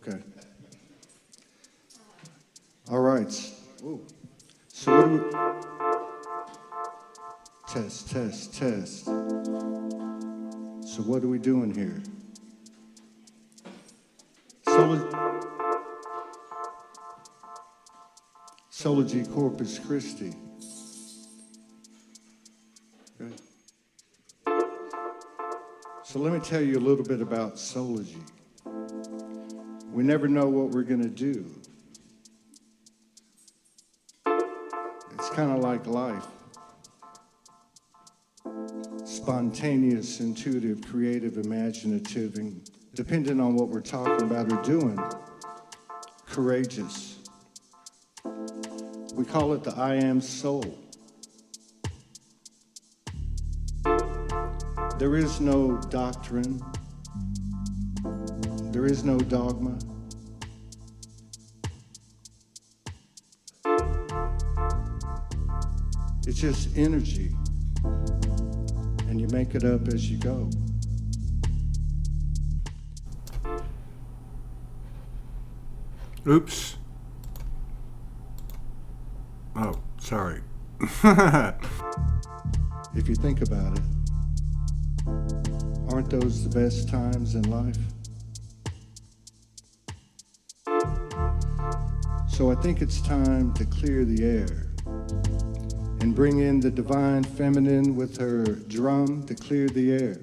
Okay. All right. Ooh. So what do we... Test, test, test. So what are we doing here? Soulogy Corpus Christi. Okay. So let me tell you a little bit about Soulogy. We never know what we're going to do. It's kind of like life. Spontaneous, intuitive, creative, imaginative, and depending on what we're talking about or doing, courageous. We call it the I Am Soul. There is no doctrine. There is no dogma. It's just energy, and you make it up as you go. Oops. Oh, sorry. If you think about it, aren't those the best times in life? So I think it's time to clear the air and bring in the divine feminine with her drum to clear the air.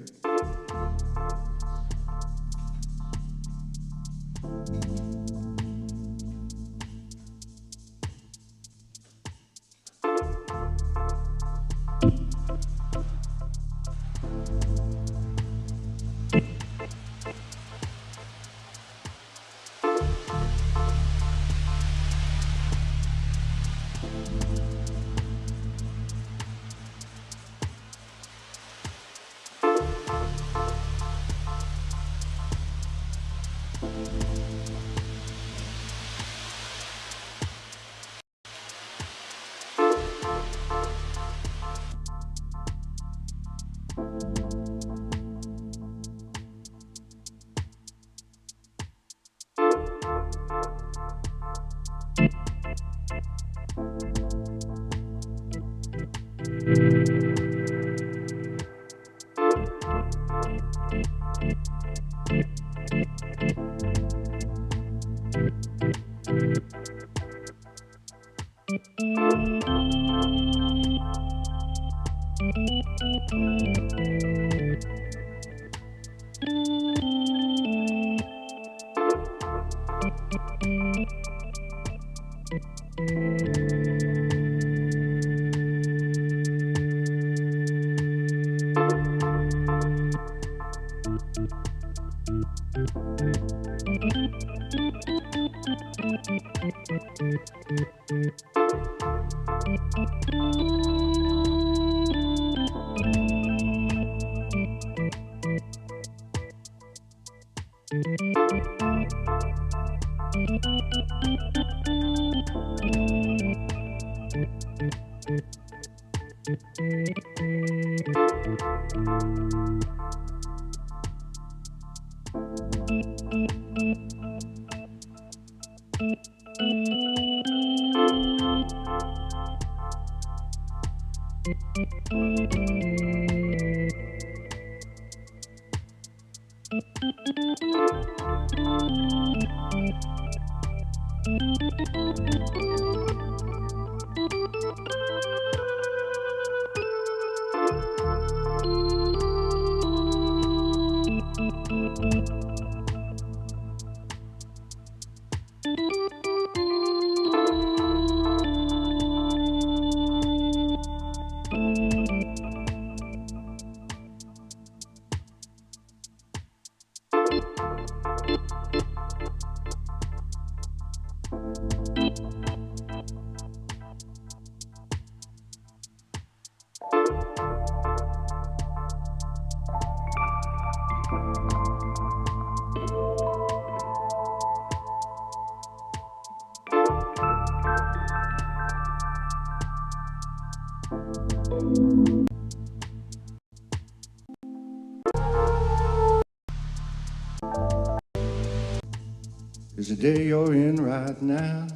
is the day you're in right now.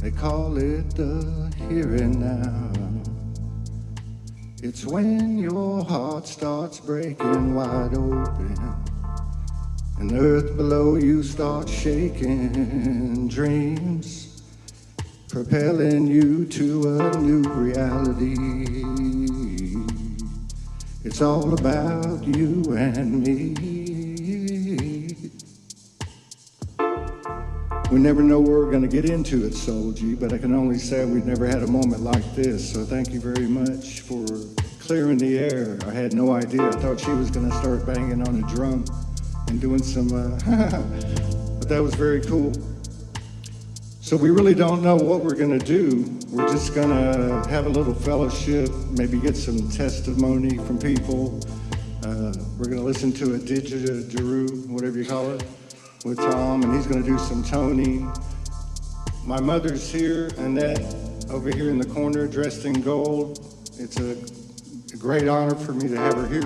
They call it the here and now. It's when your heart starts breaking wide open and the earth below you starts shaking. Dreams propelling you to a new reality. It's all about you and me. We never know what we're going to get into at Soulogy, but I can only say we've never had a moment like this. So thank you very much for clearing the air. I had no idea. I thought she was going to start banging on a drum and doing some, but that was very cool. So we really don't know what we're going to do. We're just going to have a little fellowship, maybe get some testimony from people. We're going to listen to a Didgeridoo, whatever you call it, with Tom, and he's going to do some toning. My mother's here, Annette, over here in the corner, dressed in gold. It's a great honor for me to have her here.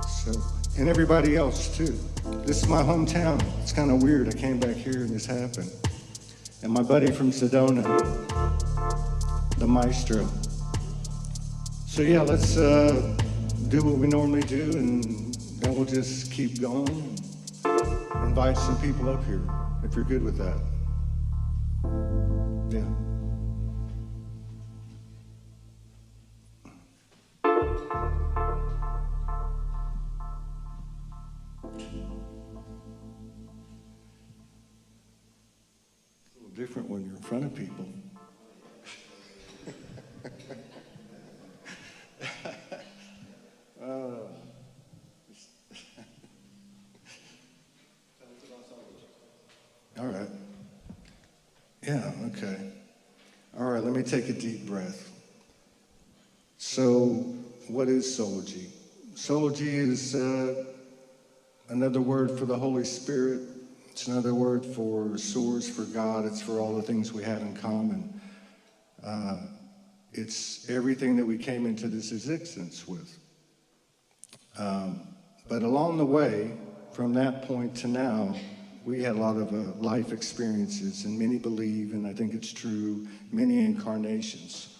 So, and everybody else too. This is my hometown. It's kind of weird. I came back here and this happened. And my buddy from Sedona, the maestro. So yeah, let's do what we normally do, and then we'll just keep going. Invite some people up here, if you're good with that. Yeah. It's a little different when you're in front of people. All right. Yeah, okay. All right, let me take a deep breath. So, what is Soulogy? Soulogy is another word for the Holy Spirit. It's another word for source, for God. It's for all the things we have in common. It's everything that we came into this existence with. But along the way, from that point to now, we had a lot of life experiences, and many believe, and I think it's true, many incarnations.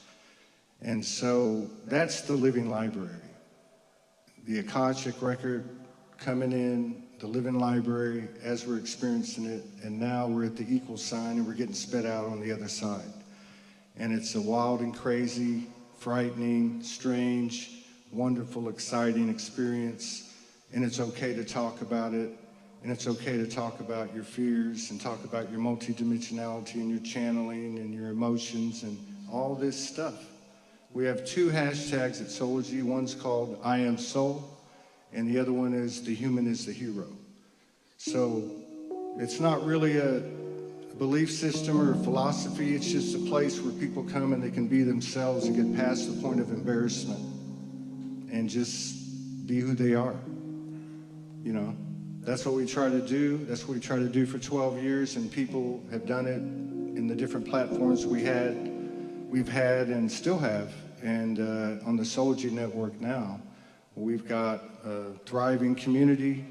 And so that's the living library. The Akashic record coming in, the living library as we're experiencing it, and now we're at the equal sign and we're getting spit out on the other side. And it's a wild and crazy, frightening, strange, wonderful, exciting experience, and it's okay to talk about it. And it's okay to talk about your fears and talk about your multidimensionality and your channeling and your emotions and all this stuff. We have two hashtags at Soulogy. One's called I Am Soul, and the other one is The Human is the Hero. So it's not really a belief system or a philosophy. It's just a place where people come and they can be themselves and get past the point of embarrassment and just be who they are, you know. That's what we try to do. That's what we try to do for 12 years, and people have done it in the different platforms we've had and still have. And on the Soulogy Network now, we've got a thriving community.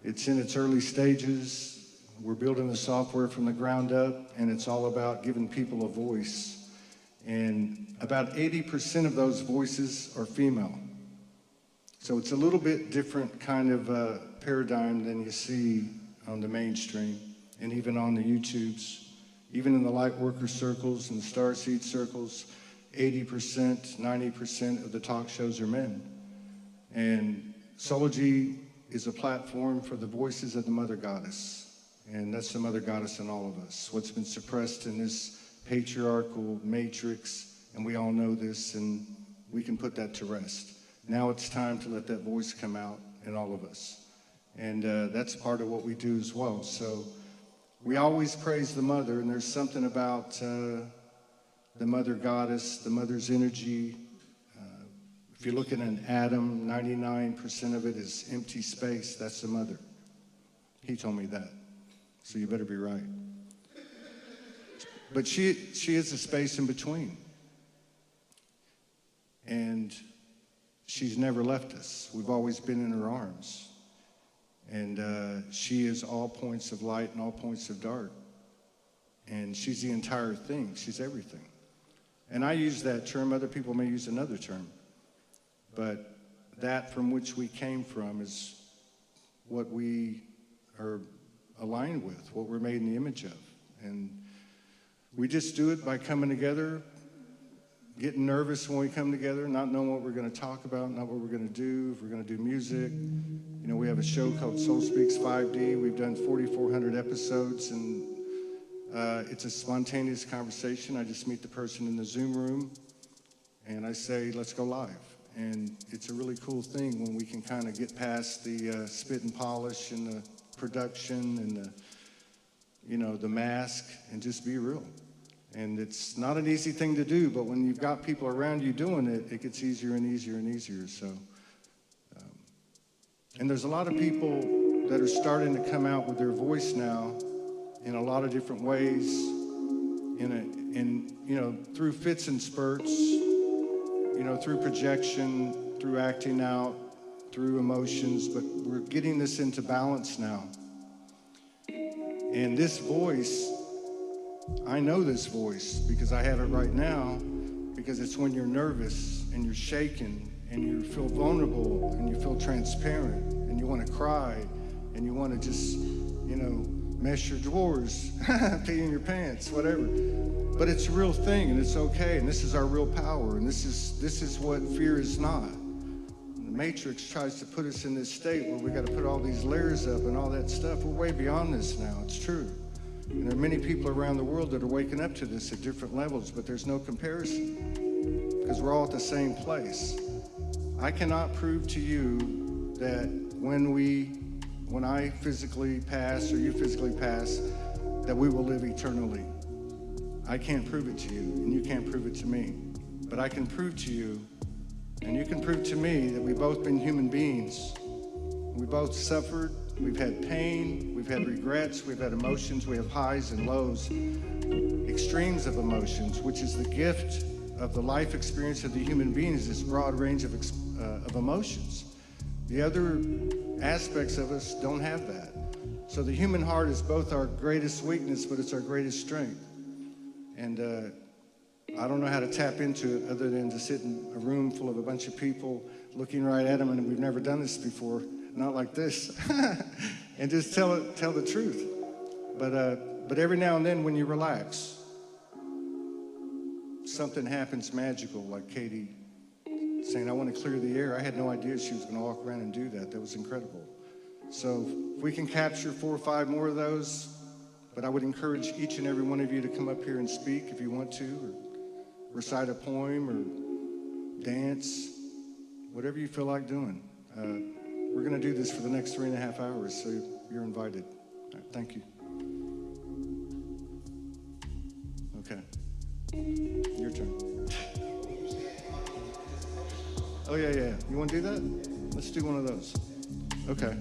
It's in its early stages. We're building the software from the ground up, and it's all about giving people a voice. And about 80% of those voices are female. So it's a little bit different kind of paradigm than you see on the mainstream and even on the YouTubes. Even in the light worker circles and the starseed circles, 80%, 90% of the talk shows are men. And Soulogy is a platform for the voices of the Mother Goddess. And that's the Mother Goddess in all of us. What's been suppressed in this patriarchal matrix, and we all know this, and we can put that to rest. Now it's time to let that voice come out in all of us. And that's part of what we do as well. So we always praise the Mother, and there's something about the Mother Goddess, the Mother's energy. If you look at an atom, 99% of it is empty space. That's the Mother. He told me that. So you better be right. But she is a space in between. And she's never left us. We've always been in her arms. And she is all points of light and all points of dark. And she's the entire thing. She's everything. And I use that term. Other people may use another term. But that from which we came from is what we are aligned with, what we're made in the image of. And we just do it by coming together, getting nervous when we come together, not knowing what we're going to talk about, not what we're going to do, if we're going to do music. You know, we have a show called Soul Speaks 5D. We've done 4,400 episodes, and it's a spontaneous conversation. I just meet the person in the Zoom room, and I say, let's go live. And it's a really cool thing when we can kind of get past the spit and polish and the production and the, you know, the mask, and just be real. And it's not an easy thing to do, but when you've got people around you doing it, it gets easier and easier and easier. So, and there's a lot of people that are starting to come out with their voice now in a lot of different ways, in you know, through fits and spurts, you know, through projection, through acting out, through emotions, but we're getting this into balance now. And this voice, I know this voice because I have it right now, because it's when you're nervous and you're shaken and you feel vulnerable and you feel transparent and you want to cry and you want to just, you know, mess your drawers, pee in your pants, whatever. But it's a real thing, and it's okay, and this is our real power, and this is what fear is not. And the Matrix tries to put us in this state where we got to put all these layers up and all that stuff. We're way beyond this now. It's true. And there are many people around the world that are waking up to this at different levels, but there's no comparison because we're all at the same place. I cannot prove to you that when I physically pass or you physically pass, that we will live eternally. I can't prove it to you, and you can't prove it to me. But I can prove to you, and you can prove to me, that we've both been human beings. We both suffered, we've had pain, we've had regrets, we've had emotions, we have highs and lows, extremes of emotions, which is the gift of the life experience of the human being, is this broad range of emotions. The other aspects of us don't have that. So the human heart is both our greatest weakness, but it's our greatest strength. And I don't know how to tap into it other than to sit in a room full of a bunch of people looking right at them, and we've never done this before, not like this, and just tell the truth. But every now and then when you relax, something happens magical, like Katie saying, I want to clear the air. I had no idea she was going to walk around and do that. That was incredible. So if we can capture 4 or 5 more of those, but I would encourage each and every one of you to come up here and speak if you want to, or recite a poem, or dance, whatever you feel like doing. We're going to do this for the next 3.5 hours, so you're invited. All right, thank you. Okay. Your turn. Oh, yeah. You want to do that? Let's do one of those. Okay.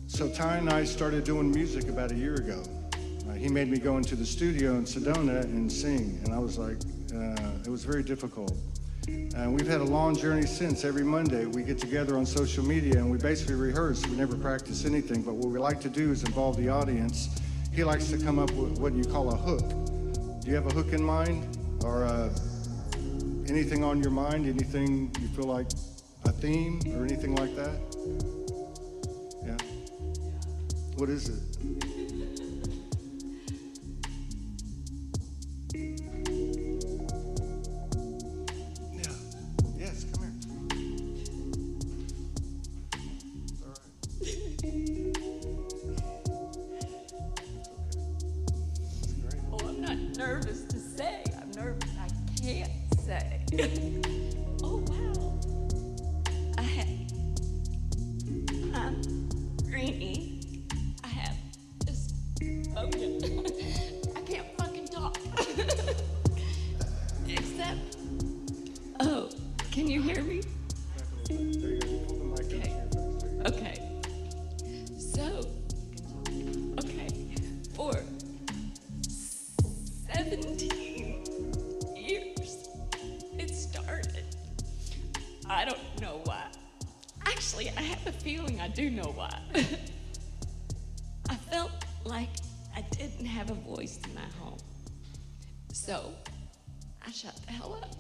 So Ty and I started doing music about a year ago. He made me go into the studio in Sedona and sing, and I was like, it was very difficult. We've had a long journey since. Every Monday we get together on social media and we basically rehearse. We never practice anything, but what we like to do is involve the audience. He likes to come up with what you call a hook. Do you have a hook in mind, or anything on your mind, anything you feel like, a theme or anything like that? Yeah? What is it? Actually, I have a feeling I do know why. I felt like I didn't have a voice in my home. So I shut the hell up.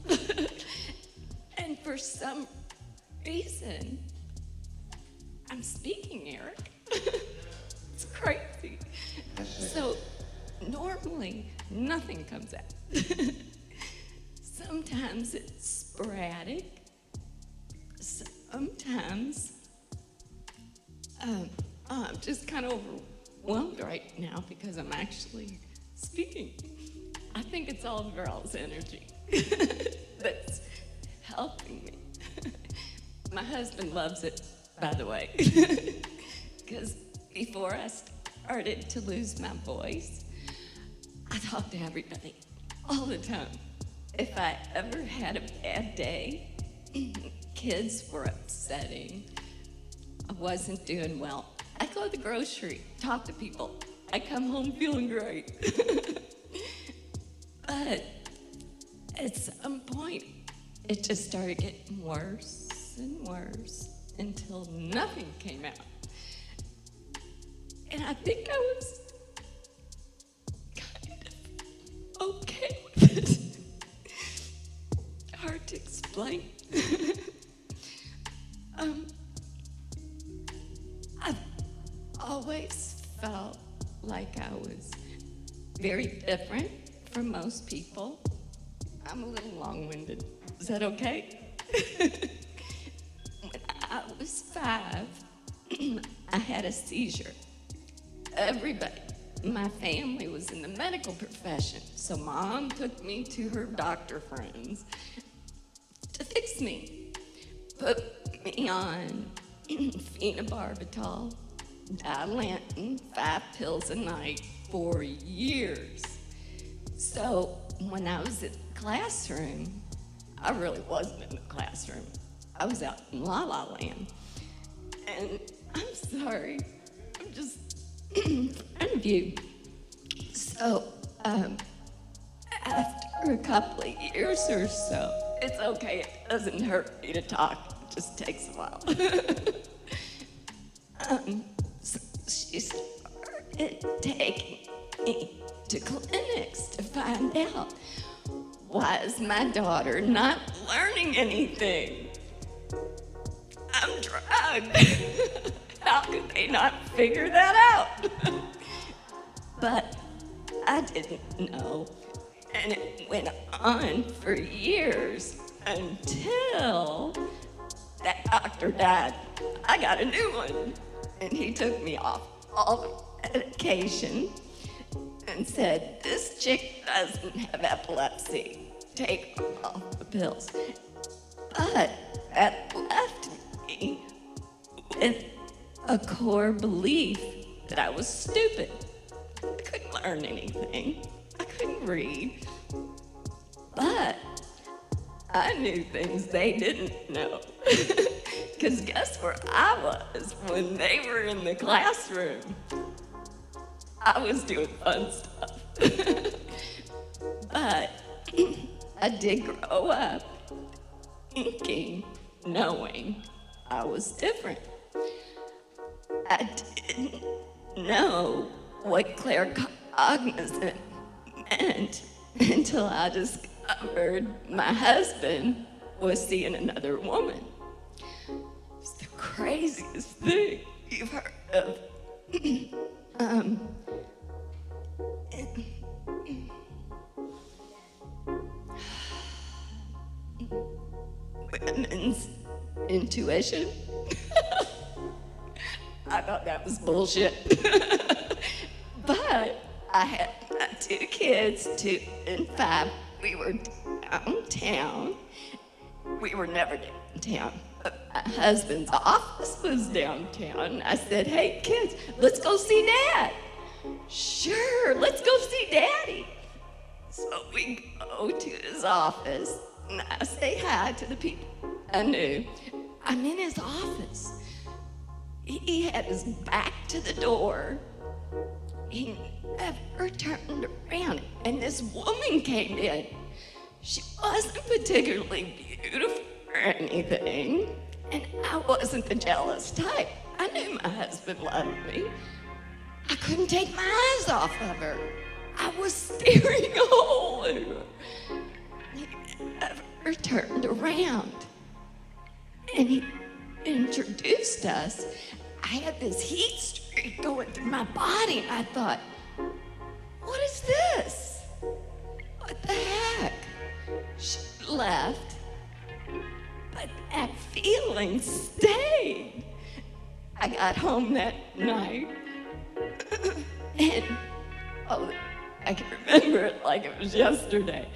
And for some reason, I'm speaking, Eric. It's crazy. So normally, nothing comes out. Sometimes it's sporadic. Sometimes I'm just kind of overwhelmed right now because I'm actually speaking. I think it's all the girls' energy that's helping me. My husband loves it, by the way, because before I started to lose my voice, I talked to everybody all the time. If I ever had a bad day, kids were upsetting, I wasn't doing well, I go to the grocery, talk to people, I come home feeling great. But at some point, it just started getting worse and worse until nothing came out. And I think I was kind of okay with it. Hard to explain. I've always felt like I was very different from most people. I'm a little long-winded. Is that okay? When I was 5, I had a seizure. Everybody in my family was in the medical profession, so Mom took me to her doctor friends to fix me. Put me on phenobarbital, Dilantin, 5 pills a night for years. So when I was in the classroom, I really wasn't in the classroom. I was out in La La Land. And I'm sorry, I'm just in front of you. So after a couple of years or so, it's okay, it doesn't hurt me to talk, it just takes a while. So she started taking me to clinics to find out, why is my daughter not learning anything? I'm drugged. How could they not figure that out? But I didn't know. And it went on for years until that doctor died. I got a new one. And he took me off all the medication and said, this chick doesn't have epilepsy. Take off the pills. But that left me with a core belief that I was stupid. I couldn't learn anything. I couldn't read. But I knew things they didn't know. Because guess where I was when they were in the classroom? I was doing fun stuff. But I did grow up thinking, knowing I was different. I didn't know what claircognizant meant until I discovered my husband was seeing another woman. It's the craziest thing you've heard of. Women's intuition. I thought that was bullshit. But I had my 2 kids, 2 and 5. We were downtown. We were never downtown. My husband's office was downtown. I said, hey, kids, let's go see Dad. Sure, let's go see Daddy. So we go to his office, and I say hi to the people I knew. I'm in his office. He had his back to the door. He never turned around, and this woman came in. She wasn't particularly beautiful or anything. And I wasn't the jealous type. I knew my husband loved me. I couldn't take my eyes off of her. I was staring all over. He never turned around. And he introduced us. I had this heat streak going through my body, and I thought, what is this? What the heck? She left, but that feeling stayed. I got home that night, and I can remember it like it was yesterday.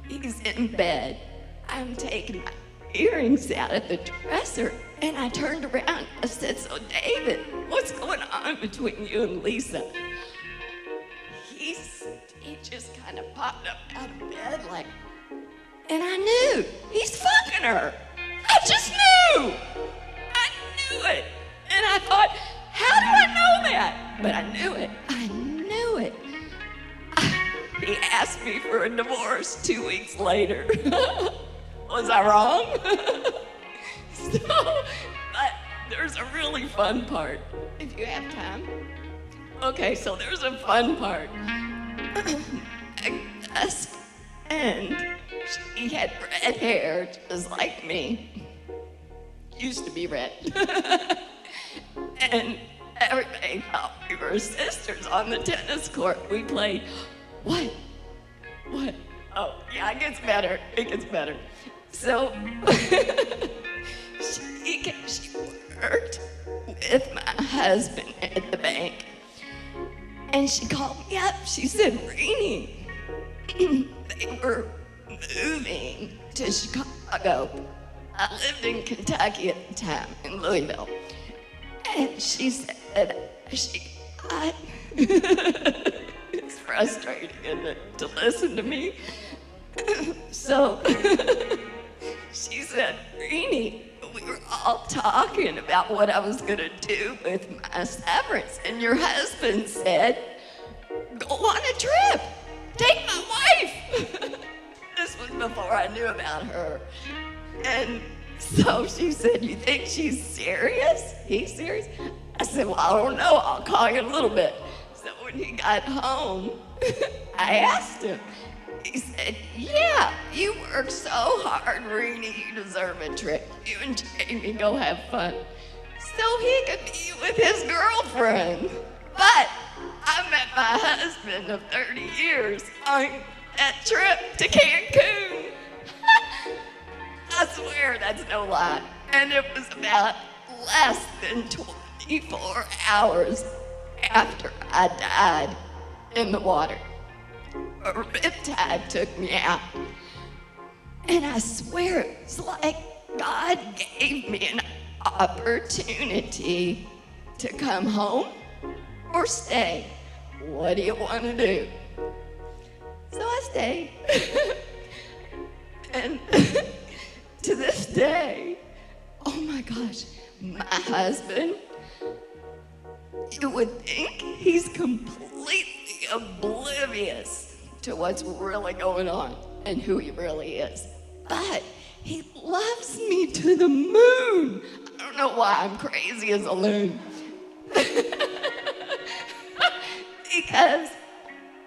He's in bed. I'm taking my earrings out of the dresser, and I turned around. I said, so David, what's going on between you and Lisa? He just kind of popped up out of bed like, and I knew, he's fucking her. I just knew. I knew it. And I thought, how do I know that? But I knew it. I knew it. He asked me for a divorce 2 weeks later. Was I wrong? But there's a really fun part, if you have time. Okay, so there's a fun part. At dusk end, she had red hair, just like me. Used to be red. And everybody thought we were sisters on the tennis court. We played, what? Oh, yeah, it gets better. It gets better. So, she worked with my husband at the bank. And she called me up. She said, Rini, they were moving to Chicago. I lived in Kentucky at the time, in Louisville. And she said, it's frustrating, isn't it, to listen to me? So she said, Rini, we were all talking about what I was gonna do with my severance, and your husband said, go on a trip, take my wife. This was before I knew about her. And so she said, you think she's serious? He's serious? I said, well, I don't know, I'll call you in a little bit. So when he got home, I asked him. He said, yeah, you work so hard, Rini, you deserve a trip. You and Jamie go have fun. So he could be with his girlfriend. But I met my husband of 30 years on that trip to Cancun. I swear that's no lie. And it was about less than 24 hours after I died in the water. A riptide took me out. And I swear it's like God gave me an opportunity to come home or stay. What do you want to do? So I stayed. And to this day, oh my gosh, my husband, you would think he's completely oblivious to what's really going on and who he really is. But he loves me to the moon. I don't know why I'm crazy as a loon. Because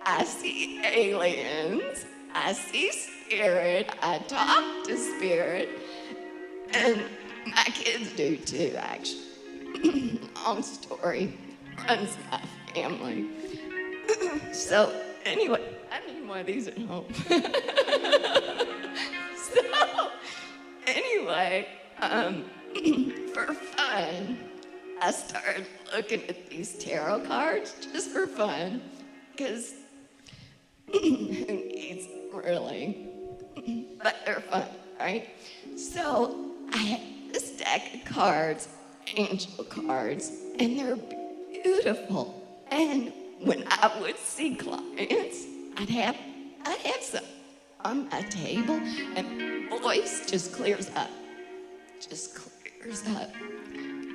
I see aliens, I see spirit, I talk to spirit, and my kids do too, actually. Long story, runs my family. So anyway, I need one of these at home. So anyway, for fun, I started looking at these tarot cards just for fun, because who needs them, really? But they're fun, right? So I had this deck of cards, angel cards, and they're beautiful. And when I would see clients, I'd have some on my table, and voice just clears up. Just clears up.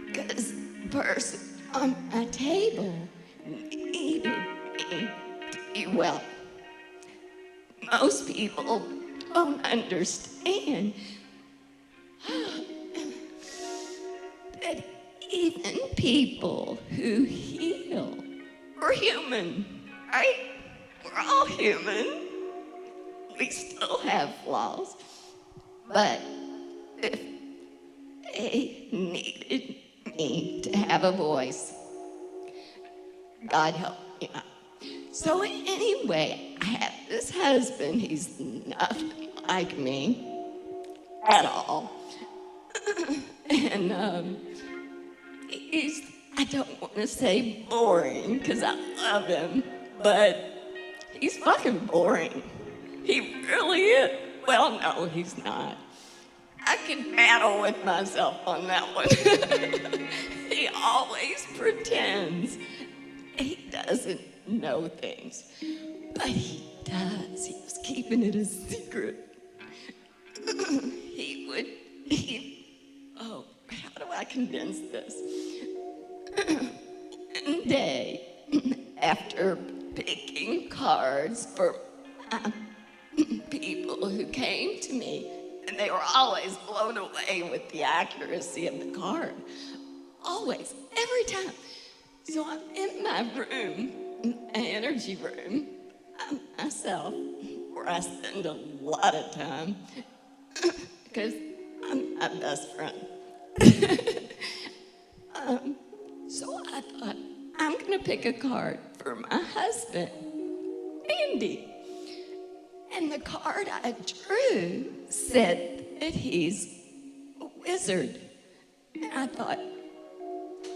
Because the person on my table needed me to be well. Most people don't understand that even people who heal, we're human, right? We're all human. We still have flaws. But if they needed me to have a voice, God help me out. So anyway, I have this husband. He's nothing like me at all. And he's, I don't want to say boring, because I love him, but he's fucking boring. He really is. Well, no, he's not. I can battle with myself on that one. He always pretends he doesn't know things, but he does. He was keeping it a secret. Oh, how do I condense this? One day, after picking cards for people who came to me, and they were always blown away with the accuracy of the card. Always, every time. So I'm in my room, my energy room, myself, where I spend a lot of time, because I'm my best friend. So I thought, I'm gonna pick a card for my husband, Andy. And the card I drew said that he's a wizard. And I thought,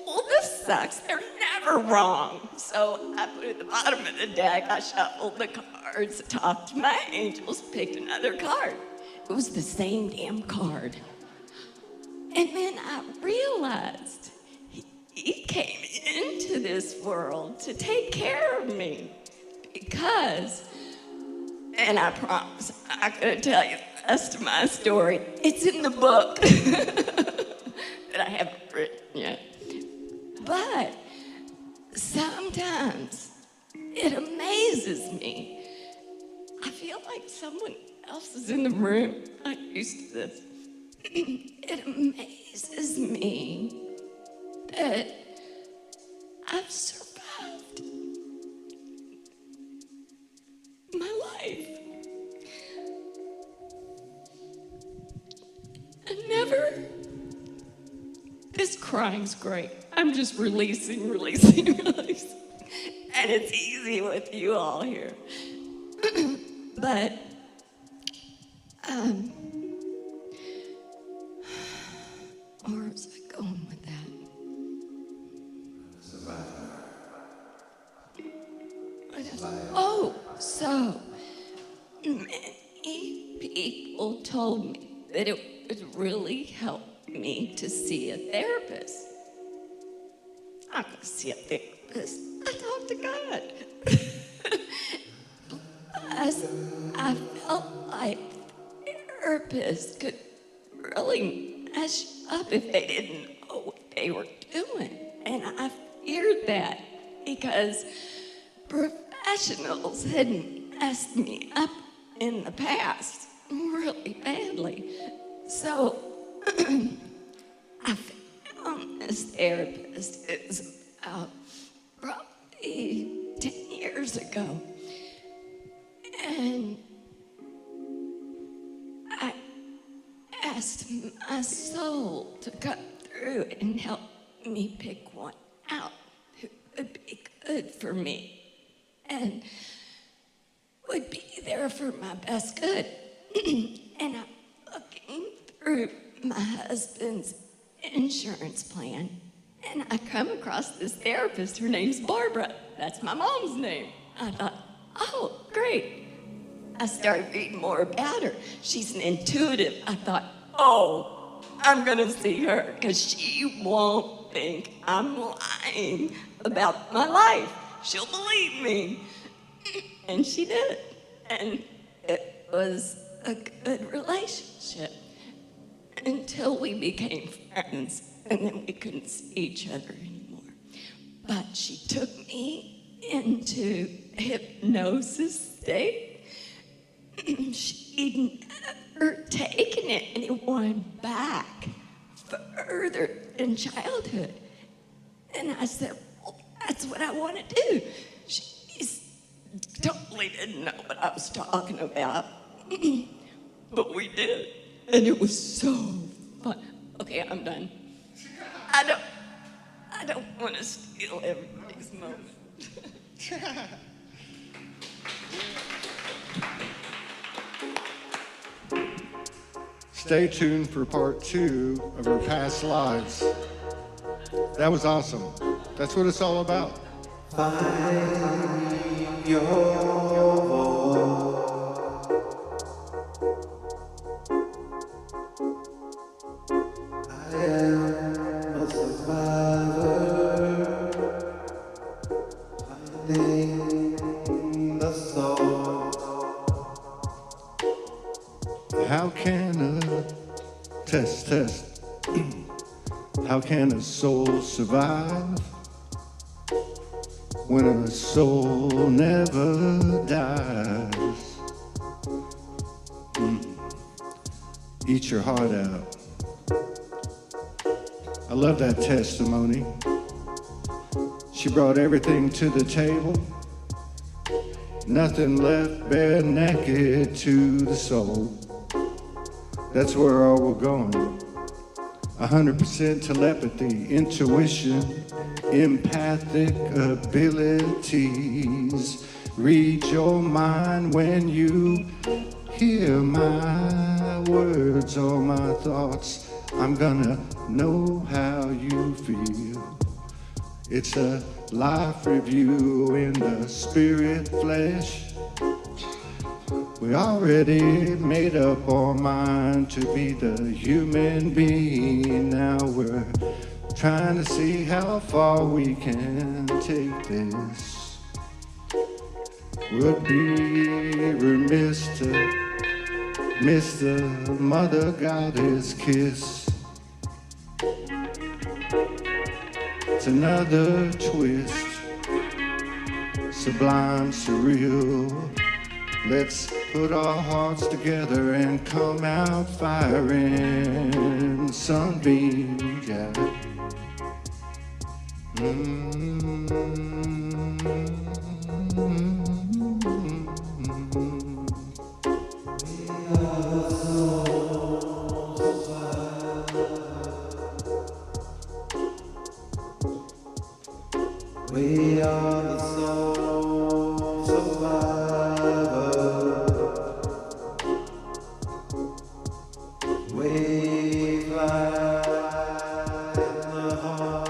well, this sucks. They're never wrong. So I put it at the bottom of the deck. I shuffled the cards, talked to my angels, picked another card. It was the same damn card. And then I realized he came into this world to take care of me. Because, and I promise, I'm not going to tell you the rest of my story. It's in the book that I haven't written yet. But sometimes it amazes me. I feel like someone else is in the room. I'm not used to this. It amazes me that I've survived my life. This crying's great. I'm just releasing. And it's easy with you all here. But, where was I going with that? Oh, so many people told me that it would really help me to see a therapist. I'm going to see a therapist. I talk to God. I felt like therapists could really mess you up if they didn't know what they were doing. And I feared that because professionals had messed me up in the past really badly. So I found this therapist. It was about probably 10 years ago. And I asked my soul to cut through and help me pick one out who would be good for me and would be there for my best good. And I'm looking through my husband's insurance plan, and I come across this therapist. Her name's Barbara. That's my mom's name. I thought, oh, great. I started reading more about her. She's an intuitive. I thought, oh, I'm gonna see her because she won't think I'm lying about my life. She'll believe me. And she did. And it was a good relationship until we became friends, and then we couldn't see each other anymore. But she took me into hypnosis state. She'd never taken anyone back further in childhood. And I said, well, that's what I want to do. She totally didn't know what I was talking about. But we did. And it was so fun. Okay, I'm done. I don't want to steal everybody's moment. Stay tuned for part 2 of her past lives. That was awesome. That's what it's all about. Find your voice. I am a survivor, finding the soul. How can a test? How can a soul survive when a soul never dies? Eat your heart out. I love that testimony. She brought everything to the table. Nothing left bare naked to the soul. That's where all we're going. 100% telepathy, intuition, empathic abilities. Read your mind when you hear my words or my thoughts. I'm gonna know how you feel. It's a life review in the spirit flesh. We already made up our mind to be the human being. Now we're trying to see how far we can take this. Would be remiss to miss the mother goddess kiss. It's another twist, sublime, surreal. Let's put our hearts together and come out firing sunbeams, yeah. We are the soul survivors. We fly in the heart.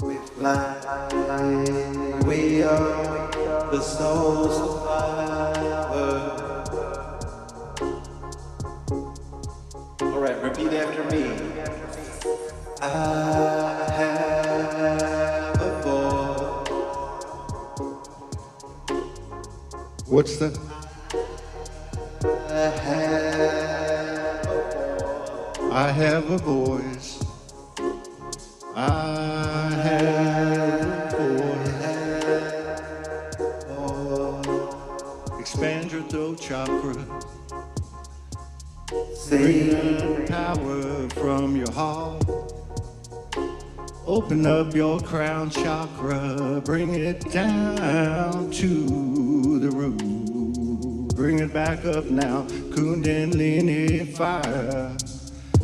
We fly. We are the soul survivors. All right, repeat after me. I have a voice. What's that? I have a voice. I have a voice. Expand your throat chakra. Bring power from your heart. Open up your crown chakra. Bring it down to the root. Bring it back up now. Kundalini fire.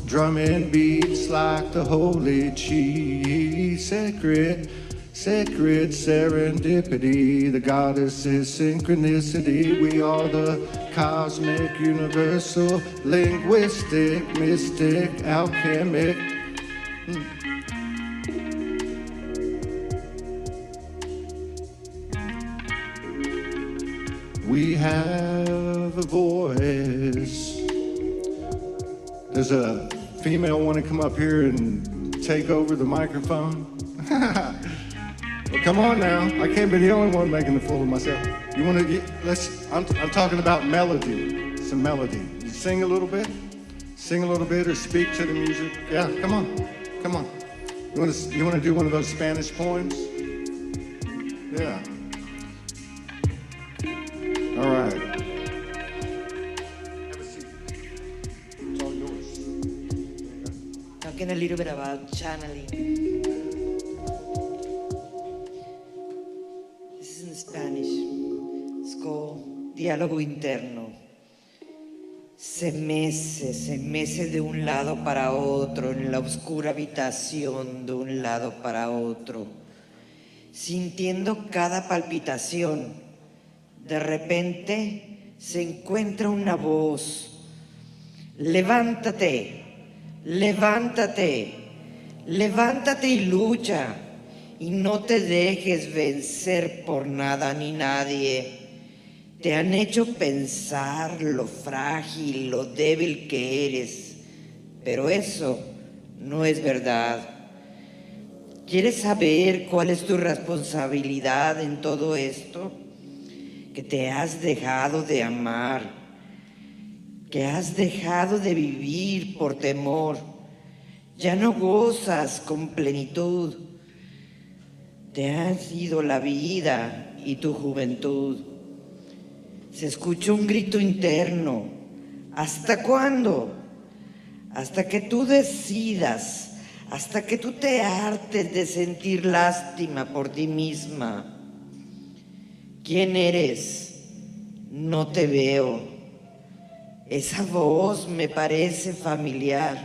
Drumming beats like the holy chi. Sacred serendipity. The goddess is synchronicity. We are the cosmic, universal, linguistic, mystic, alchemic. We have a voice. There's a female want to come up here and take over the microphone. Well, come on now. I can't be the only one making a fool of myself. You want to I'm talking about melody. Some melody. You sing a little bit? Sing a little bit or speak to the music. Yeah, come on. Come on. You want to do one of those Spanish poems? Yeah. All right. Have a seat. It's all yours. talking a little bit about channeling. This is in Spanish. It's called Diálogo Interno. Se mece de un lado para otro en la oscura habitación, de un lado para otro, sintiendo cada palpitación. De repente se encuentra una voz. Levántate, levántate, levántate y lucha, y no te dejes vencer por nada ni nadie. Te han hecho pensar lo frágil, lo débil que eres, pero eso no es verdad. ¿Quieres saber cuál es tu responsabilidad en todo esto? Que te has dejado de amar, que has dejado de vivir por temor, ya no gozas con plenitud. Te has ido la vida y tu juventud. Se escucha un grito interno. ¿Hasta cuándo? Hasta que tú decidas, hasta que tú te hartes de sentir lástima por ti misma. ¿Quién eres? No te veo. Esa voz me parece familiar.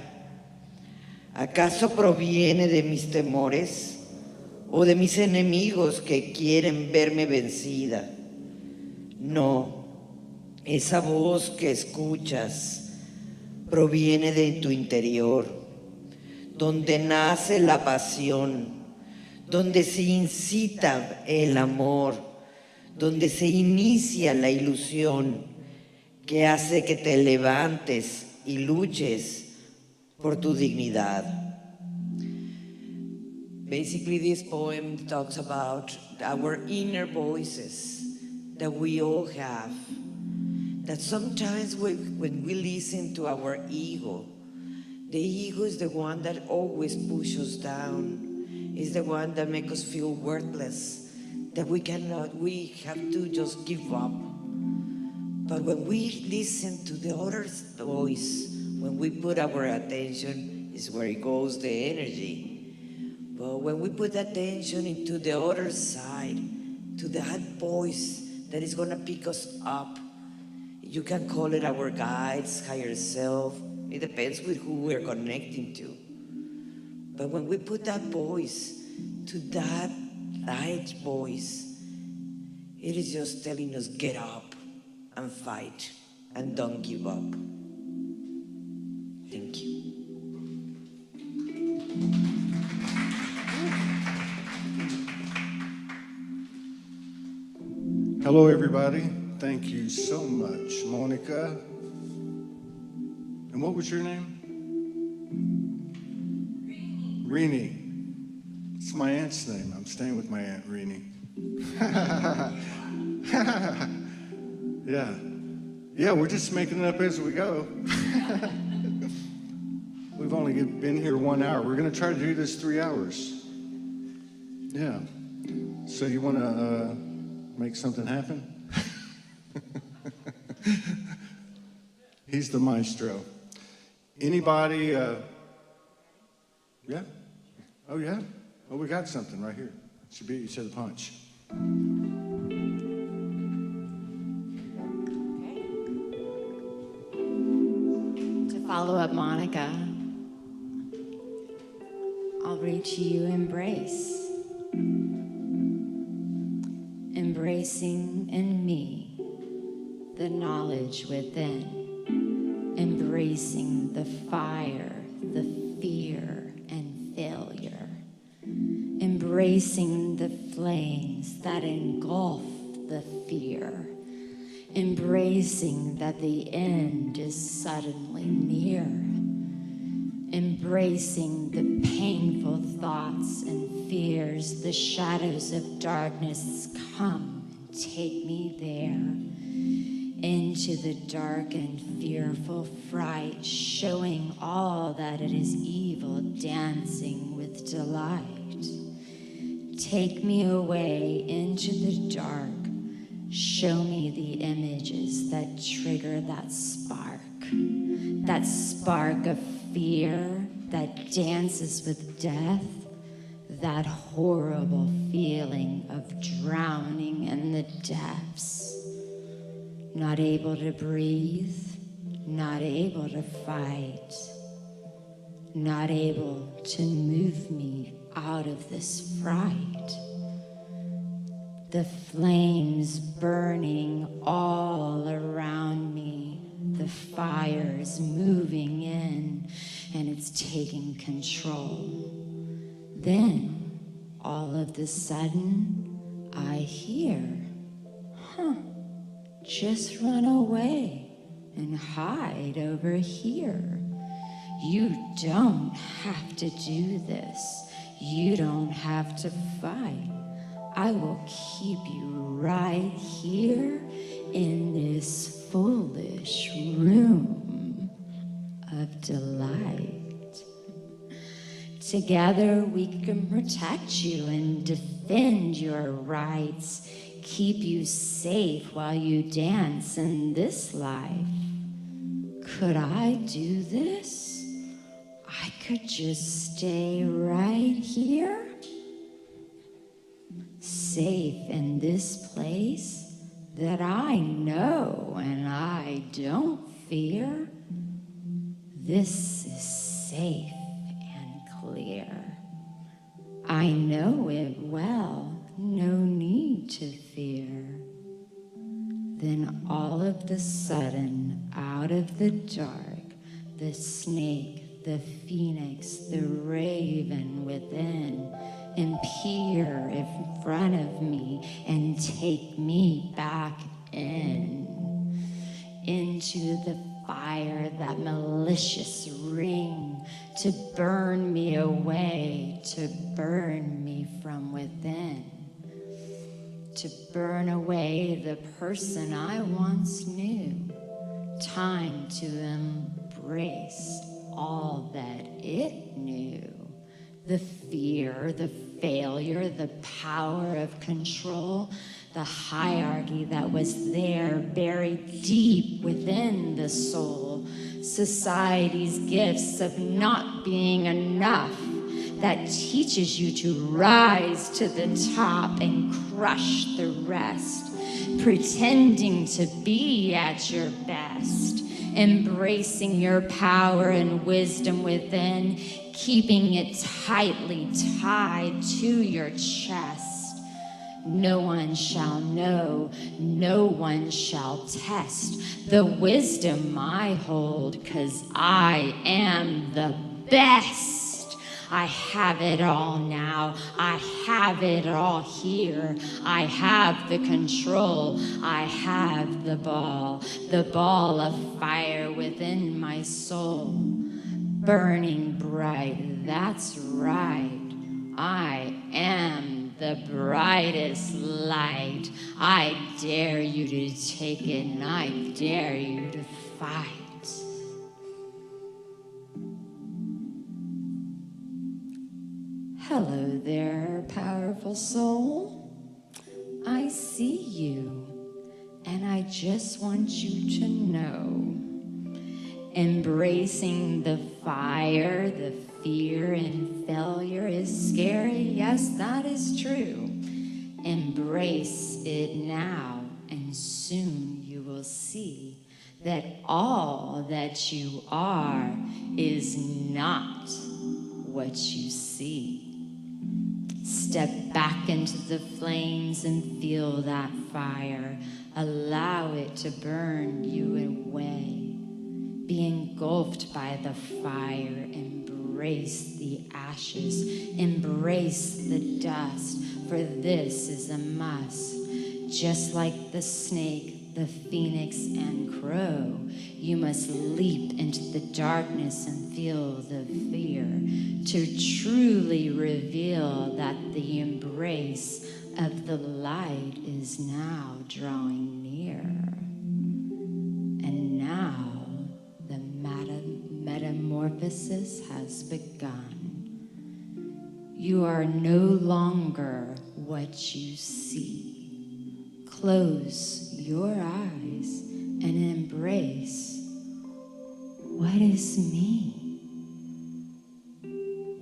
¿Acaso proviene de mis temores o de mis enemigos que quieren verme vencida? No. Esa voz que escuchas proviene de tu interior, donde nace la pasión, donde se incita el amor, donde se inicia la ilusión que hace que te levantes y luches por tu dignidad. Basically, this poem talks about our inner voices that we all have. That sometimes when we listen to our ego, the ego is the one that always pushes us down, is the one that makes us feel worthless, that we have to just give up. But when we listen to the other's voice, when we put our attention, is where it goes, the energy. But when we put attention into the other side, to that voice that is gonna pick us up, you can call it our guides, higher self. It depends with who we're connecting to. But when we put that voice to that light voice, it is just telling us, get up and fight and don't give up. Thank you. Hello, everybody. Thank you so much, Monica. And what was your name? Rini. It's my aunt's name. I'm staying with my Aunt Rini. Yeah, we're just making it up as we go. We've only been here 1 hour. We're going to try to do this 3 hours. Yeah. So you want to make something happen? He's the maestro. Anybody? Yeah? Oh, yeah? Oh, we got something right here. Should be, you said a punch. To follow up Monica, I'll read to you embrace. Embracing in me the knowledge within. Embracing the fire, the fear and failure. Embracing the flames that engulf the fear. Embracing that the end is suddenly near. Embracing the painful thoughts and fears, the shadows of darkness come and take me there. Into the dark and fearful fright, showing all that it is evil, dancing with delight. Take me away into the dark, show me the images that trigger that spark of fear that dances with death, that horrible feeling of drowning in the depths, not able to breathe, not able to fight, not able to move me out of this fright. The flames burning all around me, the fire's moving in, and it's taking control. Then, all of a sudden, I hear, just run away and hide over here. You don't have to do this. You don't have to fight. I will keep you right here in this foolish room of delight. Together we can protect you and defend your rights, keep you safe while you dance in this life. Could I do this? I could just stay right here, safe in this place that I know and I don't fear. This is safe and clear. I know it well, no need to fear. Then all of a sudden, out of the dark, the snake, the phoenix, the raven within appear in front of me and take me back into the fire, that malicious ring, to burn me away, to burn me from within, to burn away the person I once knew. Time to embrace all that it knew. The fear, the failure, the power of control, the hierarchy that was there buried deep within the soul. Society's gifts of not being enough that teaches you to rise to the top and crush the rest, pretending to be at your best, embracing your power and wisdom within, keeping it tightly tied to your chest. No one shall know, no one shall test the wisdom I hold, 'cause I am the best. I have it all now, I have it all here. I have the control, I have the ball of fire within my soul, burning bright, that's right. I am the brightest light. I dare you to take it, and I dare you to fight. Hello there, powerful soul. I see you, and I just want you to know, embracing the fire, the fear and failure is scary. Yes, that is true. Embrace it now, and soon you will see that all that you are is not what you see. Step back into the flames and feel that fire. Allow it to burn you away. Be engulfed by the fire. Embrace the ashes. Embrace the dust, for this is a must. Just like the snake, the phoenix, and crow, you must leap into the darkness and feel the fear, to truly reveal that the embrace of the light is now drawing near. And now the metamorphosis has begun. You are no longer what you see. Close your eyes and embrace what is me.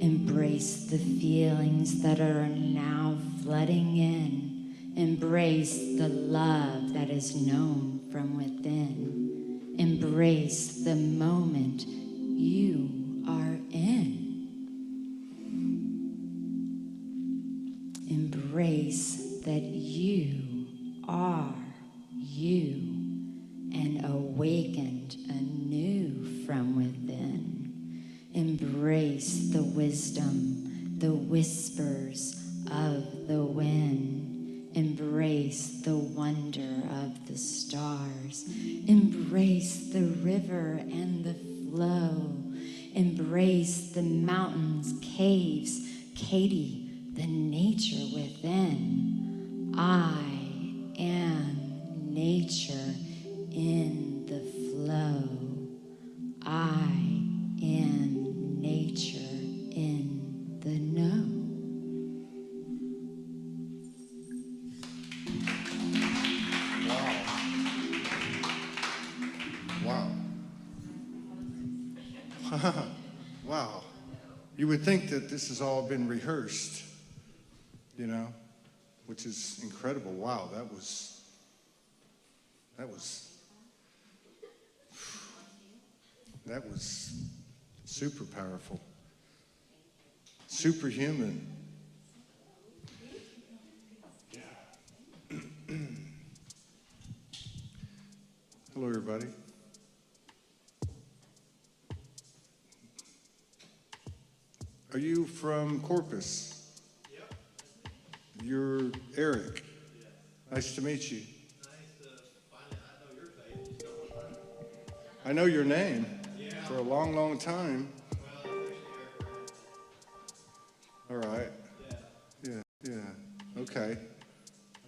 Embrace the feelings that are now flooding in. Embrace the love that is known from within. Embrace the moment you are in. Embrace that you are you and awakened anew from within. Embrace the wisdom, the whispers of the wind. Embrace the wonder of the stars. Embrace the river and the flow. Embrace the mountains, caves, Katie, the nature within. I am nature in the flow. I am nature in the know. Wow. Wow. You would think that this has all been rehearsed, you know, which is incredible. Wow, that was super powerful, superhuman. Yeah. Hello, everybody. Are you from Corpus? Yep. You're Eric. Yeah. Nice to meet you. Nice to finally, I know your face. I know your name for a long, long time. Well, actually, Eric. All right. Yeah. Okay.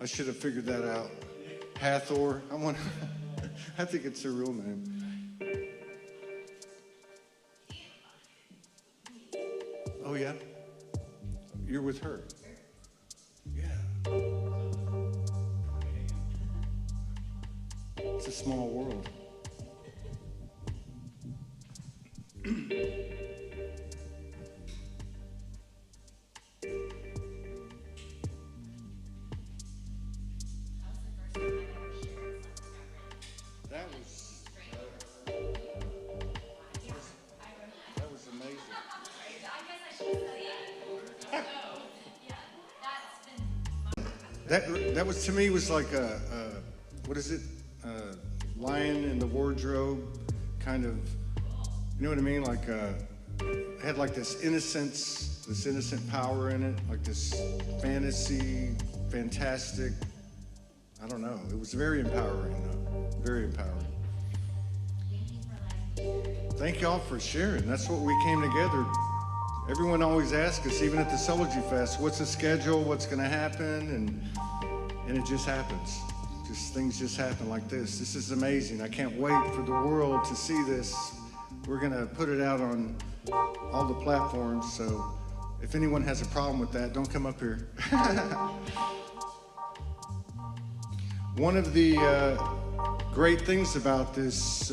I should have figured that out. Hathor. I think it's her real name. Oh, yeah? You're with her? Yeah. It's a small world. That was amazing. That was, to me, was like a what is it? Lion in the wardrobe, kind of. You know what I mean? Like it had like this innocence, this innocent power in it, like this fantasy, fantastic. I don't know. It was very empowering, though. Very empowering. Thank y'all for sharing. That's what we came together. Everyone always asks us, even at the Soulogy Fest, what's the schedule, what's going to happen, and it just happens. Things just happen like this. This is amazing. I can't wait for the world to see this. We're going to put it out on all the platforms, so if anyone has a problem with that, don't come up here. One of the great things about this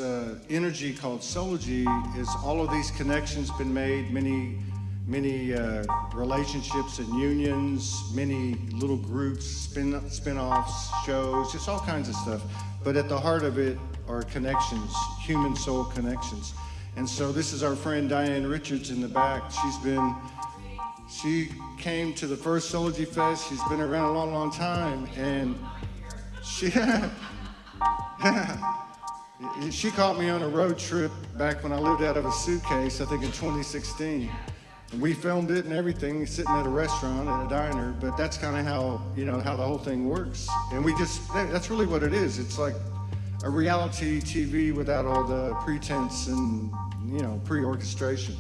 energy called Soulogy is all of these connections been made, many relationships and unions, many little groups, spin-offs, shows, just all kinds of stuff. But at the heart of it are connections, human soul connections. And so this is our friend Diane Richards in the back. She came to the first Soulogy Fest. She's been around a long, long time, and she caught me on a road trip back when I lived out of a suitcase, I think in 2016. And we filmed it and everything, sitting at a restaurant, at a diner, but that's kind of how, how the whole thing works. And that's really what it is. It's like a reality TV without all the pretense and, pre-orchestration.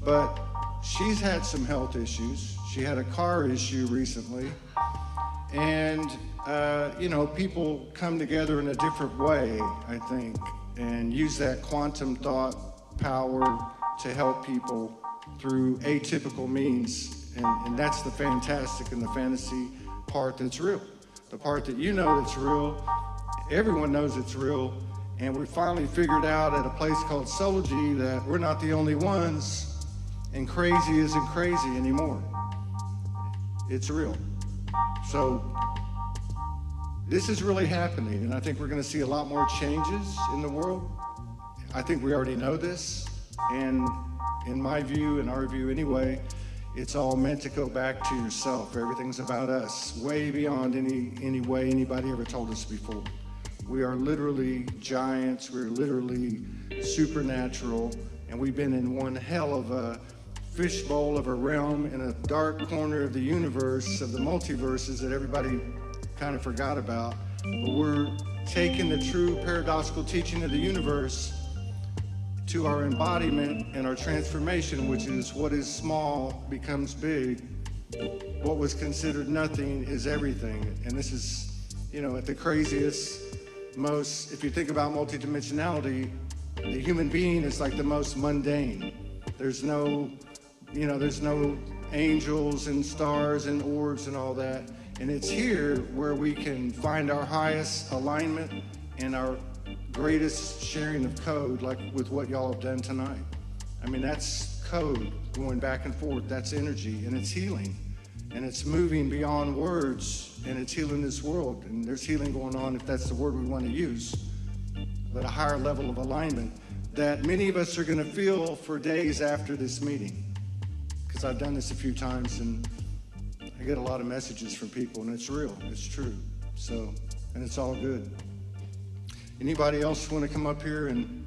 But she's had some health issues. She had a car issue recently. And, people come together in a different way, I think, and use that quantum thought power to help people through atypical means. And that's the fantastic and the fantasy part that's real. The part that that's real, everyone knows it's real. And we finally figured out at a place called Soulogy that we're not the only ones. And crazy isn't crazy anymore. It's real. So this is really happening, and I think we're going to see a lot more changes in the world. I think we already know this, and in my view, in our view anyway, it's all meant to go back to yourself. Everything's about us, way beyond any way anybody ever told us before. We are literally giants, we're literally supernatural, and we've been in one hell of a fishbowl of a realm in a dark corner of the universe, of the multiverses that everybody kind of forgot about. But we're taking the true paradoxical teaching of the universe to our embodiment and our transformation, which is what is small becomes big. What was considered nothing is everything. And this is, you know, at the craziest, most, if you think about multidimensionality, the human being is like the most mundane. There's no, you know, there's no angels and stars and orbs and all that. And it's here where we can find our highest alignment and our greatest sharing of code, like with what y'all have done tonight. I mean, that's code going back and forth. That's energy, and it's healing. And it's moving beyond words, and it's healing this world. And there's healing going on, if that's the word we want to use, but a higher level of alignment that many of us are going to feel for days after this meeting. Because I've done this a few times, and I get a lot of messages from people, and it's real, it's true. So, and it's all good. Anybody else want to come up here and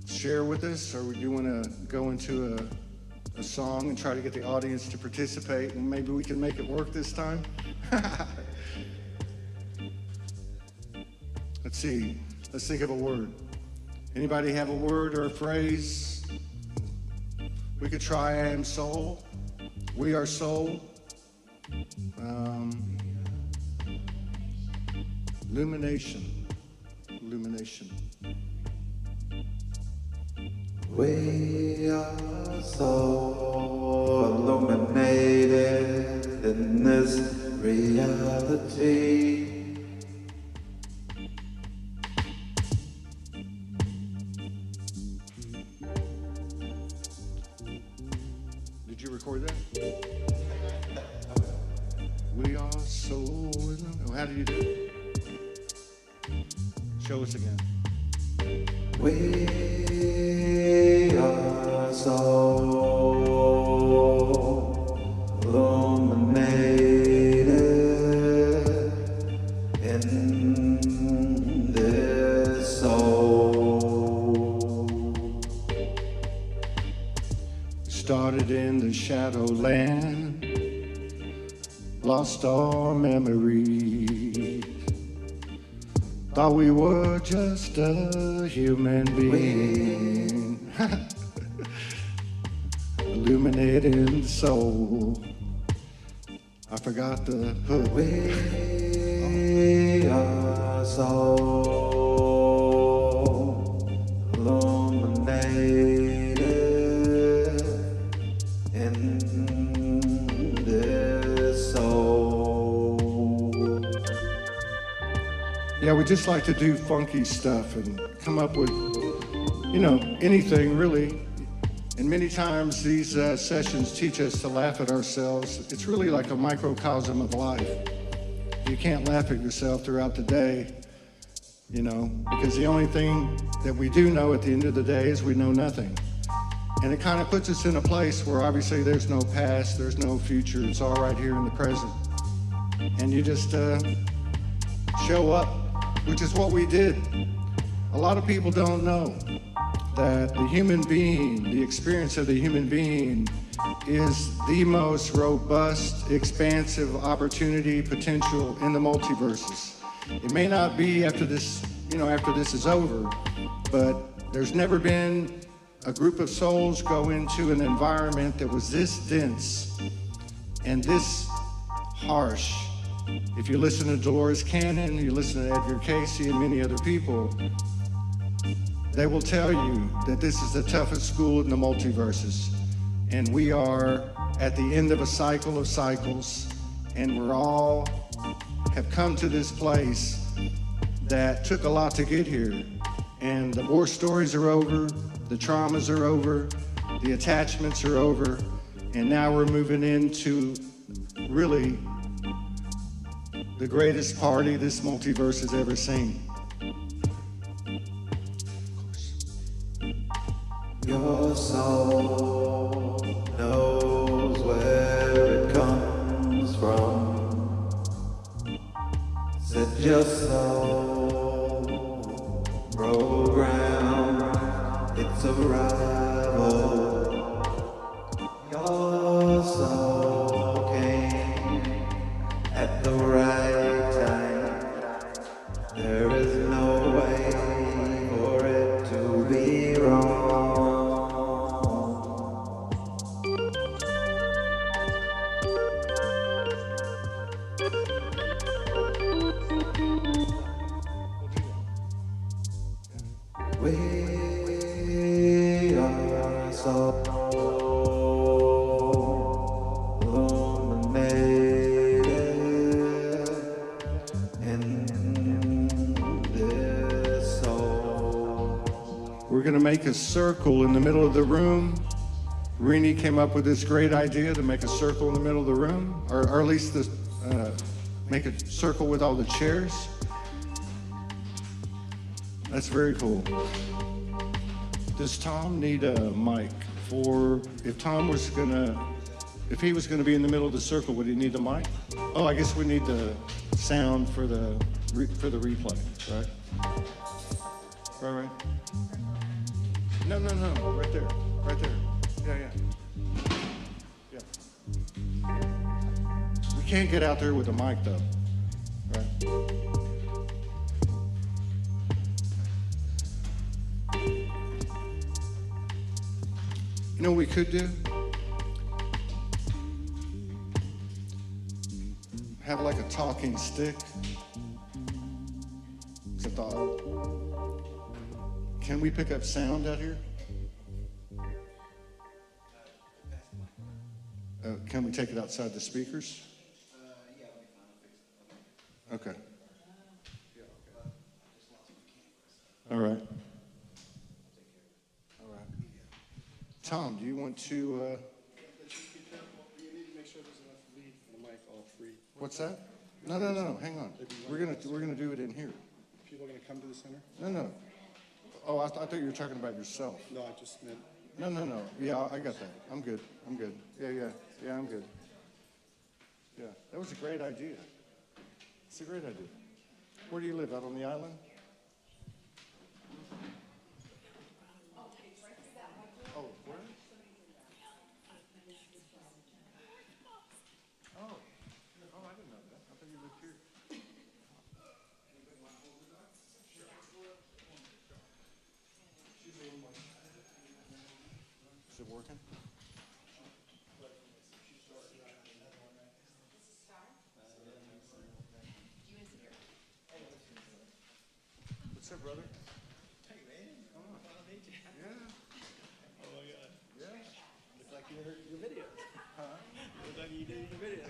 share with us, or would you want to go into a song and try to get the audience to participate, and maybe we can make it work this time? Let's see, let's think of a word. Anybody have a word or a phrase? We could try I am soul, we are soul. Illumination. Illumination. We are so illuminated in this reality. Did you record that? We are so illuminated. How do you do it? Show us again. We are so illuminated in this soul. Started in the shadowland, lost all memories. Thought we were just a human being. Illuminating the soul. I forgot the hook. We are so illuminated in this soul. Yeah, we just like to do funky stuff and come up with, you know, anything really. And many times these sessions teach us to laugh at ourselves. It's really like a microcosm of life. You can't laugh at yourself throughout the day, you know, because the only thing that we do know at the end of the day is we know nothing. And it kind of puts us in a place where obviously there's no past, there's no future, it's all right here in the present. And you just show up, which is what we did. A lot of people don't know that the human being, the experience of the human being is the most robust, expansive opportunity, potential in the multiverses. It may not be after this, you know, after this is over, but there's never been a group of souls go into an environment that was this dense and this harsh. If you listen to Dolores Cannon, you listen to Edgar Casey and many other people, they will tell you that this is the toughest school in the multiverses. And we are at the end of a cycle of cycles, and we're all have come to this place that took a lot to get here. And the war stories are over, the traumas are over, The attachments are over, and now we're moving into really the greatest party this multiverse has ever seen. Your soul knows where it comes from. Set your soul program its arrival. Your soul came at the right time. There is no way for it to be wrong. We are so illuminated in this soul. We're going to make a circle in the middle of the room. Rini came up with this great idea to make a circle in the middle of the room, or at least make a circle with all the chairs. That's very cool. Does Tom need a mic for, if he was gonna be in the middle of the circle, would he need the mic? Oh, I guess we need the sound for the replay, right? Right. No, right there. Yeah. We can't get out there with the mic though, right? You know what we could do? Have like a talking stick. It's a thought. Can we pick up sound out here? Can we take it outside the speakers? Okay. All right. Tom, do you want to? You need to make sure there's enough lead for the mic, all three. What's that? No. Hang on. We're gonna do it in here. People are gonna come to the center? No. Oh, I thought you were talking about yourself. No, I just meant. No. Yeah, I got that. I'm good. Yeah, I'm good. Yeah, that was a great idea. It's a great idea. Where do you live? Out on the island? Oh, where? Oh, I didn't know that. I thought you lived here. Is it working? What's up, brother? Hey, man. Come on. I'll meet you. Yeah. Oh, my God. Yeah. Looks like your video. Huh? Looks like you did your video.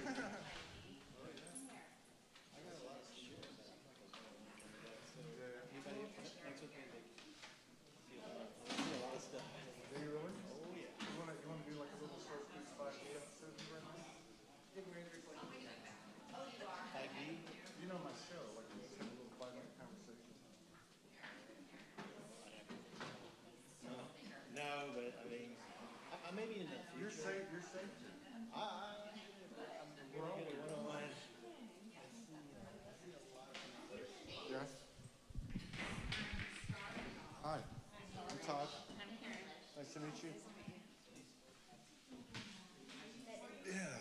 Do you really? Oh, yeah. You want to do like a little short piece, 5 episodes right now? You know my show, like we just have a little 5-minute conversation. No, but I mean, I maybe in the You're future. safe. You're safe. I'm gonna get a one-on-one. Yes. Hi, I'm Todd. Nice to meet you. Yeah.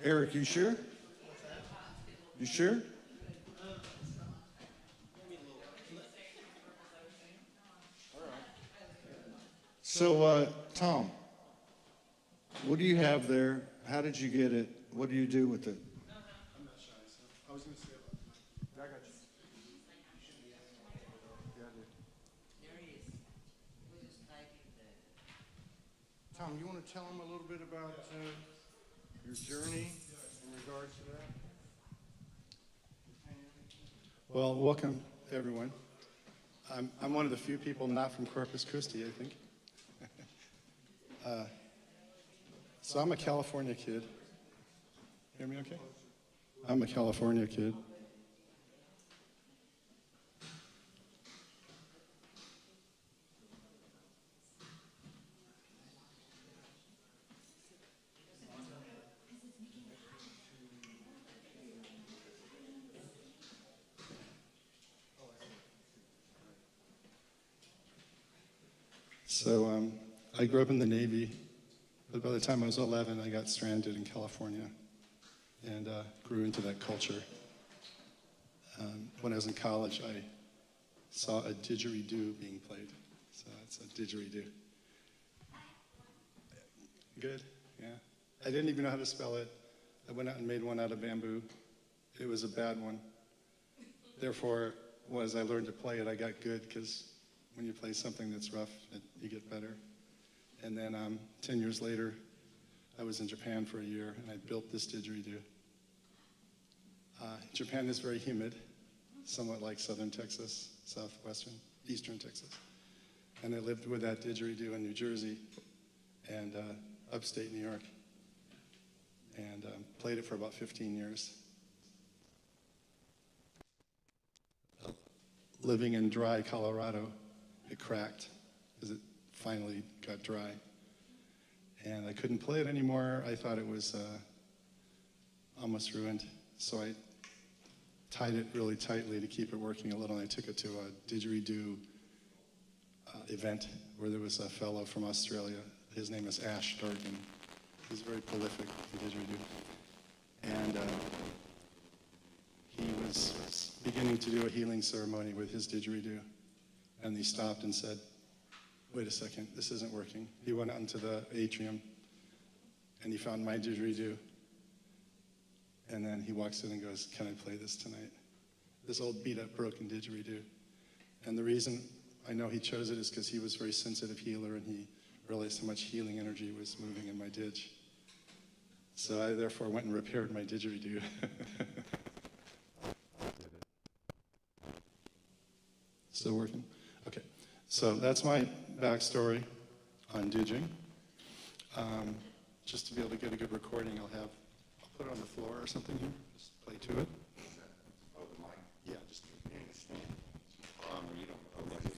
Eric, you sure? You sure? So, Tom, what do you have there? How did you get it? What do you do with it? I'm not shy, so I was gonna say about the mic. I got you. Yeah, I do. Tom, you want to tell him a little bit about your journey in regards to that? Well, welcome everyone. I'm one of the few people not from Corpus Christi, I think. So I'm a California kid. Hear me okay? I'm a California kid. So I grew up in the Navy, but by the time I was 11, I got stranded in California and grew into that culture. When I was in college, I saw a didgeridoo being played. So it's a didgeridoo. Good, yeah. I didn't even know how to spell it. I went out and made one out of bamboo. It was a bad one. Therefore, as I learned to play it, I got good, because when you play something that's rough, you get better. And then 10 years later, I was in Japan for a year, and I built this didgeridoo. Japan is very humid, somewhat like southern Texas, eastern Texas. And I lived with that didgeridoo in New Jersey and upstate New York, and played it for about 15 years. Living in dry Colorado, it cracked because it finally got dry. And I couldn't play it anymore. I thought it was almost ruined. So I tied it really tightly to keep it working a little. And I took it to a didgeridoo event where there was a fellow from Australia. His name is Ash Dargan. He's very prolific in didgeridoo. And he was beginning to do a healing ceremony with his didgeridoo. And he stopped and said, wait a second, this isn't working. He went out into the atrium and he found my didgeridoo. And then he walks in and goes, can I play this tonight? This old beat up broken didgeridoo. And the reason I know he chose it is because he was a very sensitive healer and he realized how much healing energy was moving in my didge. So I therefore went and repaired my didgeridoo. Still working? Okay. So that's my backstory on didging. Just to be able to get a good recording, I'll put it on the floor or something here. Just play to it. Oh, the mic. Yeah, just Stand. You don't. Oh, that's it.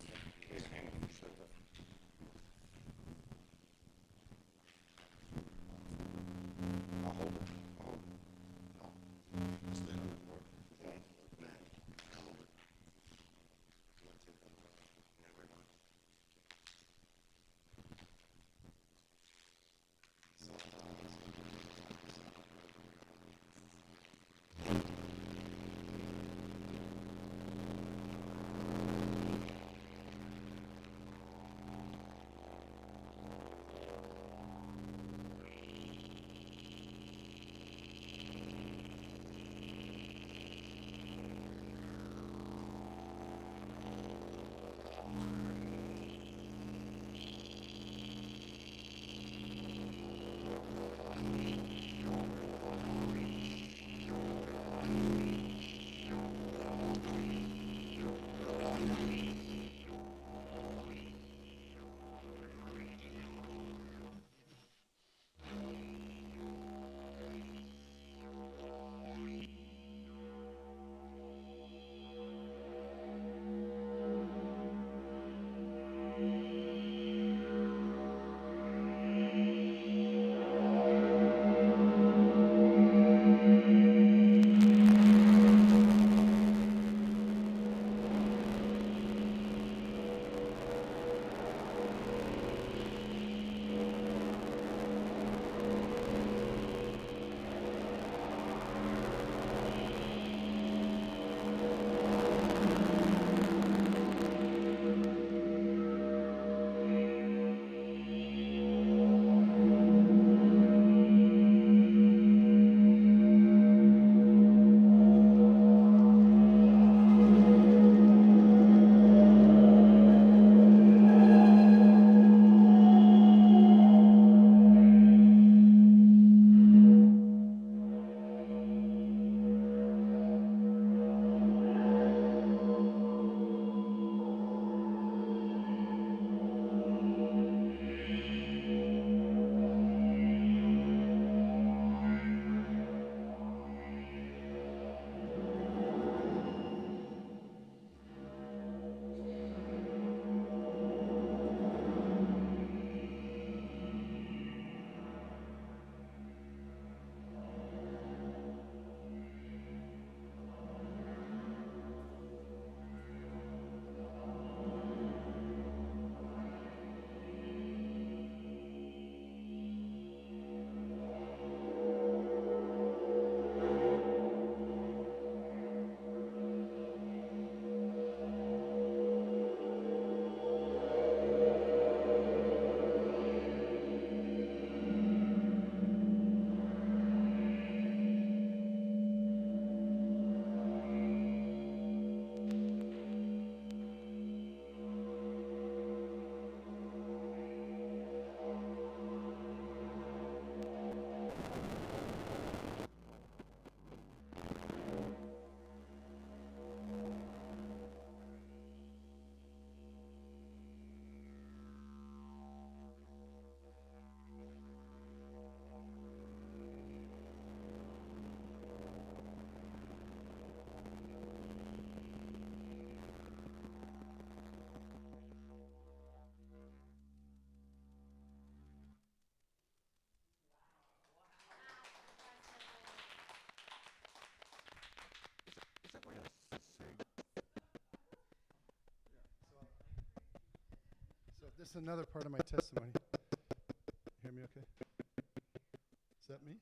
Hang on. Shut up. I'll hold it. I'll hold it. No. Just lay it on the floor. Okay. Nah. I'll hold it. You want to take that away? Yeah, right on. So, just another part of my testimony. Hear me okay? Is that me?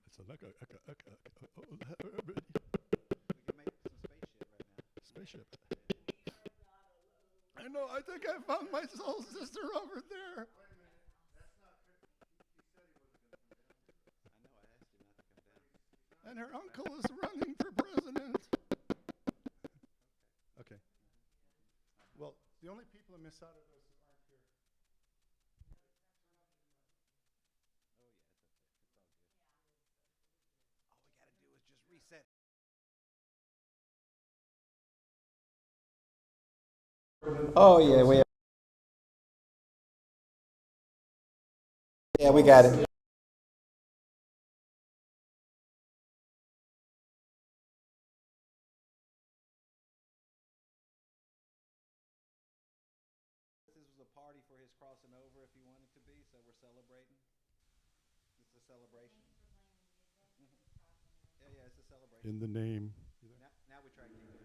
It's a like We can make some spaceship right now. spaceship. I know, I think I found my soul sister over there. I know, I asked him not to come down. And her uncle is running for president. Okay. Well, the only people who miss out are those who aren't here. Oh, yeah, it's okay. It's all good. All we got to do is just reset. Oh, yeah, we got it. This was a party for his crossing over, if he wanted to be, so we're celebrating. It's a celebration. Yeah, it's a celebration. In the name. Now we try to keep it.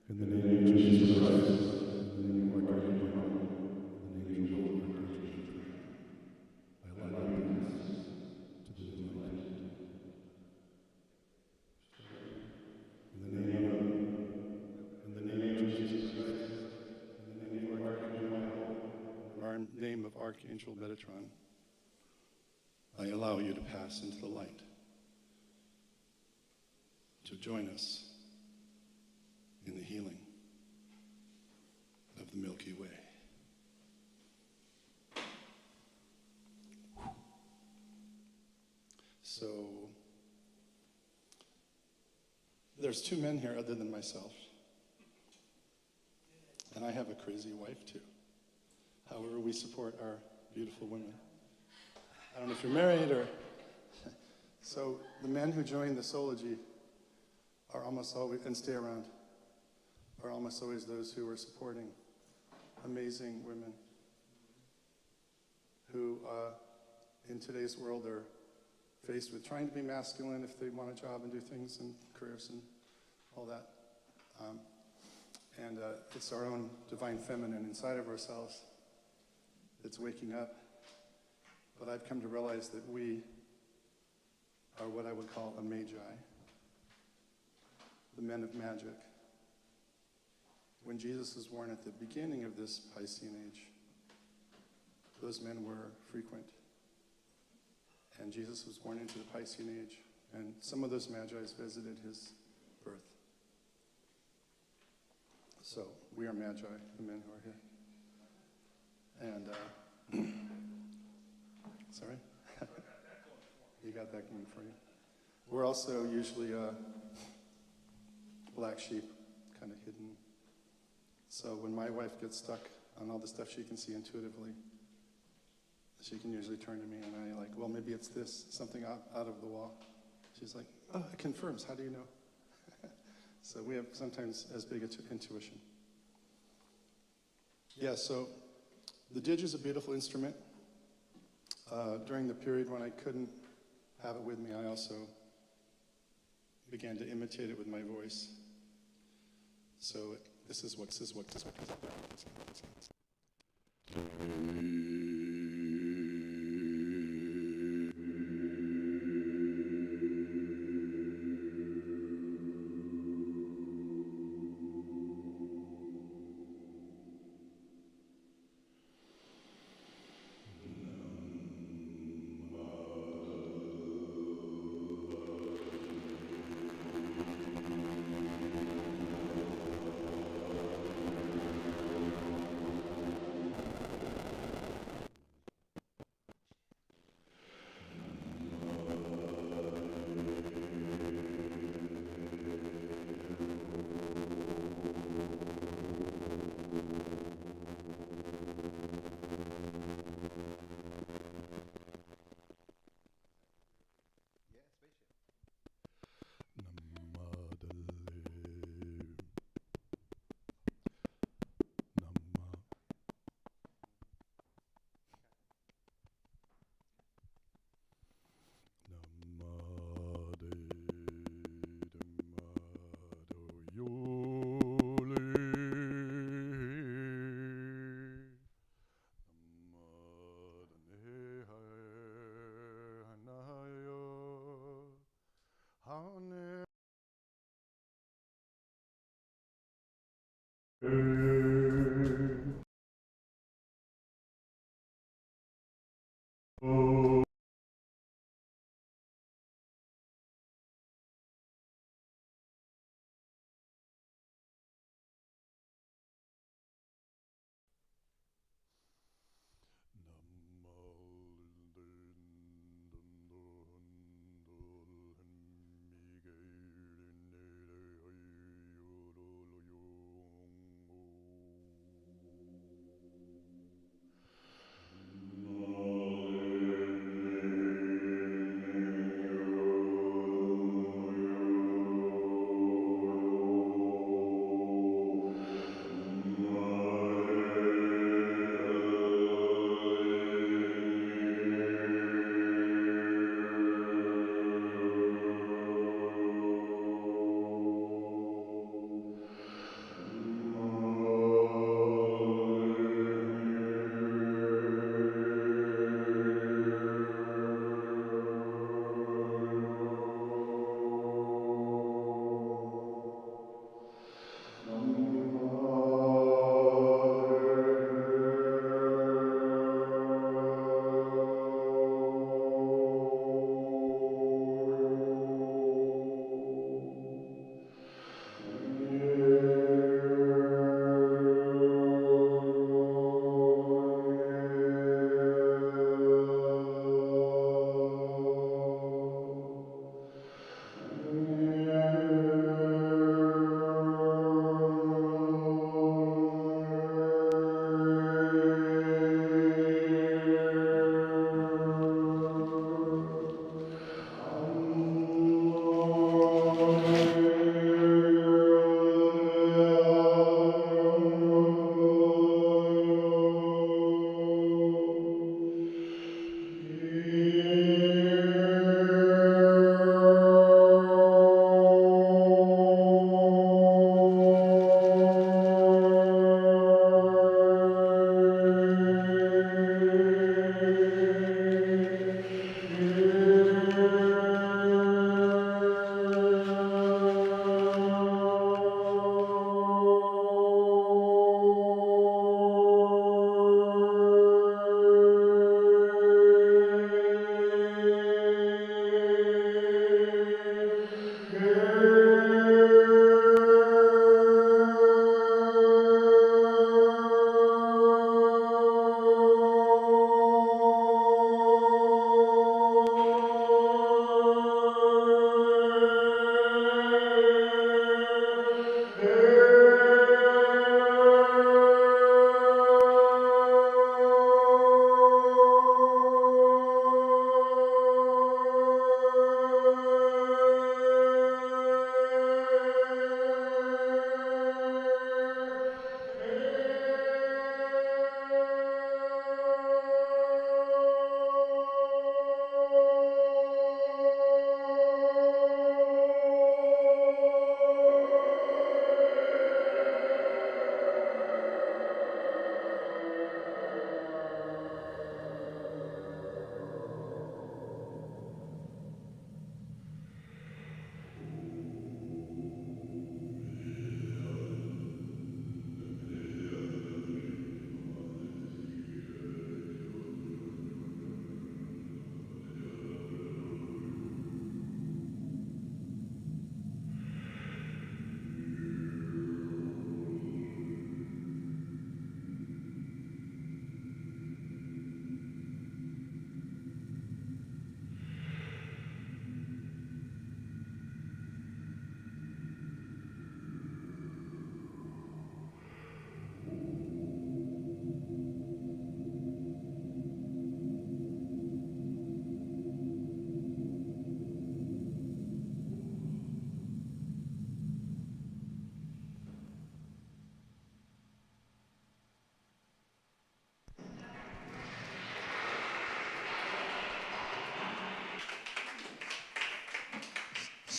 In the name of Jesus Christ. In the name of our God. In the name of our Lord. I allow peace to be delighted. In the name of Jesus Christ. In the name of our name of Archangel Metatron. I allow you to pass into the light. To join us in the healing of the Milky Way. So, there's two men here other than myself. And I have a crazy wife too. However, we support our beautiful women. I don't know if you're married or... So, the men who join the Soulogy are almost always, and stay around, are almost always those who are supporting amazing women who, in today's world, are faced with trying to be masculine if they want a job and do things and careers and all that. It's our own divine feminine inside of ourselves that's waking up. But I've come to realize that we are what I would call a magi, the men of magic. When Jesus was born at the beginning of this Piscean age, those men were frequent. And Jesus was born into the Piscean age, and some of those magi visited his birth. So we are magi, the men who are here. And, sorry? You got that going for you. We're also usually black sheep, kind of hidden. So when my wife gets stuck on all the stuff she can see intuitively, she can usually turn to me and I like, well, maybe it's this, something out of the wall. She's like, oh, it confirms, how do you know? So we have sometimes as big intuition. Yeah, so the Didge is a beautiful instrument. During the period when I couldn't have it with me, I also began to imitate it with my voice. So this is what.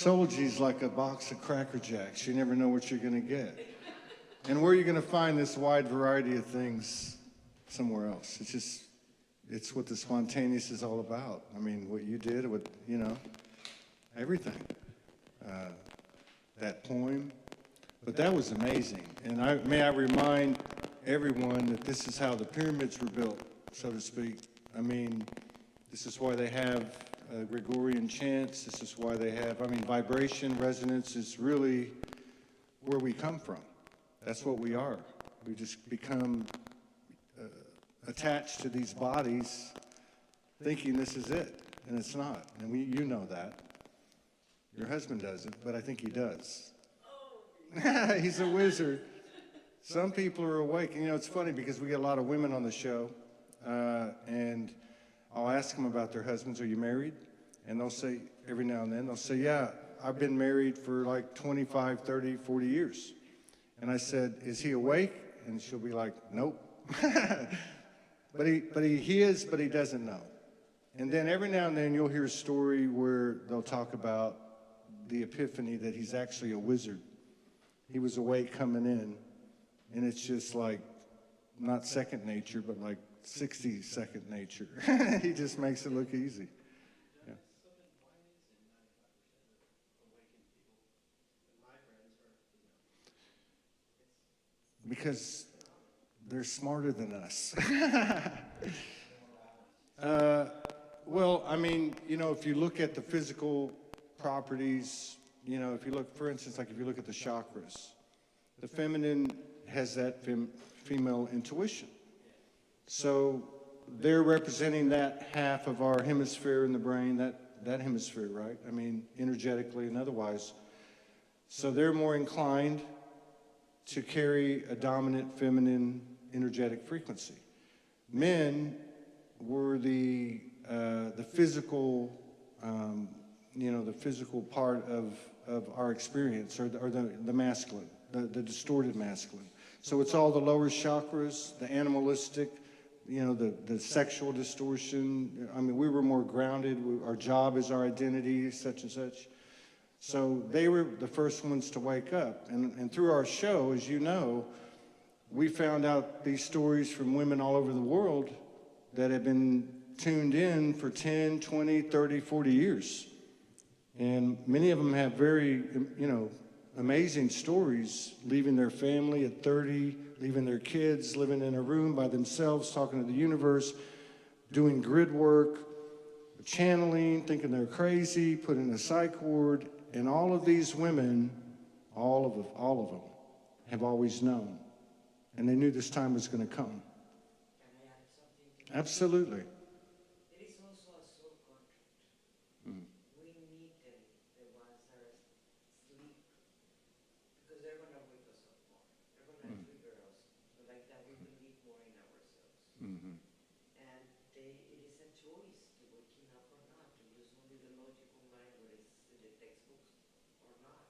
Soulogy's like a box of Cracker Jacks. You never know what you're going to get. And where are you going to find this wide variety of things somewhere else? It's what the spontaneous is all about. I mean, what you did, what, you know, everything. That poem. But that was amazing. And may I remind everyone that this is how the pyramids were built, so to speak. I mean, this is why they have Gregorian chants. This is why they have, I mean, vibration, resonance is really where we come from. That's what we are. We just become attached to these bodies thinking this is it, and it's not. And you know that. Your husband doesn't, but I think he does. He's a wizard. Some people are awake. You know, it's funny because we get a lot of women on the show, and I'll ask them about their husbands. Are you married? And they'll say, every now and then, they'll say, yeah, I've been married for like 25, 30, 40 years. And I said, is he awake? And she'll be like, nope. But he is, but he doesn't know. And then every now and then you'll hear a story where they'll talk about the epiphany that he's actually a wizard. He was awake coming in, and it's just like, not second nature, but like 60-second nature. He just makes it look easy. Yeah. Because they're smarter than us. Well, I mean, you know, if you look at the physical properties, you know, if you look, for instance, like if you look at the chakras, the feminine has that female intuition. So they're representing that half of our hemisphere in the brain, that hemisphere, right? I mean, energetically and otherwise. So they're more inclined to carry a dominant feminine energetic frequency. Men were the physical, you know, the physical part of our experience, or the masculine, the distorted masculine. So it's all the lower chakras, the animalistic, you know, the sexual distortion. I mean, we were more grounded. Our job is our identity, such and such. So they were the first ones to wake up. And through our show, as you know, we found out these stories from women all over the world that have been tuned in for 10, 20, 30, 40 years. And many of them have very, you know, amazing stories, leaving their family at 30, leaving their kids, living in a room by themselves, talking to the universe, doing grid work, channeling, thinking they're crazy, put in a psych ward. And all of these women, all of them, have always known. And they knew this time was going to come. Can I add something? Absolutely. There is also a soul contract. Mm. We need them, the ones that are asleep, because they're going to wake us up more. They're going to trigger us, so like that we believe more in ourselves. Mm-hmm. And it is a choice to waking up or not, to use only the logical mind, what is in the textbooks, or not.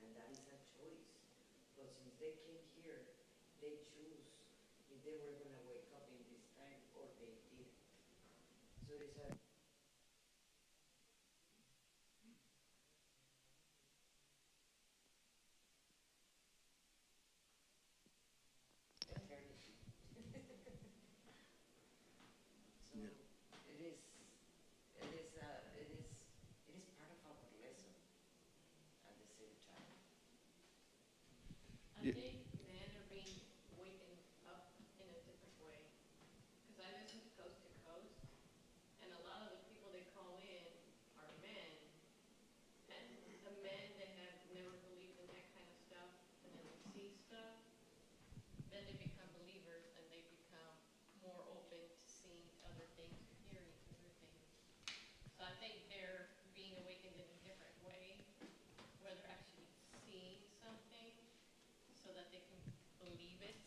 And that is a choice. But since they came here, they choose if they were going to wake up in this time or they didn't. So it's a eternity. So it is part of our lesson at the same time. I think men are being wakened up in a different way. Because I listen to Coast, and a lot of the people they call in are men. And the men that have never believed in that kind of stuff, and then they see stuff, then they become believers and they become more open to seeing other things or hearing other things. So I think they're being awakened in a different way, where they're actually seeing something so that they can believe it.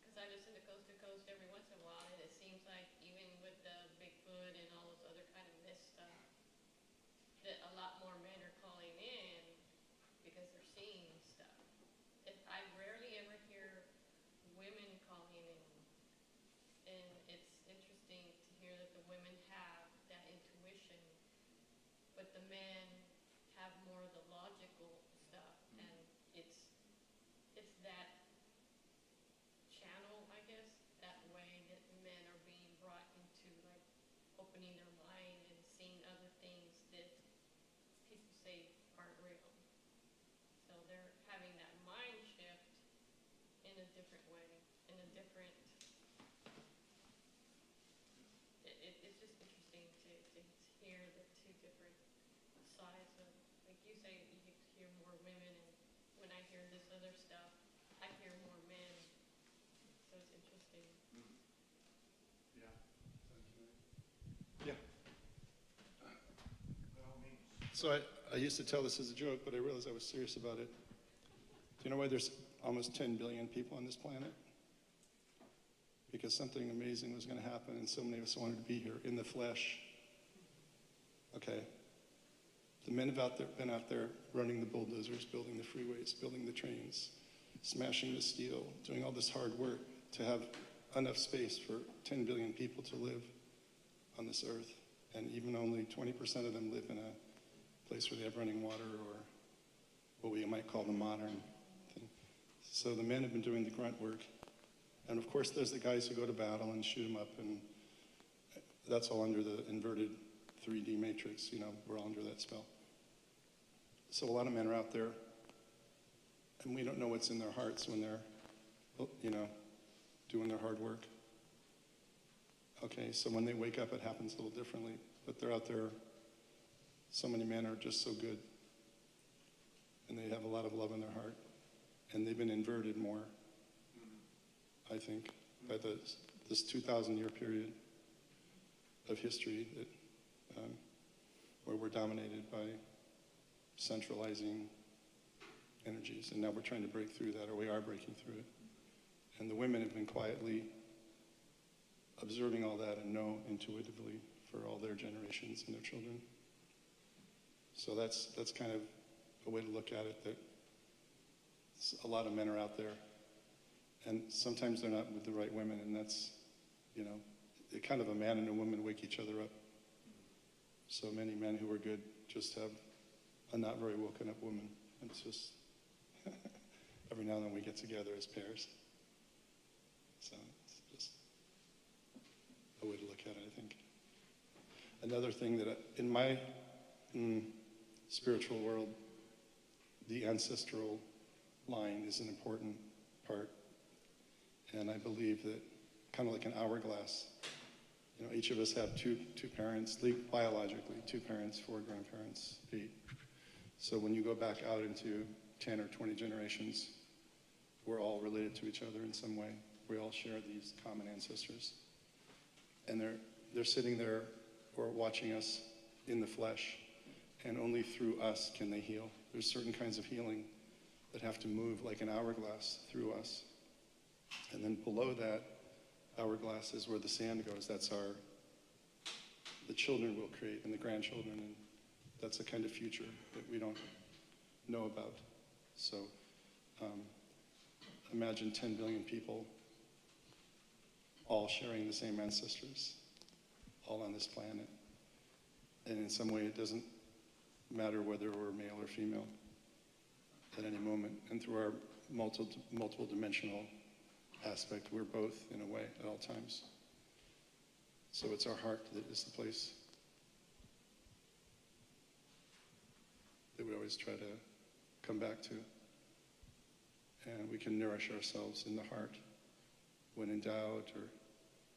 Because I listen to Coast every once in a while, and it seems like even with the Bigfoot and all those other kind of myth stuff, that a lot more men are calling in because they're seeing stuff. I rarely ever hear women calling in, and it's interesting to hear that the women have that intuition, but opening their mind and seeing other things that people say aren't real. So they're having that mind shift in a different way, in a different, it's just interesting to hear the two different sides of, like you say, you get to hear more women, and when I hear this other stuff, I hear more men. So it's interesting. Yeah. So I used to tell this as a joke, but I realized I was serious about it. Do you know why there's almost 10 billion people on this planet? Because something amazing was going to happen, and so many of us wanted to be here in the flesh. Okay. The men have been out there running the bulldozers, building the freeways, building the trains, smashing the steel, doing all this hard work to have enough space for 10 billion people to live on this earth. And even only 20% of them live in a place where they have running water, or what we might call the modern thing. So the men have been doing the grunt work. And of course, there's the guys who go to battle and shoot them up, and that's all under the inverted 3D matrix. You know, we're all under that spell. So a lot of men are out there, and we don't know what's in their hearts when they're, you know, doing their hard work. Okay, so when they wake up, it happens a little differently. But they're out there, so many men are just so good, and they have a lot of love in their heart, and they've been inverted more, I think, by this 2,000-year period of history that, where we're dominated by centralizing energies, and now we're trying to break through that, or we are breaking through it. And the women have been quietly observing all that and know intuitively for all their generations and their children. So that's kind of a way to look at it, that a lot of men are out there, and sometimes they're not with the right women, and that's, you know, kind of a man and a woman wake each other up. So many men who are good just have a not very woken up woman, and it's just every now and then we get together as pairs. So it's just a way to look at it, I think. Another thing that in my spiritual world, the ancestral line is an important part. And I believe that, kind of like an hourglass, you know, each of us have two parents, biologically, 2 parents, 4 grandparents, 8. So when you go back out into 10 or 20 generations, we're all related to each other in some way. We all share these common ancestors. And they're sitting there or watching us in the flesh, and only through us can they heal. There's certain kinds of healing that have to move like an hourglass through us. And then below that hourglass is where the sand goes. That's the children will create, and the grandchildren, and that's a kind of future that we don't know about. So imagine 10 billion people all sharing the same ancestors, all on this planet. And in some way, it doesn't matter whether we're male or female at any moment. And through our multiple dimensional aspect, we're both in a way at all times. So it's our heart that is the place that we always try to come back to. And we can nourish ourselves in the heart when in doubt or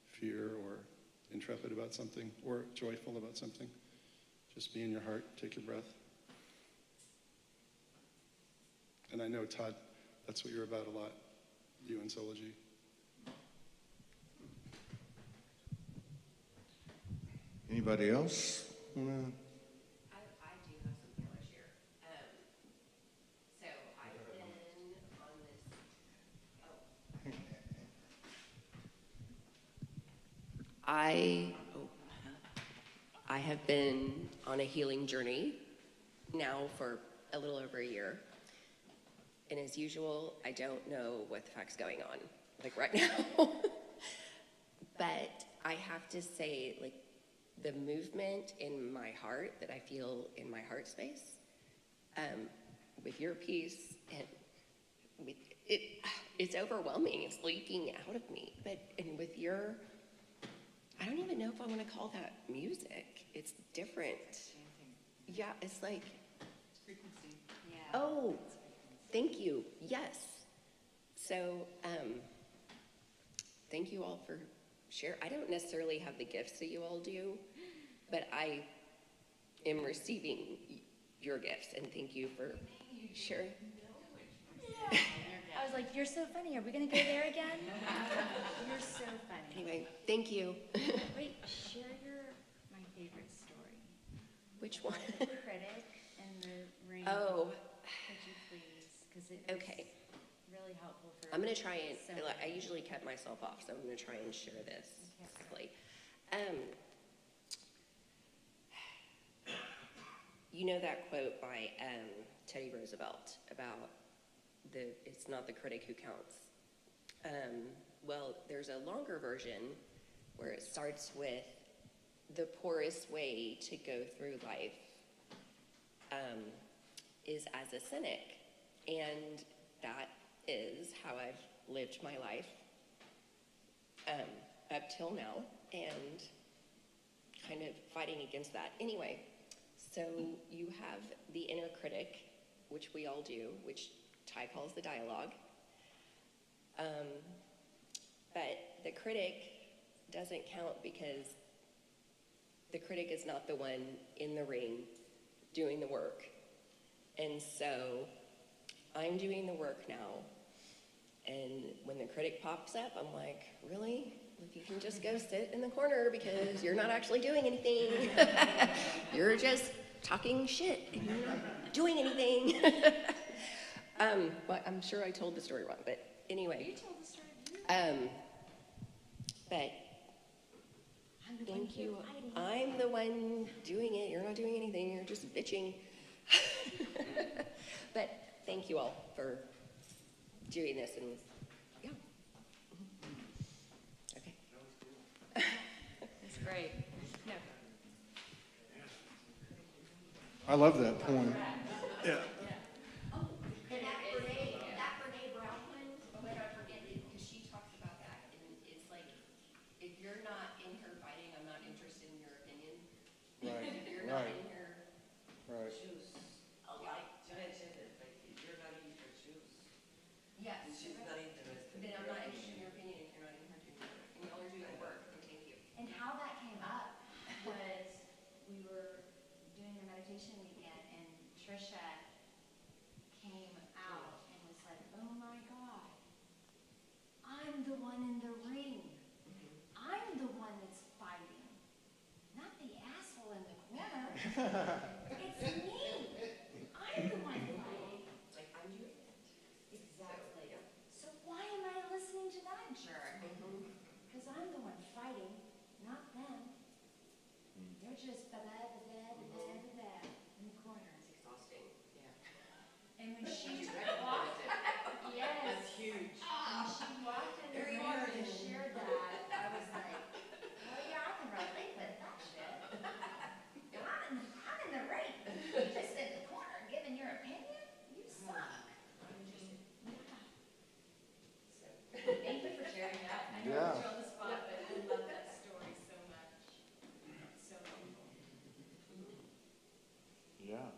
fear or intrepid about something or joyful about something. Just be in your heart, take your breath. And I know, Todd, that's what you're about a lot, you and Soulogy. Anybody else wanna? I do have something to share. So I've been on this. I have been on a healing journey now for a little over a year. And as usual, I don't know what the fuck's going on, like right now. But I have to say, like, the movement in my heart that I feel in my heart space, with your piece, and with it's overwhelming. It's leaking out of me. And with your, I I don't even know if I want to call that music. It's different. Yeah, it's like, oh, thank you. Yes. So, thank you all for sharing. I don't necessarily have the gifts that you all do, but I am receiving your gifts, and thank you for sharing. Yeah. I was like, you're so funny. Are we going to go there again? You're so funny. Anyway, thank you. Wait, share my favorite story. Which one? The critic and the ring. Oh. Could you please? Because it Okay. really helpful for I'm going to try and, so I many. usually cut myself off, so I'm going to try and share this quickly. You know that quote by Teddy Roosevelt about it's not the critic who counts. Well, there's a longer version where it starts with the poorest way to go through life is as a cynic. And that is how I've lived my life up till now, and kind of fighting against that. Anyway, so you have the inner critic, which we all do, which Ty calls the dialogue. But the critic doesn't count because the critic is not the one in the ring doing the work. And so I'm doing the work now. And when the critic pops up, I'm like, really? If you can just go sit in the corner because you're not actually doing anything. You're just talking shit and you're not doing anything. But I'm sure I told the story wrong, but anyway. You told the story. But thank you. I'm the one doing it. You're not doing anything. You're just bitching. But thank you all for doing this, and yeah. Okay. That's great. No. I love that poem. Yeah. The one in the ring. I'm the one that's fighting, not the asshole in the corner. It's me. I'm the one fighting. Like, I'm doing it. Exactly. So why am I listening to that jerk? Because I'm the one fighting, not them. They're just ba-da-ba-da-ba-da-ba-da in the corner. It's exhausting. Yeah. And when she walked, yes, that's huge. When she walked in the ring and shared that, I was like, well, yeah, I can relate with that shit. I'm in the ring. You just sit in the corner giving your opinion? You suck. So, thank you for sharing that. I know Yeah. you're on the spot, but I love that story so much. So beautiful. Yeah.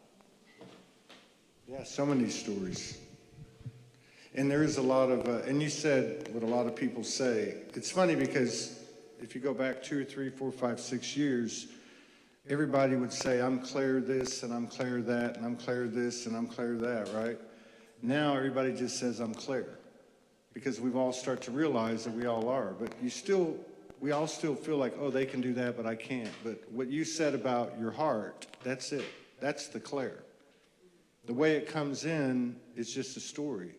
Yeah, so many stories. And there is a lot of, and you said what a lot of people say. It's funny because if you go back 2 or 3, 4, 5, 6 years, everybody would say, I'm Claire this, and I'm Claire that, and I'm Claire this, and I'm Claire that, right? Now everybody just says, I'm Claire. Because we've all started to realize that we all are. But we all still feel like, oh, they can do that, but I can't. But what you said about your heart, that's it. That's the Claire. The way it comes in is just a story.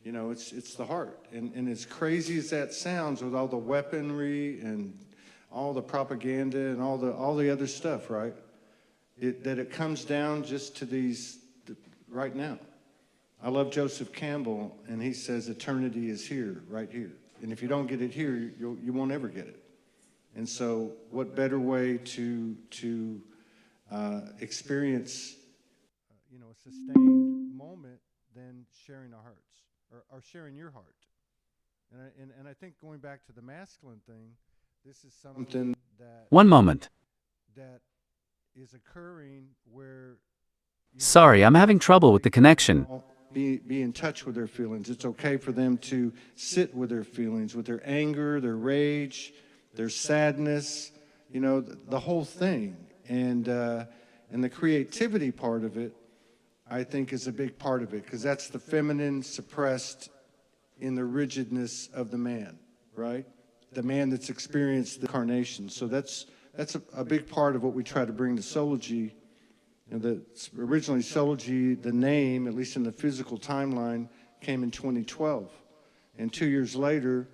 You know, it's the heart. And as crazy as that sounds with all the weaponry and all the propaganda and all the other stuff, right? That it comes down just to these right now. I love Joseph Campbell, and he says eternity is here, right here. And if you don't get it here, you won't ever get it. And so what better way to experience a sustained moment than sharing our hearts. Or sharing your heart. And I think going back to the masculine thing, This is something that One moment. that is occurring where Sorry, I'm having trouble with the connection. be in touch with their feelings. It's okay for them to sit with their feelings, with their anger, their rage, their sadness, you know, the whole thing. And the creativity part of it, I think, is a big part of it, because that's the feminine suppressed in the rigidness of the man, right? The man that's experienced the incarnation. So that's a big part of what we try to bring to Soulogy. You know, originally Soulogy, the name, at least in the physical timeline, came in 2012. And 2 years later,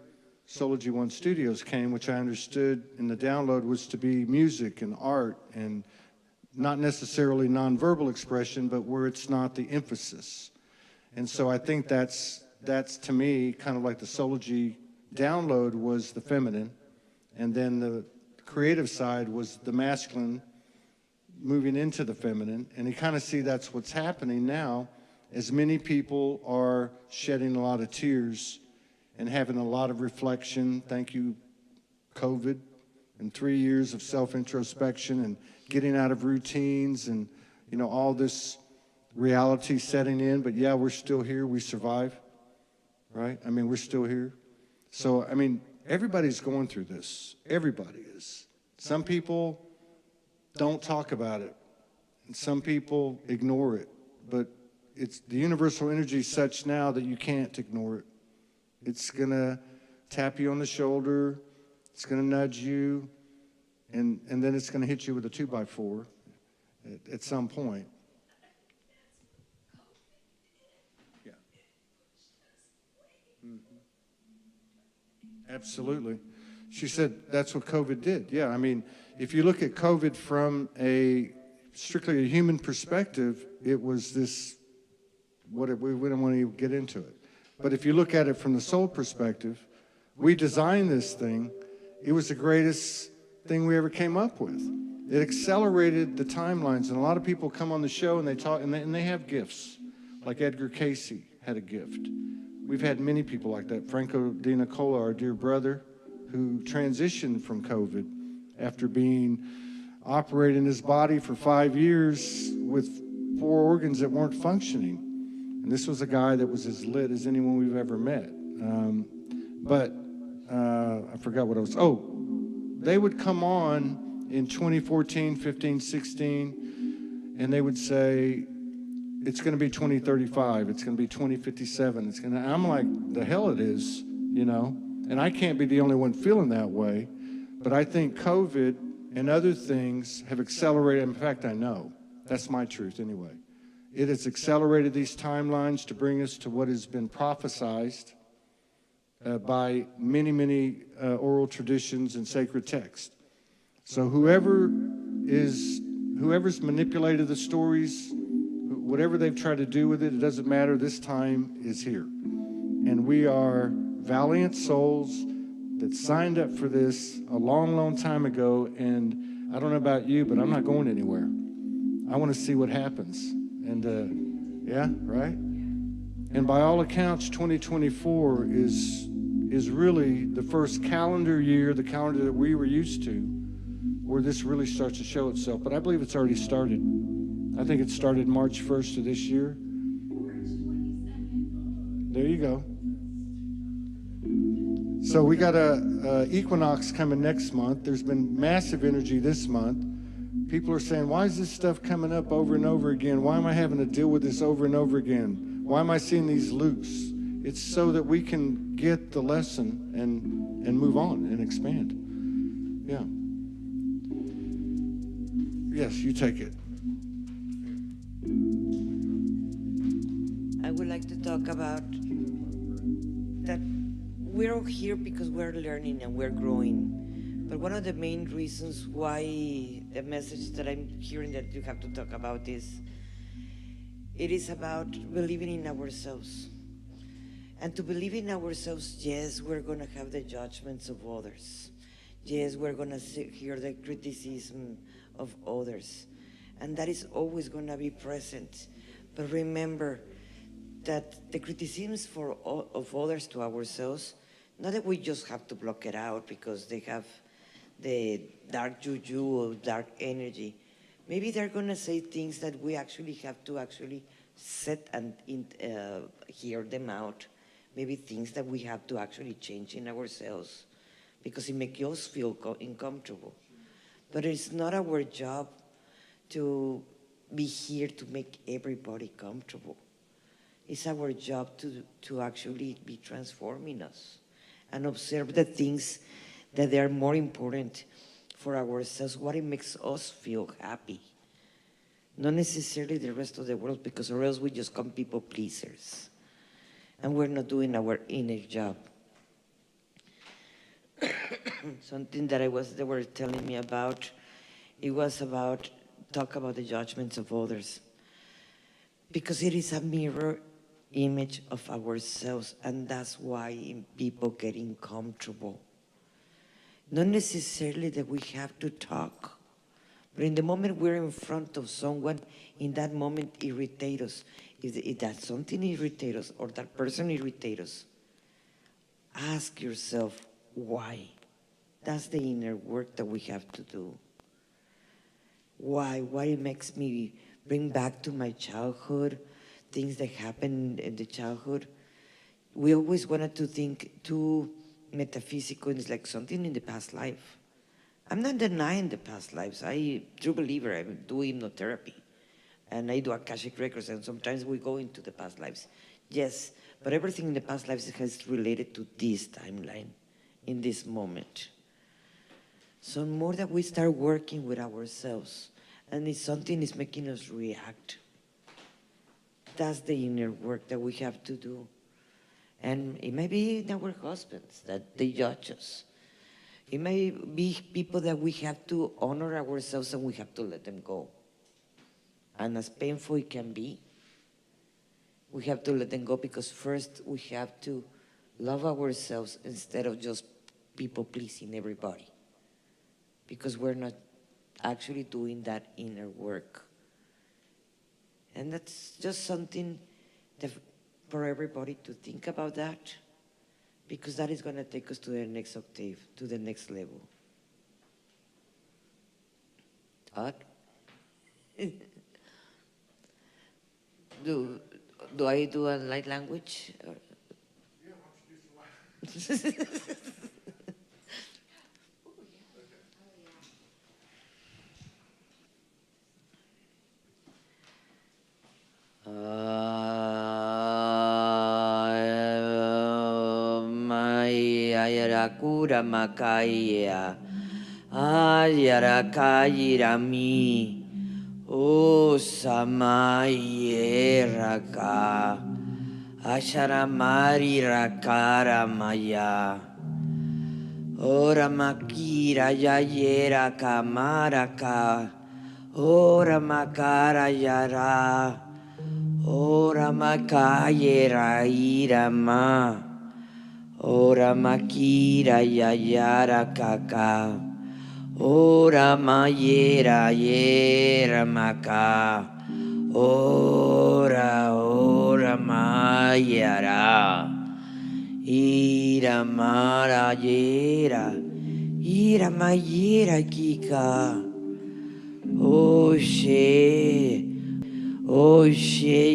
SoulogyOneStudios came, which I understood in the download was to be music and art and not necessarily nonverbal expression, but where it's not the emphasis. And so I think that's to me kind of like the Soulogy download was the feminine, and then the creative side was the masculine moving into the feminine. And you kind of see that's what's happening now, as many people are shedding a lot of tears and having a lot of reflection. Thank you, COVID, and 3 years of self-introspection and getting out of routines and, you know, all this reality setting in. But yeah, we're still here. We survive, right? I mean, we're still here. So, I mean, everybody's going through this. Everybody is. Some people don't talk about it, and some people ignore it. But it's the universal energy is such now that you can't ignore it. It's going to tap you on the shoulder. It's going to nudge you. And then it's going to hit you with a 2x4 at some point. Yeah. Absolutely. She said that's what COVID did. Yeah, I mean, if you look at COVID from a strictly a human perspective, it was this, we don't want to even get into it. But if you look at it from the soul perspective, we designed this thing. It was the greatest thing we ever came up with. It accelerated the timelines, and a lot of people come on the show and they talk, and they have gifts. Like Edgar Casey had a gift. We've had many people like that. Franco Di Nicola, our dear brother, who transitioned from COVID after being operating his body for 5 years with 4 organs that weren't functioning. And this was a guy that was as lit as anyone we've ever met. I forgot what I was, they would come on in 2014, 15, 16, and they would say, it's going to be 2035, it's going to be 2057, I'm like, the hell it is, you know? And I can't be the only one feeling that way, but I think COVID and other things have accelerated. In fact, I know, that's my truth anyway. It has accelerated these timelines to bring us to what has been prophesized by many, many oral traditions and sacred texts. So whoever's manipulated the stories, whatever they've tried to do with it, it doesn't matter. This time is here. And we are valiant souls that signed up for this a long, long time ago. And I don't know about you, but I'm not going anywhere. I want to see what happens. And yeah, right? And by all accounts, 2024 is really the first calendar year, the calendar that we were used to, where this really starts to show itself. But I believe it's already started. I think it started March 1st of this year. There you go. So we got a equinox coming next month. There's been massive energy this month. People are saying, why is this stuff coming up over and over again? Why am I having to deal with this over and over again? Why am I seeing these loops? It's so that we can get the lesson and move on and expand. Yeah. Yes, you take it. I would like to talk about that we're all here because we're learning and we're growing. But one of the main reasons why the message that I'm hearing that you have to talk about is, it is about believing in ourselves. And to believe in ourselves, yes, we're going to have the judgments of others. Yes, we're going to hear the criticism of others. And that is always going to be present. But remember that the criticisms of others to ourselves, not that we just have to block it out because they have the dark juju or dark energy, maybe they're going to say things that we actually have to actually sit and hear them out. Maybe things that we have to actually change in ourselves because it makes us feel uncomfortable. But it's not our job to be here to make everybody comfortable. It's our job to actually be transforming us and observe the things that they are more important for ourselves, what it makes us feel happy. Not necessarily the rest of the world, because or else we just become people pleasers. And we're not doing our inner job. Something that they were telling me about, it was about, talk about the judgments of others. Because it is a mirror image of ourselves, and that's why people get uncomfortable. Not necessarily that we have to talk, but in the moment we're in front of someone, in that moment irritate us. If that something irritates us or that person irritates us, ask yourself why. That's the inner work that we have to do. Why? Why it makes me bring back to my childhood, things that happened in the childhood. We always wanted to think too metaphysical, it's like something in the past life. I'm not denying the past lives. I true believer, I do hypnotherapy. And I do Akashic records, and sometimes we go into the past lives. Yes, but everything in the past lives has related to this timeline, in this moment. So more that we start working with ourselves, and if something is making us react, that's the inner work that we have to do. And it may be in our husbands that they judge us. It may be people that we have to honor ourselves and we have to let them go. And as painful it can be, we have to let them go because first we have to love ourselves instead of just people pleasing everybody. Because we're not actually doing that inner work. And that's just something that for everybody to think about that, because that is going to take us to the next octave, to the next level. Todd? Do I do a light language? Yeah, why don't you do some light? Ayara makaya, ayara kayira mi, o samayera ka, ashara mari rakara maya, ora makira yayera kamaraka, ora makara yara, ora makayera irama. Ora makira yayara kaka, ora mayera yera maka, ora mayera, ira mara yera, ira mayera kika, oshe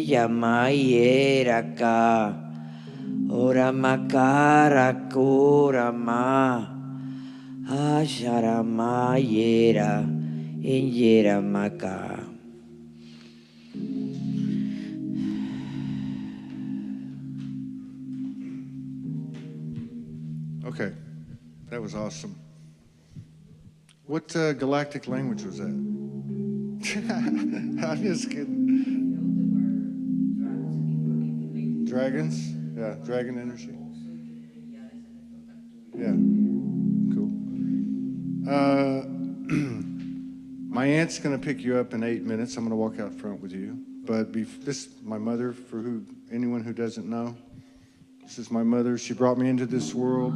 yamayera ka. Ora makara kora ma, ashara ma yera, yera maka. Okay, that was awesome. What galactic language was that? I'm just kidding. Dragons? Yeah, dragon energy. Yeah, cool. My aunt's going to pick you up in 8 minutes. I'm going to walk out front with you. But this is my mother, for anyone who doesn't know. This is my mother. She brought me into this world.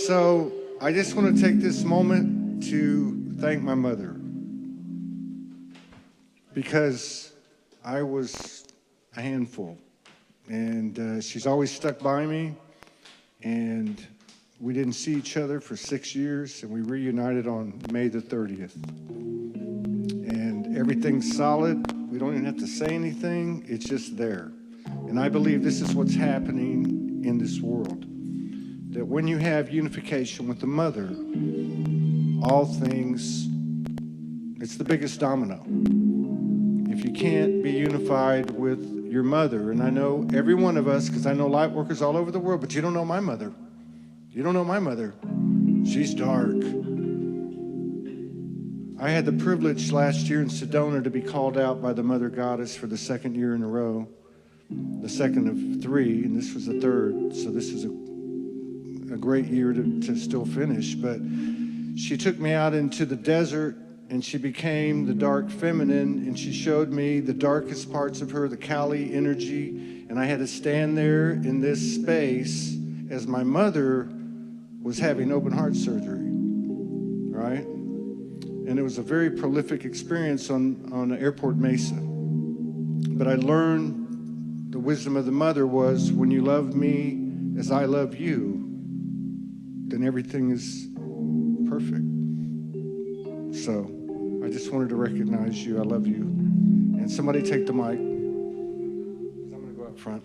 So I just want to take this moment to thank my mother. Because I was a handful, and she's always stuck by me, and We didn't see each other for 6 years, and we reunited on May the 30th. And everything's solid. We don't even have to say anything. It's just there. And I believe this is what's happening in this world. That when you have unification with the mother, all things, it's the biggest domino. If you can't be unified with your mother, and I know every one of us, because I know light workers all over the world, but you don't know my mother. You don't know my mother. She's dark. I had the privilege last year in Sedona to be called out by the Mother Goddess for the 2nd year in a row, the 2nd of 3, and this was the 3rd, so this is a great year to still finish. But she took me out into the desert, and she became the dark feminine, and she showed me the darkest parts of her, the Kali energy, and I had to stand there in this space as my mother was having open heart surgery, right? And it was a very prolific experience on Airport Mesa. But I learned the wisdom of the mother was, when you love me as I love you, then everything is perfect. So I just wanted to recognize you. I love you. And somebody take the mic. I'm going to go up front.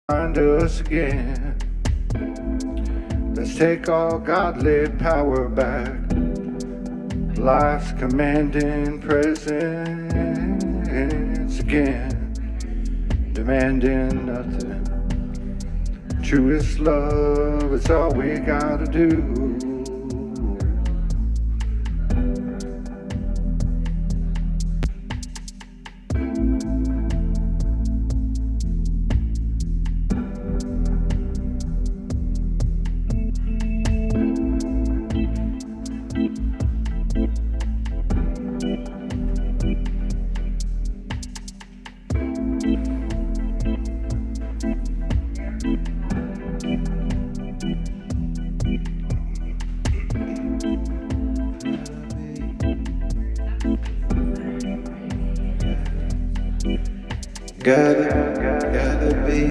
Find us again. Let's take all godly power back. Life's commanding presence again, demanding nothing. Truest love, it's all we gotta do. Gotta be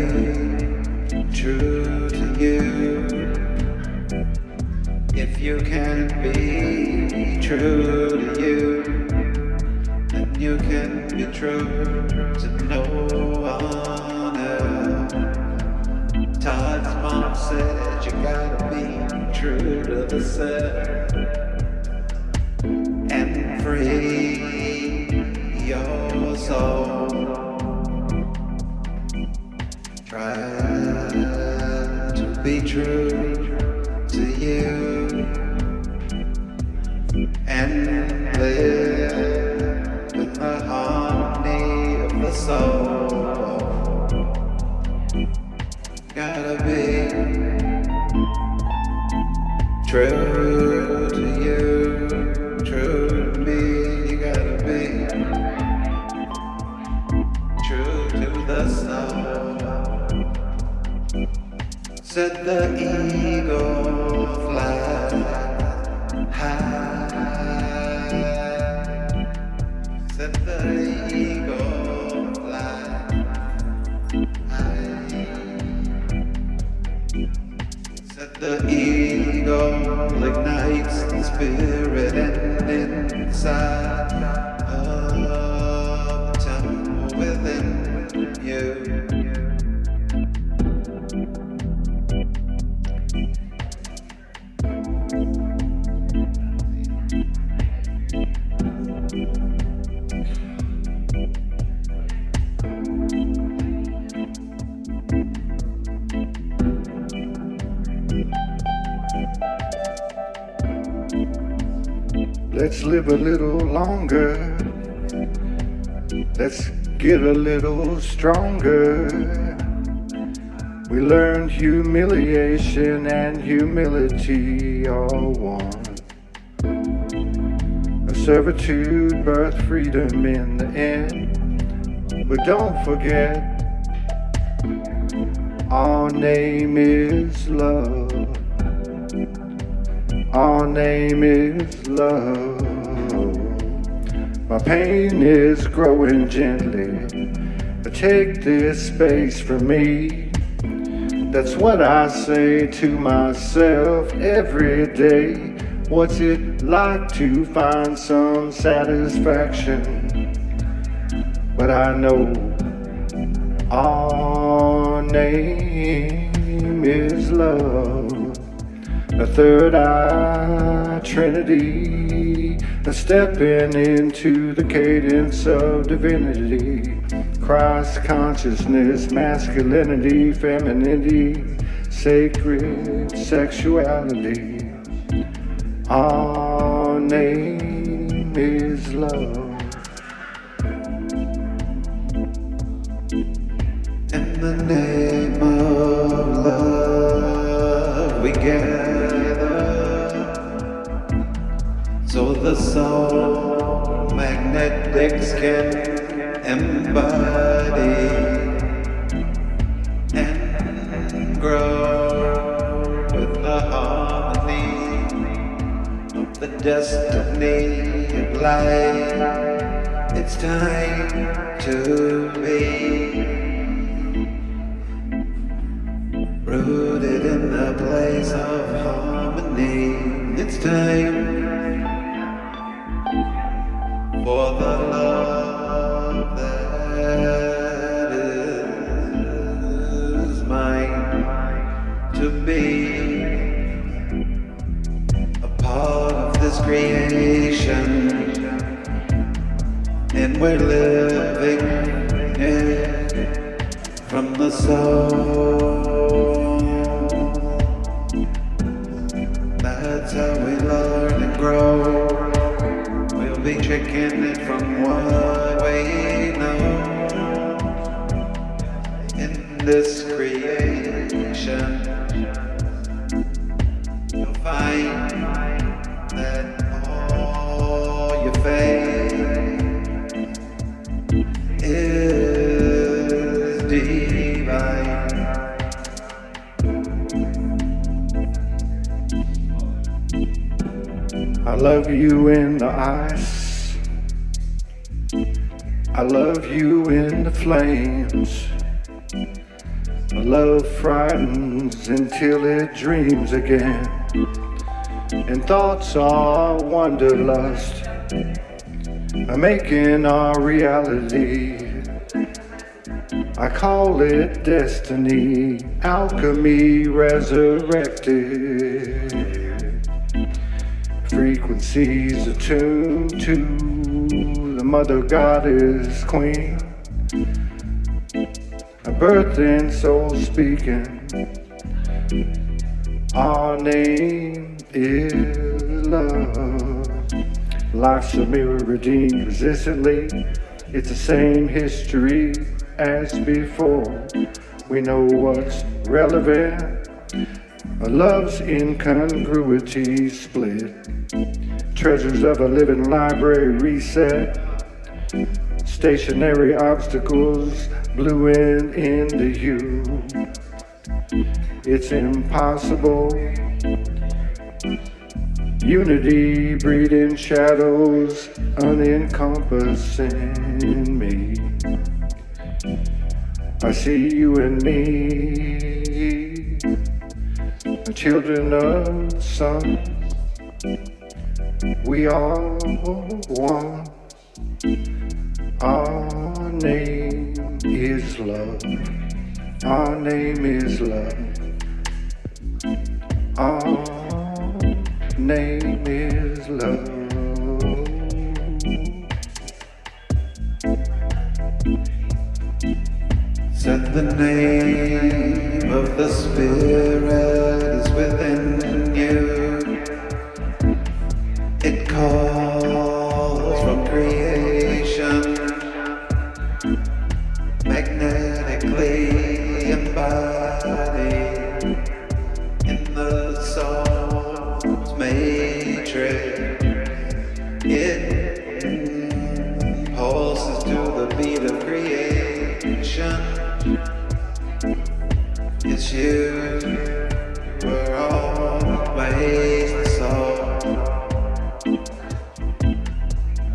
true to you. If you can't be true to you, then you can be true to no one else. Todd's mom said you gotta be true to the self and free your soul. Try to be true to you and live in the harmony of the soul. Gotta be true to you, true to me. You gotta be true to the soul. Set the ego fly high. Set the ego fly high. Set the ego ignites the spirit and inside of the temple within you. Let's live a little longer. Let's get a little stronger. We learned humiliation and humility all one. A servitude birth freedom in the end. But don't forget, our name is love. Our name is love. My pain is growing gently. Take this space from me. That's what I say to myself every day. What's it like to find some satisfaction? But I know our name is love. A third eye trinity, a stepping into the cadence of divinity. Christ consciousness, masculinity, femininity, sacred sexuality. Our name is love. In the name of love we gather, so the soul magnetics can embody and grow with the harmony of the destiny of life. It's time to be rooted in the place of harmony. It's time for the love that is mine to be a part of this creation, and we're living it from the soul. That's how we learn and grow. We'll be checking it from what we know. In this creation, you'll find that all your faith is divine. I love you in the ice. I love you in the flames. My love frightens until it dreams again, and thoughts are wanderlust, are making our reality. I call it destiny, alchemy resurrected. Frequencies attuned to the mother goddess queen. a birthing soul speaking. Our name is love. Life's a mirror redeemed resistantly. It's the same history as before. We know what's relevant. A love's incongruity split. Treasures of a living library reset. Stationary obstacles blew in the hue. It's impossible. Unity breeding shadows unencompassing me. I see you and me, the children of the sun. We are one. Our name is love. Our name is love. Our name is love. Said the name of the Spirit is within you. It calls from creation, magnetically embodied in the soul's matrix. It pulses to the beat of creation. It's you, we're always the soul.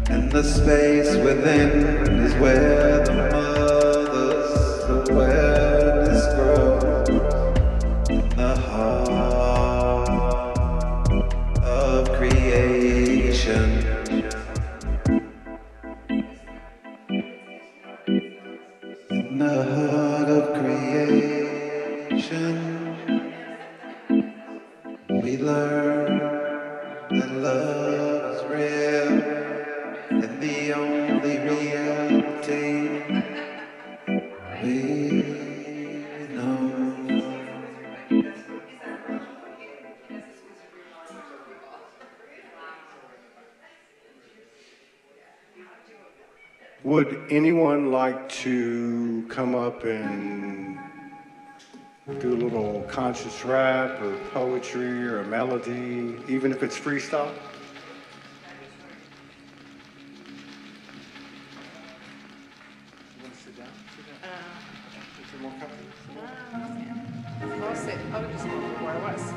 And the space within is where the mother's awareness grows. In the heart of creation. In the heart of creation, we learn that love is real and the only reality we know. Would anyone like to come up and do a little conscious rap or poetry or a melody, even if it's freestyle? You want to sit down? Is there more company? I'll sit. I'll just go where I was. Is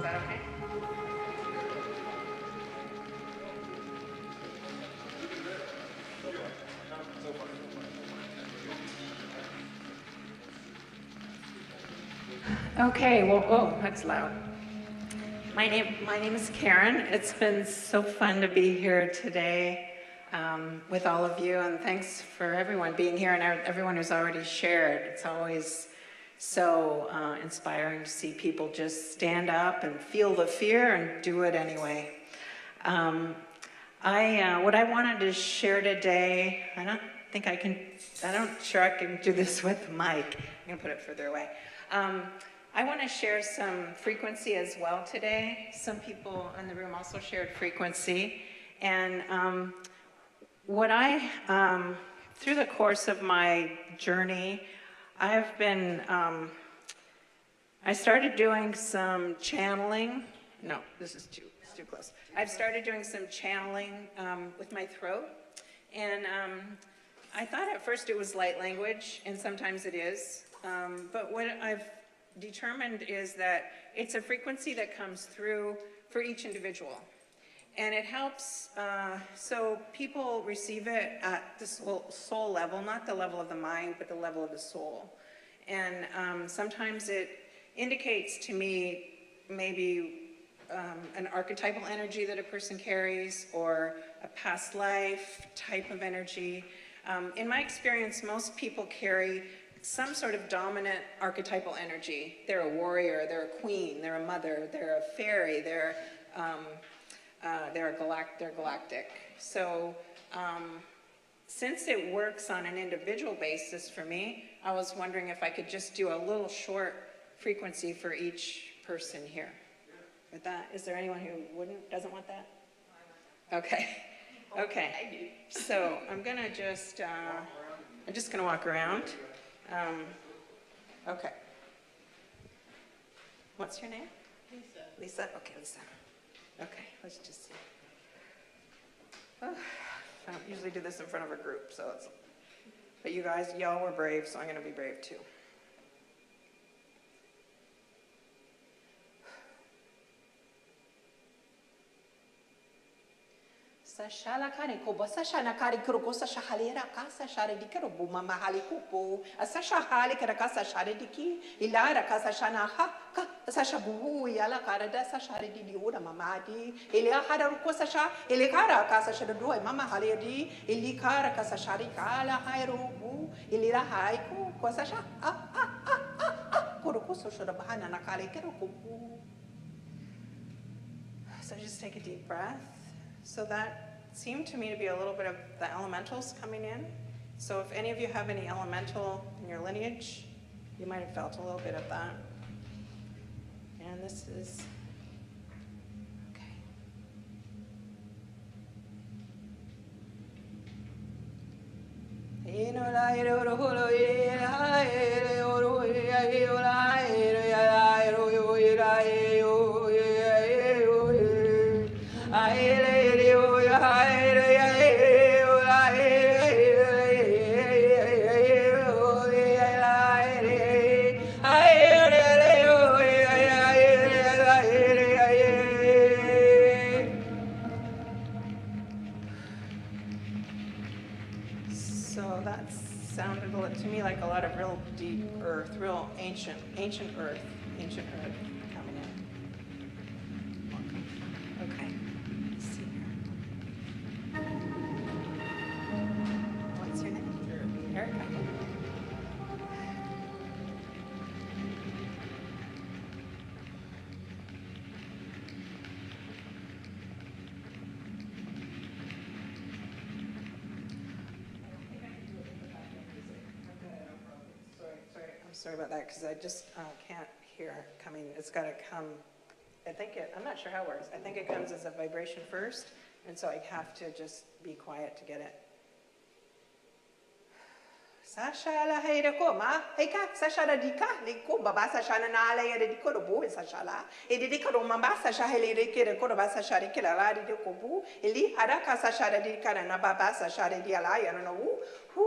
that okay? Okay, well, oh, that's loud. My name is Karen. It's been so fun to be here today with all of you, and thanks for everyone being here and everyone who's already shared. It's always so inspiring to see people just stand up and feel the fear and do it anyway. What I wanted to share today, I'm not sure I can do this with the mic. I'm gonna put it further away. I want to share some frequency as well today. Some people in the room also shared frequency. And through the course of my journey, I started doing some channeling. No, this is too close. I've started doing some channeling with my throat. And I thought at first it was light language, and sometimes it is. But what I've determined is that it's a frequency that comes through for each individual. And it helps, so people receive it at the soul level, not the level of the mind, but the level of the soul. And sometimes it indicates to me maybe an archetypal energy that a person carries, or a past life type of energy. In my experience, most people carry some sort of dominant archetypal energy. They're a warrior, they're a queen, they're a mother, they're a fairy, they're galactic. So since it works on an individual basis for me, I was wondering if I could just do a little short frequency for each person here. With that, is there anyone who doesn't want that? Okay. Okay. So I'm gonna just gonna walk around. Okay. What's your name? Lisa. Lisa? Okay, Lisa. Okay, let's just see. Oh, I don't usually do this in front of a group, so it's, but you guys, y'all were brave, so I'm gonna be brave too. Sashala kare ko basasha na kare kuro ko sasha halera kasa share dikero bu mama hali kupo asasha hali kara kasa share diki ilara kasa shana ha ka sasha bu yala kara da sasha di ora mama di ele hara ko sasha ele kara kasa share do mama hali di ele kara kasa share kala hairu bu ele ra hai ko sasha kuro ko sasha da bahana na kare kero ko. So just take a deep breath. So that seemed to me to be a little bit of the elementals coming in. So if any of you have any elemental in your lineage, you might have felt a little bit of that. And this is, okay. So that sounded to me like a lot of real deep earth, real ancient earth coming in. Okay, let's see here. What's your name? Erica. Sorry about that, because I just can't hear coming. It's got to come, I'm not sure how it works. I think it comes as a vibration first, and so I have to just be quiet to get it. Sasha la heira koma, heka sasha la dika, liko baba sasha na ala ya diko robo sasha la, e dika ro mamba sasha hele reke re ko baba sasha re kila la de ko bu, eli haraka sasha la dika na baba sasha re dia la ya no hu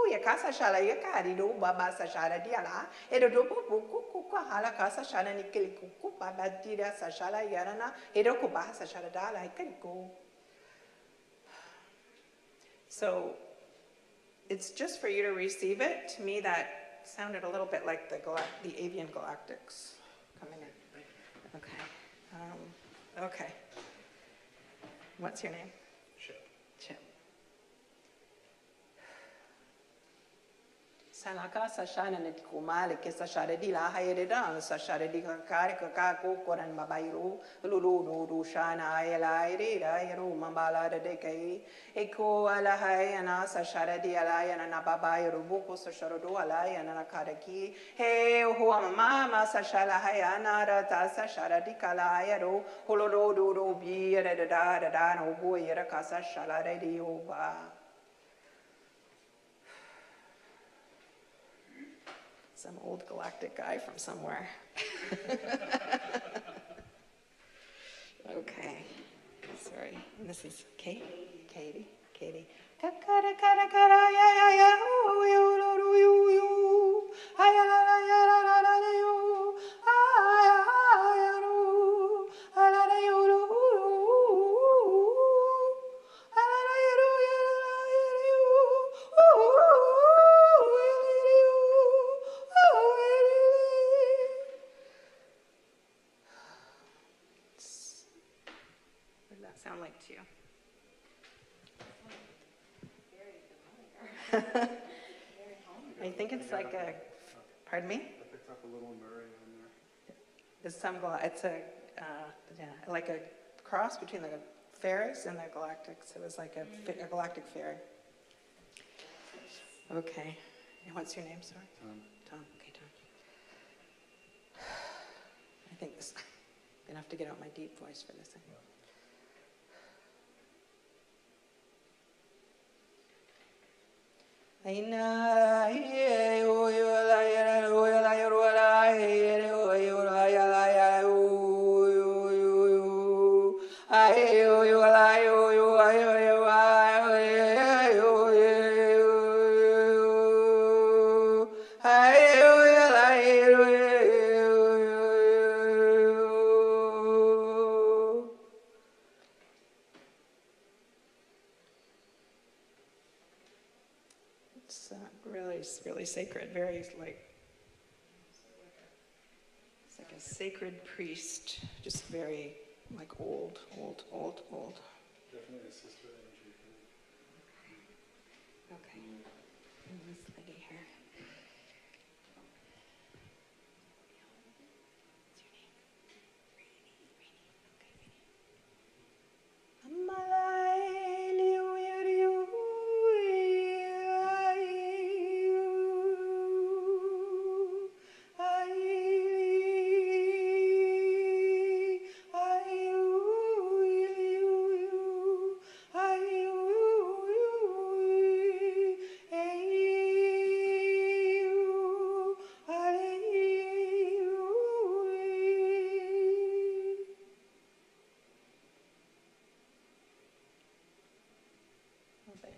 ya casa shala ya kari do baba sashara diala edo do bu ku hala casa shana nikeli ku baba dira sashala yarana edo ku ba sashara dala ikiko. So it's just for you to receive it. To me that sounded a little bit like the avian galactics coming in. Okay. Okay. What's your name? Chip. Salaka sashana ne kumale ke sashare di la hayre dan sashare di kare ka ko koran mabairo lulu no shana ayla ire ayro mambala de kai eko ala hayana sashare di ala yana na babairo buko sasharo do ala yana na karaki he ho mama sashala hayana rata sashara di kala ayro holo do bi da no boy era ka sashala de oba. Some old galactic guy from somewhere. Okay, sorry. And this is Katie. Kakara kara kara ya ya ya oh yo lo lo yo yo ay la la ya la la la yo ay ay ro ay la la yo lo ay la la yo ya la yo what did that sound like to you? I think it's like a, pardon me? I picked up a little Murray on there. It's a like a cross between like a fairies and the galactics. It was like a galactic fairy. Okay. And what's your name, sorry? Tom. Tom. Okay, Tom. I think this, I'm gonna have to get out my deep voice for this. It's really sacred, very like, it's like a sacred priest, just very like old. Definitely a sister energy. Okay. And this lady here. What's your name?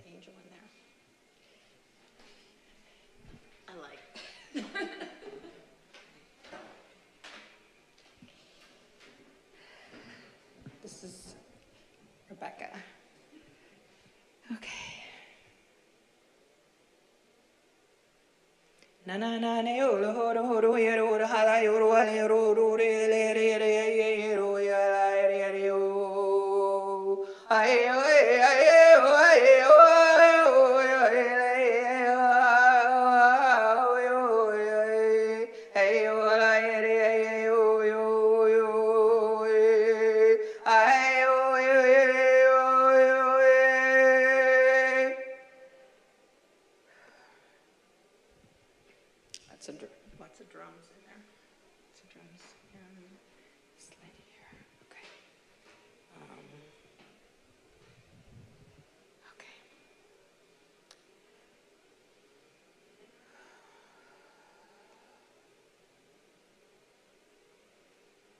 Angel in there. I like. This is Rebecca. Okay. Na na na ne o lo ho ro ye ro ha la yo ro le ro re le re ro ya la re o ai lots of drums in there. Lots of drums. This lady here. Okay. Okay.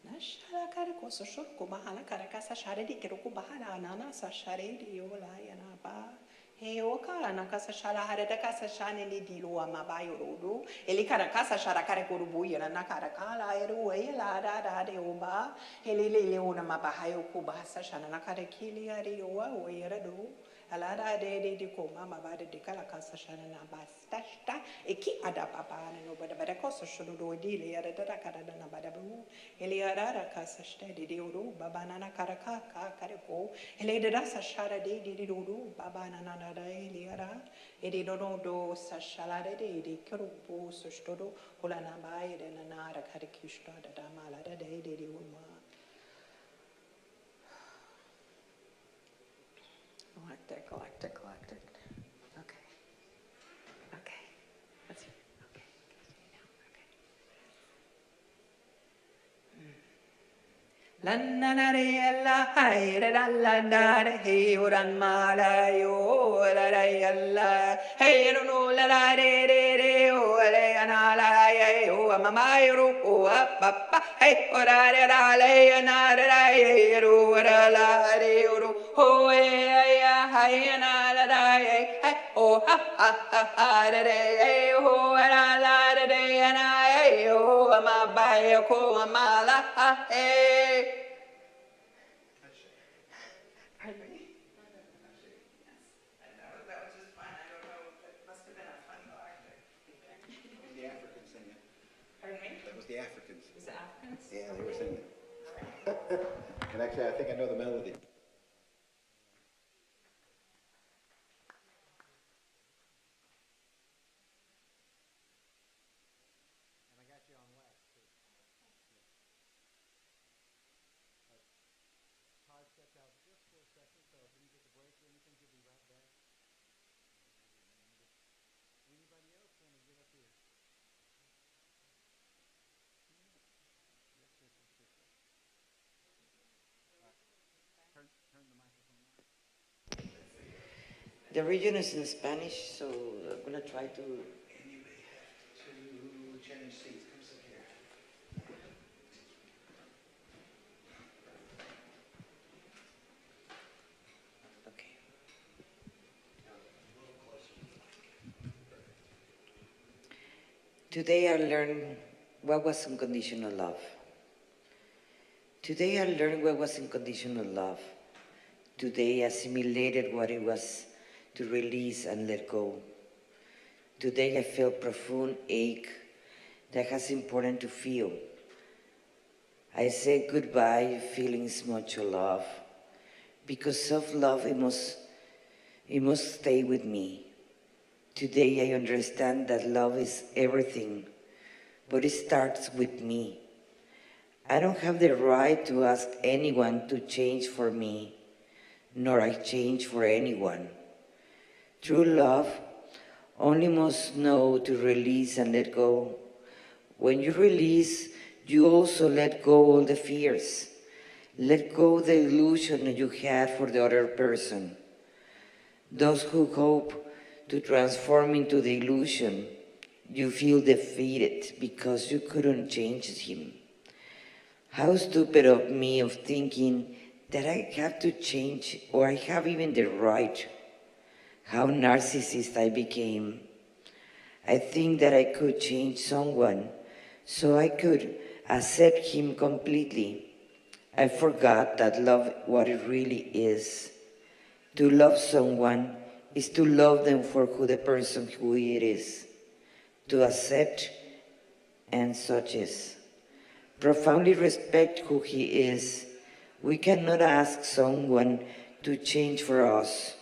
Nashala kare ko so shor ko bahala kare ka sa share di kero ko bahala nana sa share di yola yana ba. He oka na kasa shala hare da kasa shane ni dilu ama ba yorodu eli kara kasa shara kare ko rubu yana na kara kala eru e la da da de oba ele le ona ma ba hayo ko ba sa shana na kare kili ari owa o yera do ala da de ko mama ba de kala kasa shana na ba sta e ki ada papa na no ba da ko so shodo do di le yara da kara da na ba da bu eli yara da kasa sta de oru baba na na kara ka kare ko ele de da sa shara de oru baba na na da eliara e di do sa shala de kerubu so stodo ola na ba e na na ra kare kishta da mala da de uma galactic. Okay. Let's see. Okay. La na na re la hai re la na re he uran mala yo la la hey no la re o le ana la ye o mama yo o papa hey ora re la le na re ro la re ro ho ya hai na la ye o ha re ho la re na ye o ma ba yo ko ma la hey. Pardon me? Yes. I know, that was just fun. I don't know, it must have been a fun galactic feedback. It was the Africans singing. Pardon me? That was the Africans. Was it Africans? Yeah, they were singing. And actually, I think I know the melody. And I got you on wax, too. But Todd stepped out just for a second. The region is in Spanish, so I'm gonna try to. change seats. Come sit here. Okay. Today I learned what was unconditional love. Today I learned what was unconditional love. Today I assimilated what it was to release and let go. Today I feel profound ache that has important to feel. I say goodbye feeling much love, because self-love, it must stay with me. Today I understand that love is everything, but it starts with me. I don't have the right to ask anyone to change for me, nor I change for anyone. True love only must know to release and let go. When you release, you also let go all the fears. Let go the illusion that you had for the other person. Those who hope to transform into the illusion, you feel defeated because you couldn't change him. How stupid of me of thinking that I have to change or I have even the right. How narcissist I became. I think that I could change someone so I could accept him completely. I forgot that love what it really is. To love someone is to love them for who the person who it is. To accept and such is. Profoundly respect who he is. We cannot ask someone to change for us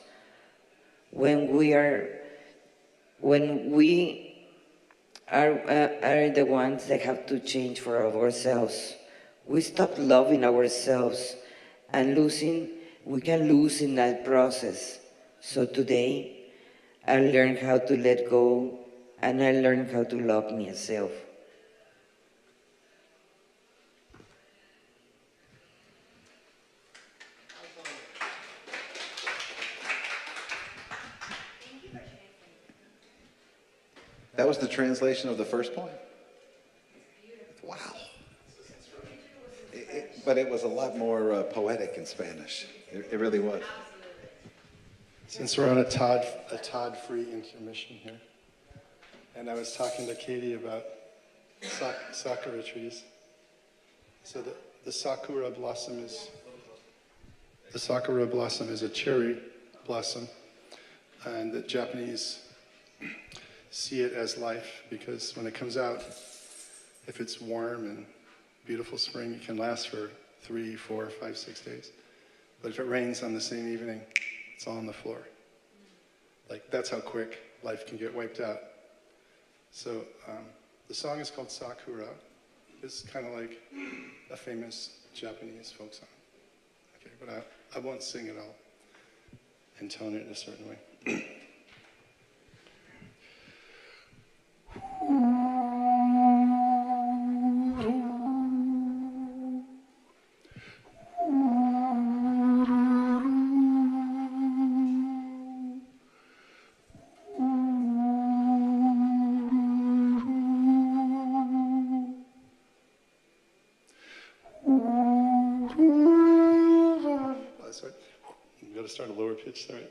when we are the ones that have to change for ourselves. We stop loving ourselves and we can lose in that process. So today, I learned how to let go and I learned how to love myself. That was the translation of the first poem? Wow. But it was a lot more poetic in Spanish. It really was. Since we're on a Todd-free intermission here, and I was talking to Katie about sakura trees. So the sakura blossom is a cherry blossom, and the Japanese see it as life, because when it comes out, if it's warm and beautiful spring, it can last for 3, 4, 5, 6 days. But if it rains on the same evening, it's all on the floor. Like, that's how quick life can get wiped out. So the song is called Sakura. It's kind of like a famous Japanese folk song. Okay, but I won't sing it, I'll intone it in a certain way. Sorry, you got to start a lower pitch, sorry.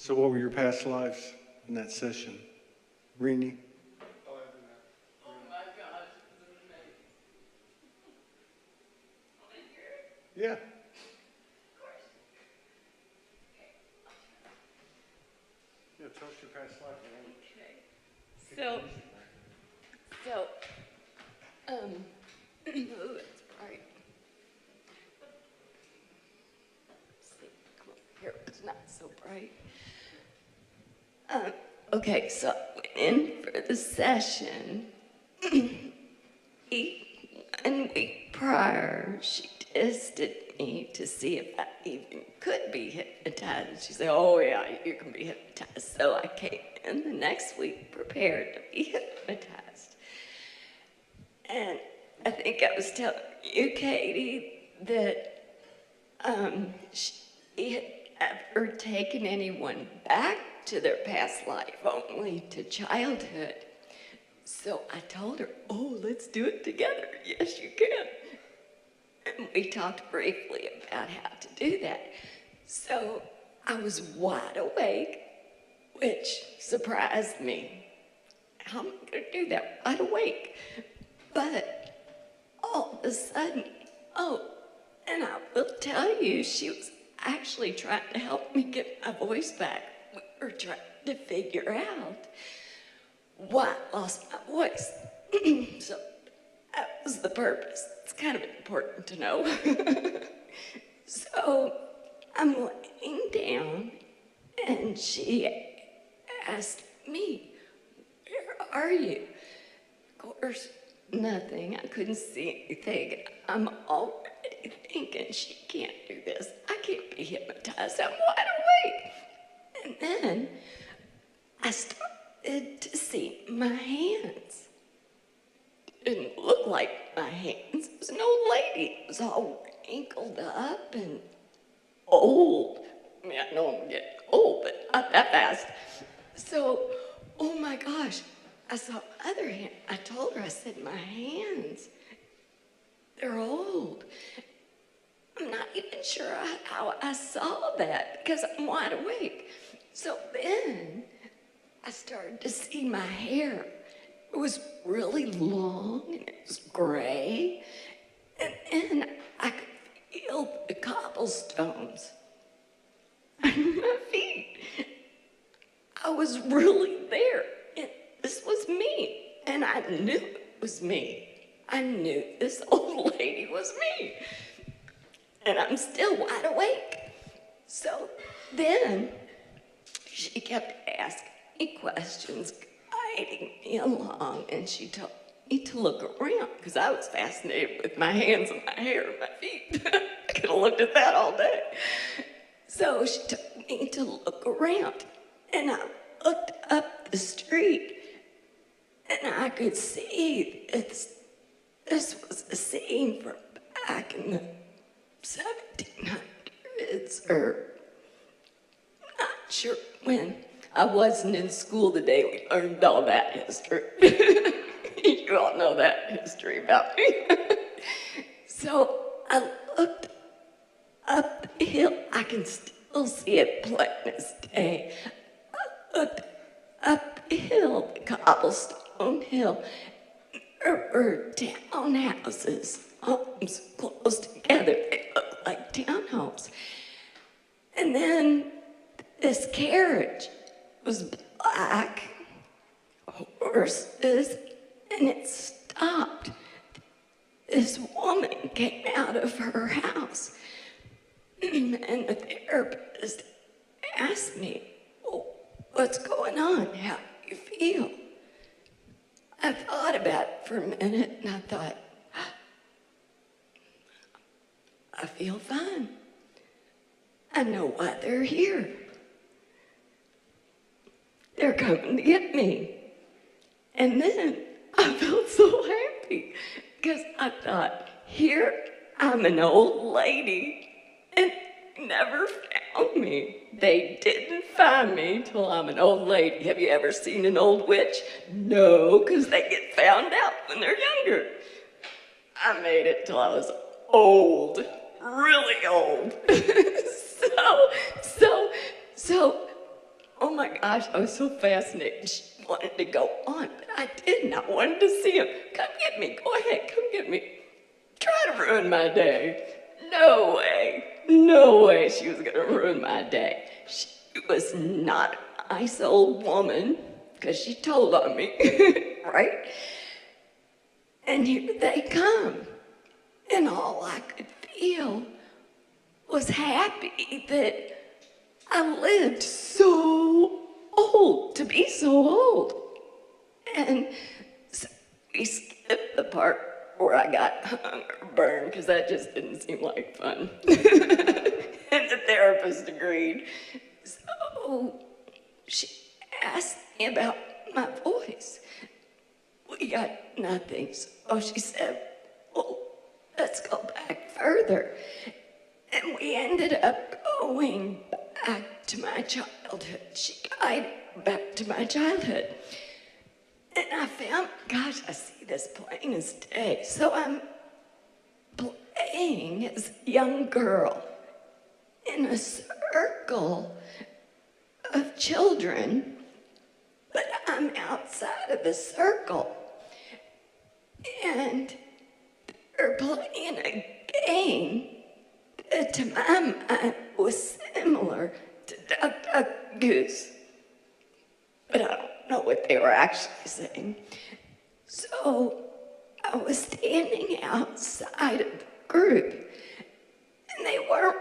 So what were your past lives in that session? Rini? Oh my gosh, this is amazing. Want to hear it? Yeah. Of course. Yeah, tell us your past life. Okay. Ooh, it's bright. Let's see, come over here, it's not so bright. Okay, so I went in for the session. 1 week prior, she tested me to see if I even could be hypnotized. She said, oh yeah, you can be hypnotized. So I came in the next week prepared to be hypnotized. And I think I was telling you, Katie, that she had ever taken anyone back to their past life, only to childhood. So I told her, oh, let's do it together. Yes, you can. And we talked briefly about how to do that. So I was wide awake, which surprised me. How am I going to do that wide awake? But all of a sudden, and I will tell you, she was actually trying to help me get my voice back. We were trying to figure out why I lost my voice. So that was the purpose. It's kind of important to know. So I'm laying down, and she asked me, where are you? Of course, nothing. I couldn't see anything. I'm already thinking, she can't do this. I can't be hypnotized. I'm wide awake. And then I started to see my hands. Didn't look like my hands. It was an old lady. It was all wrinkled up and old. I mean, I know I'm getting old, but not that fast. So, oh my gosh, I saw my other hand. I told her, I said, my hands, they're old. I'm not even sure how I saw that because I'm wide awake. So then I started to see my hair. It was really long and it was gray. And then I could feel the cobblestones on my feet. I was really there. And this was me. And I knew it was me. I knew this old lady was me. And I'm still wide awake. So then she kept asking me questions, guiding me along, and she told me to look around because I was fascinated with my hands and my hair and my feet. I could have looked at that all day. So she told me to look around, and I looked up the street, and I could see this was a scene from back in the 1700s, or not sure when. I wasn't in school the day we learned all that history. You all know that history about me. So I looked up the hill. I can still see it plain as day. I looked up the hill, the cobblestone hill. There were townhouses, homes close together. They looked like townhomes. And then this carriage was black, horses, and it stopped. This woman came out of her house, and the therapist asked me, well, what's going on? How do you feel? I thought about it for a minute, and I thought, I feel fine. I know why they're here. They're coming to get me. And then I felt so happy because I thought, here I'm an old lady and they never found me. They didn't find me till I'm an old lady. Have you ever seen an old witch? No, because they get found out when they're younger. I made it till I was old, really old. So gosh, I was so fascinated. She wanted to go on, but I didn't. I wanted to see him. Come get me. Go ahead. Come get me. Try to ruin my day. No way. No way she was going to ruin my day. She was not a nice old woman, because she told on me, right? And here they come. And all I could feel was happy that I lived so old, to be so old. And so we skipped the part where I got hung or burned, because that just didn't seem like fun. And the therapist agreed. So she asked me about my voice. We got nothing. So she said, well, let's go back further. And we ended up going back to my childhood. She guided back to my childhood. And I found, gosh, I see this plain as day. So I'm playing as a young girl in a circle of children, but I'm outside of the circle. And they're playing a game that to my mind was similar to Duck, Duck, Goose. But I don't know what they were actually saying. So I was standing outside of the group, and they weren't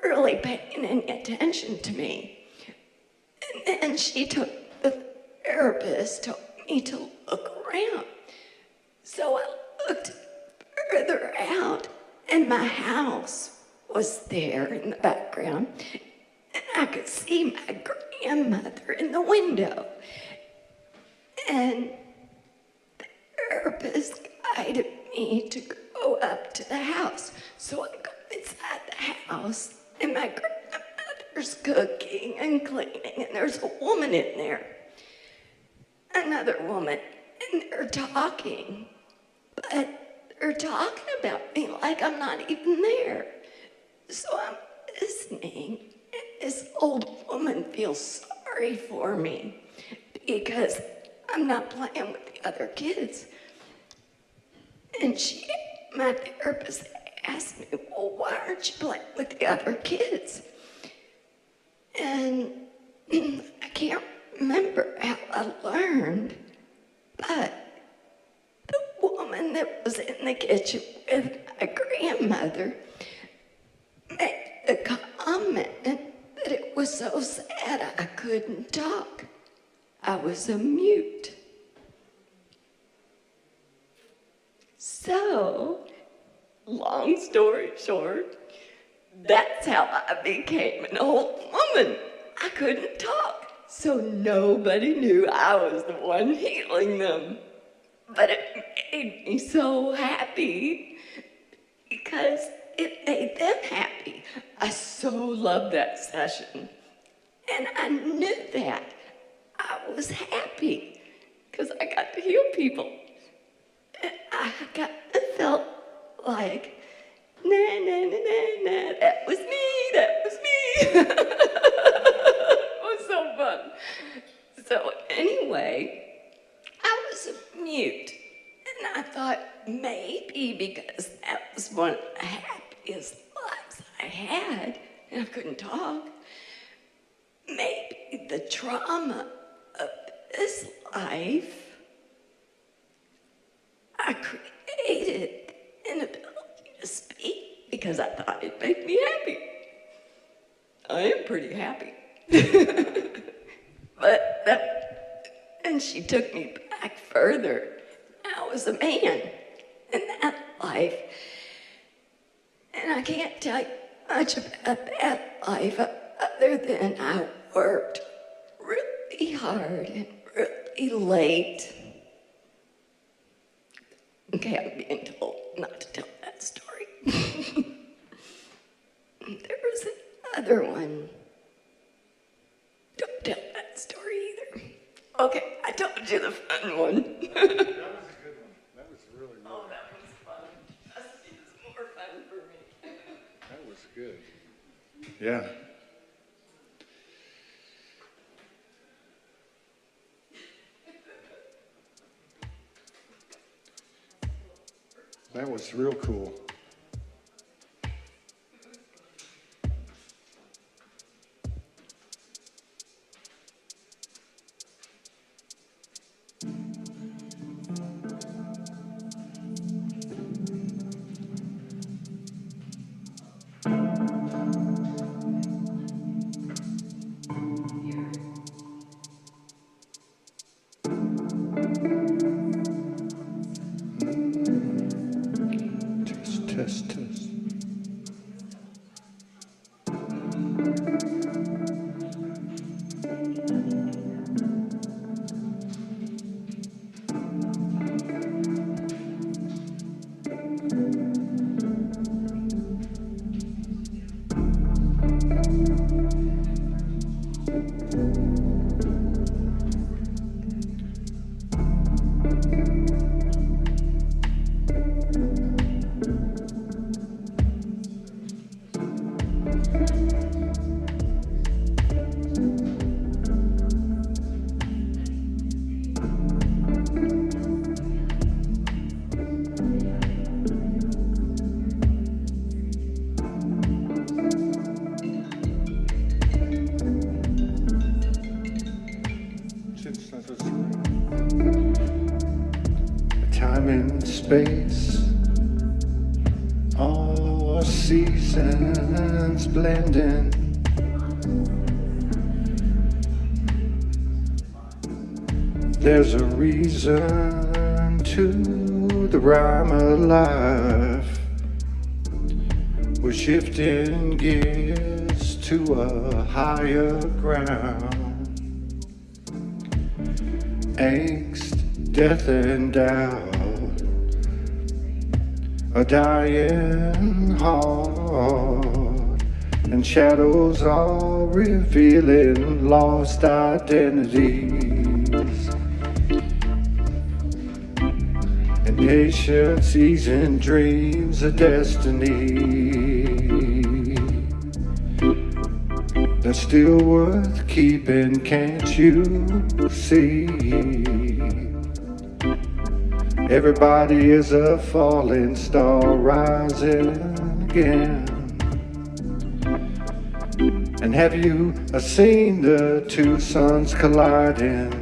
really paying any attention to me. And then the therapist told me to look around. So I looked further out, and my house was there in the background, and I could see my grandmother in the window. And the therapist guided me to go up to the house. So I go inside the house, and my grandmother's cooking and cleaning, and there's a woman in there, another woman, and they're talking, but they're talking about me like I'm not even there. So I'm listening, and this old woman feels sorry for me because I'm not playing with the other kids. And my therapist asked me, well, why aren't you playing with the other kids? And I can't remember how I learned, but the woman that was in the kitchen with my grandmother made a comment that it was so sad I couldn't talk. I was a mute. So, long story short, that's how I became an old woman. I couldn't talk, so nobody knew I was the one healing them. But it made me so happy because it made them happy. I so loved that session. And I knew that. I was happy because I got to heal people. And I felt like, nah, that was me. It was so fun. So anyway, I was a mute. And I thought maybe because that was one of the happiest lives I had, and I couldn't talk, maybe the trauma of this life, I created an ability to speak because I thought it'd make me happy. I am pretty happy. And she took me back further. I was a man in that life. And I can't tell you much about that life other than I worked really hard and really late. Okay, I'm being told not to tell that story. There was another one. Don't tell that story either. Okay, I told you the fun one. That was a good one. That was really good. Oh, that was fun. It was more fun for me. That was good. Yeah. That was real cool. Test, test. Time and space, all seasons blending. There's a reason to the rhyme of life. We're shifting gears to a higher ground. Angst, death and doubt, a dying heart, and shadows all revealing lost identities, and patience easing dreams of destiny that's still worth keeping, can't you see? Everybody is a falling star rising again. And have you seen the two suns colliding?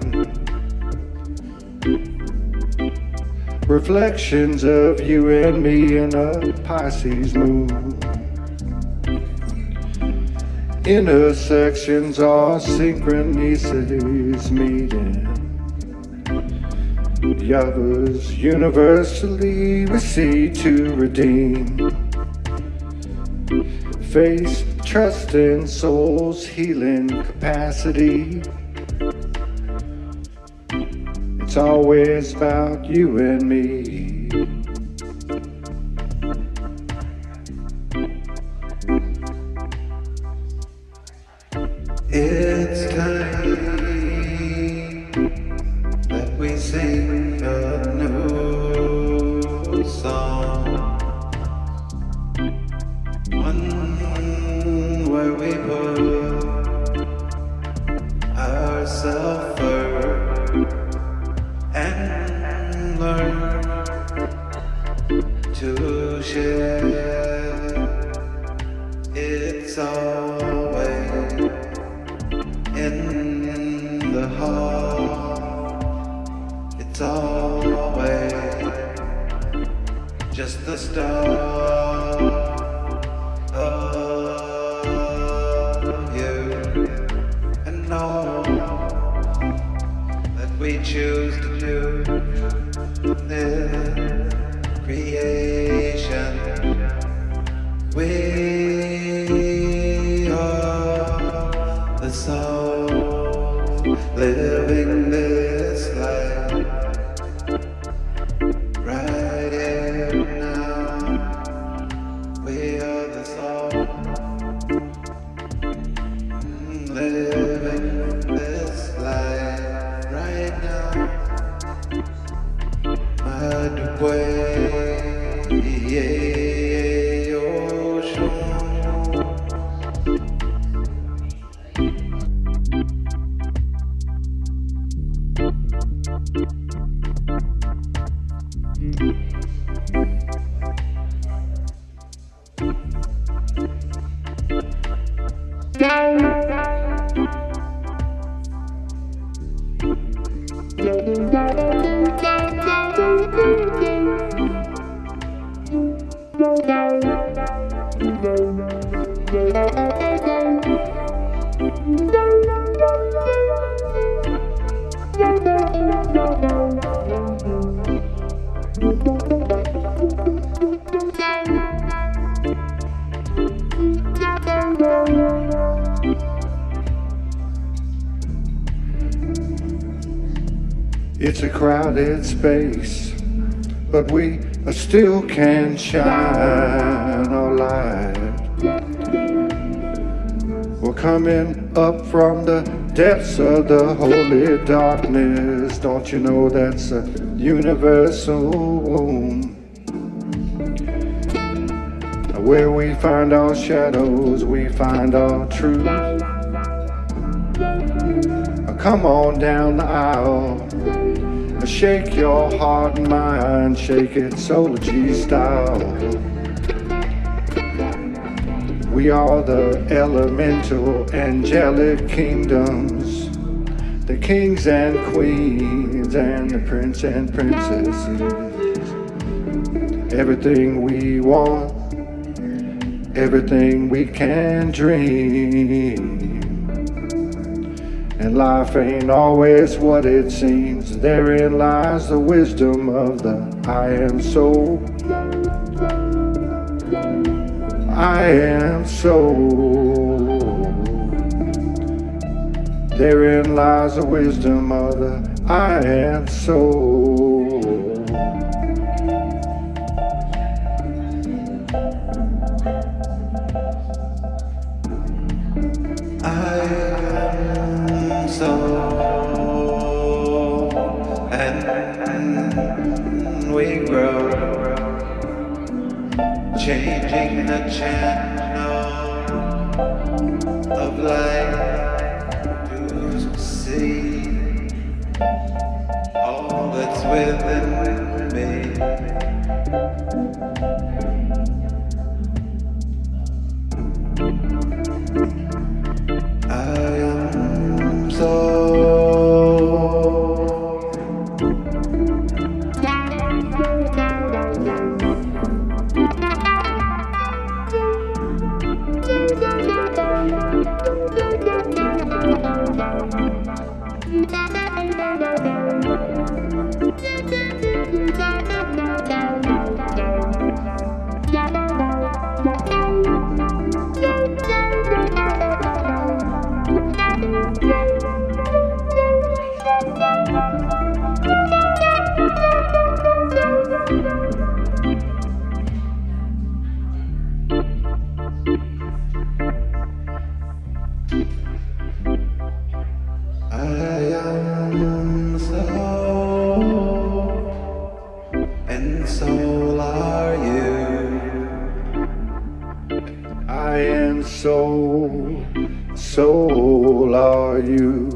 Reflections of you and me in a Pisces moon. Intersections are synchronicities meeting. The others universally recede to redeem. Face trust in soul's healing capacity. It's always about you and me. It's time that we sing a new song, one where we put ourselves first and learn to share. It's always in the heart. It's always just the start of you, and all that we choose to do in creation. We are the soul living this life right here now. We are the soul living this life right now. Madhubay, It's a crowded space, but we still can shine our light. We're coming up from the depths of the holy darkness. Don't you know that's a universal? Where we find our shadows, we find our truth. Come on down the aisle. Shake your heart and mind, shake it Soulogy style. We are the elemental angelic kingdoms, the kings and queens and the prince and princesses. Everything we want, everything we can dream. And life ain't always what it seems. Therein lies the wisdom of the I am soul. I am soul. Therein lies the wisdom of the I am soul. And we grow, changing the channel of light to see all that's within me. I am soul. Soul are you.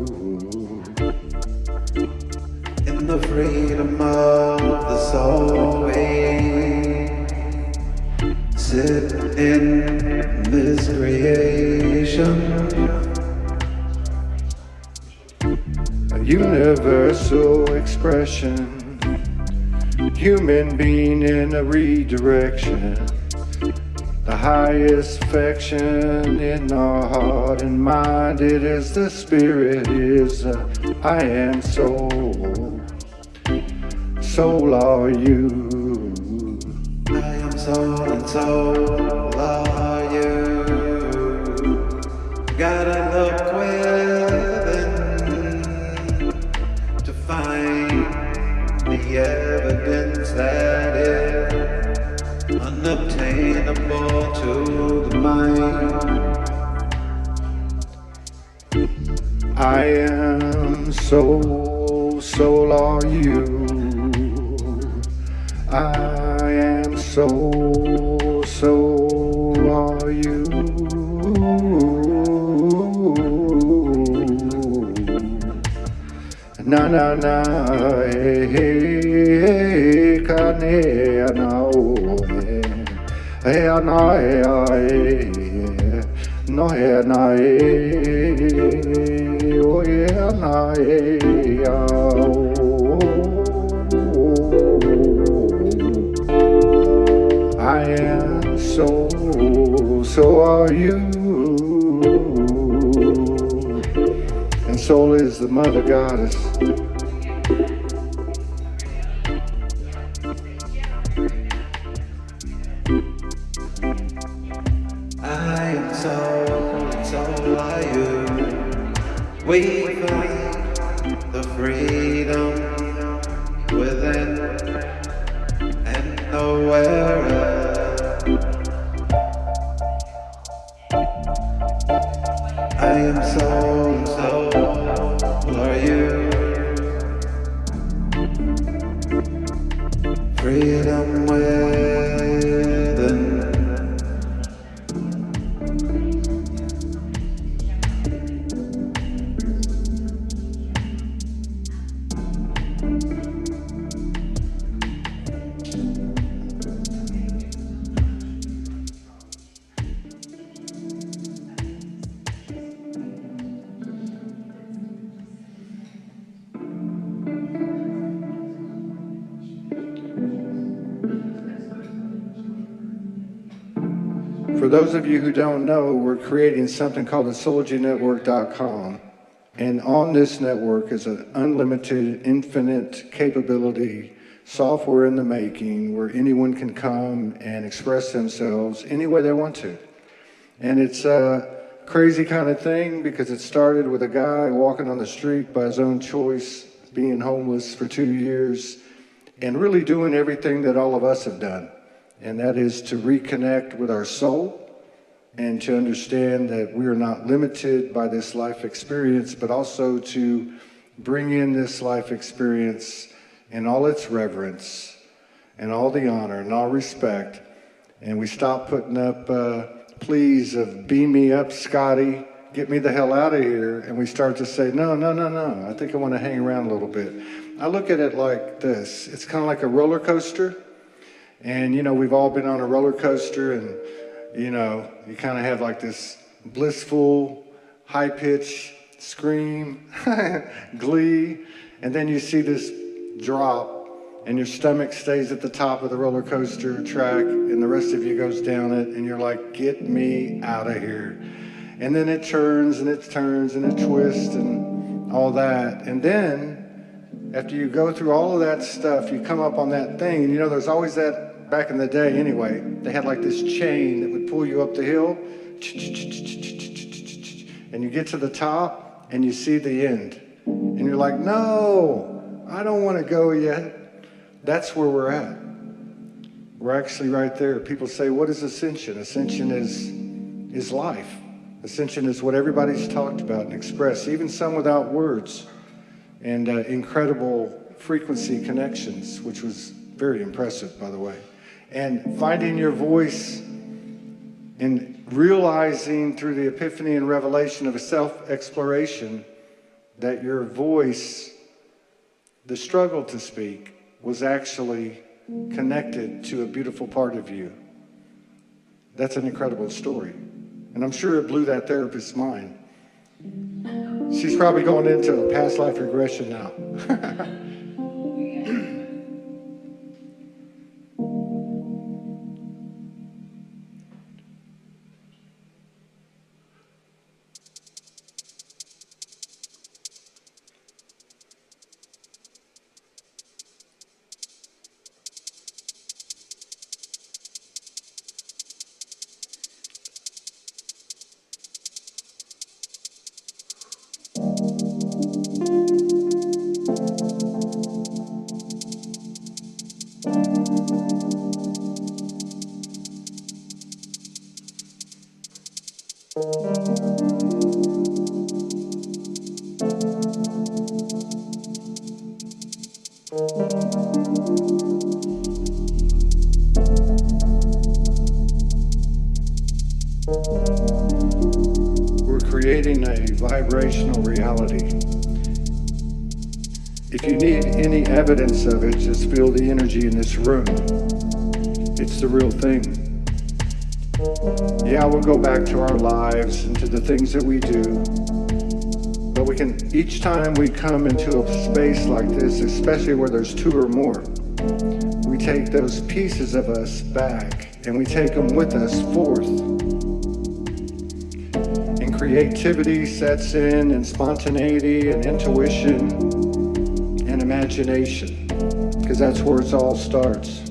In the freedom of the soul, we sit in this creation. A universal expression, human being in a redirection. The highest affection in our heart and mind, it is the spirit, is I am soul. Soul are you. I am soul and soul are you. Gotta look within to find the evidence that is unobtainable to the mind. I am soul, soul are you. I am soul, soul are you. Na na na, hey hey, kane na o. Hey, na, hey, no yeah, na oh yeah, na I am soul, so are you. And soul is the mother goddess. I am soul, and so are you. We find the freedom within and nowhere else. I am soul, and so are you. Freedom within. For those of you who don't know, we're creating something called the SoulogyNetwork.com. And on this network is an unlimited, infinite capability software in the making where anyone can come and express themselves any way they want to. And it's a crazy kind of thing because it started with a guy walking on the street by his own choice, being homeless for 2 years, and really doing everything that all of us have done. And that is to reconnect with our soul and to understand that we are not limited by this life experience, but also to bring in this life experience in all its reverence and all the honor and all respect. And we stop putting up pleas of beam me up, Scotty, get me the hell out of here. And we start to say, no, no, no, no. I think I want to hang around a little bit. I look at it like this. It's kind of like a roller coaster. And, you know, we've all been on a roller coaster and, you know, you kind of have like this blissful, high-pitched scream, glee, and then you see this drop and your stomach stays at the top of the roller coaster track and the rest of you goes down it and you're like, get me out of here. And then it turns and it turns and it twists and all that. And then after you go through all of that stuff, you come up on that thing, and you know, there's always that, back in the day anyway, they had like this chain that would pull you up the hill, and you get to the top and you see the end. And you're like, no, I don't want to go yet. That's where we're at. We're actually right there. People say, what is ascension? Ascension is life. Ascension is what everybody's talked about and expressed, even some without words. And incredible frequency connections, which was very impressive, by the way. And finding your voice and realizing through the epiphany and revelation of a self-exploration that your voice, the struggle to speak, was actually connected to a beautiful part of you. That's an incredible story. And I'm sure it blew that therapist's mind. She's probably going into a past life regression now. We're creating a vibrational reality. If you need any evidence of it, just feel the energy in this room. It's the real thing. Yeah, we'll go back to our lives and to the things that we do. But we can, each time we come into a space like this, especially where there's two or more, we take those pieces of us back and we take them with us forth. And creativity sets in, and spontaneity and intuition and imagination, because that's where it all starts.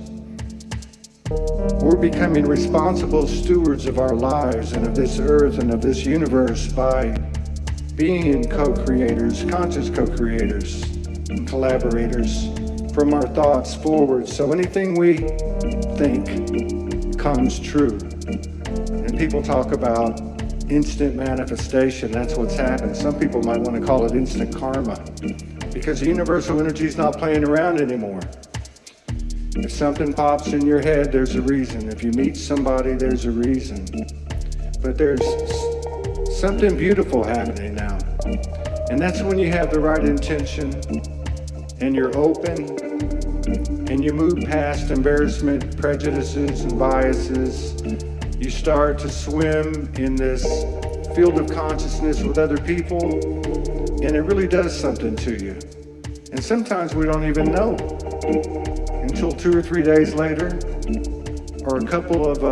We're becoming responsible stewards of our lives and of this earth and of this universe by being co-creators, conscious co-creators, and collaborators from our thoughts forward. So anything we think comes true. And people talk about instant manifestation. That's what's happened. Some people might want to call it instant karma, because the universal energy is not playing around anymore. If something pops in your head, there's a reason. If you meet somebody, there's a reason. But there's something beautiful happening now. And that's when you have the right intention and you're open and you move past embarrassment, prejudices, and biases. You start to swim in this field of consciousness with other people, and it really does something to you. And sometimes we don't even know until 2 or 3 days later, or a couple of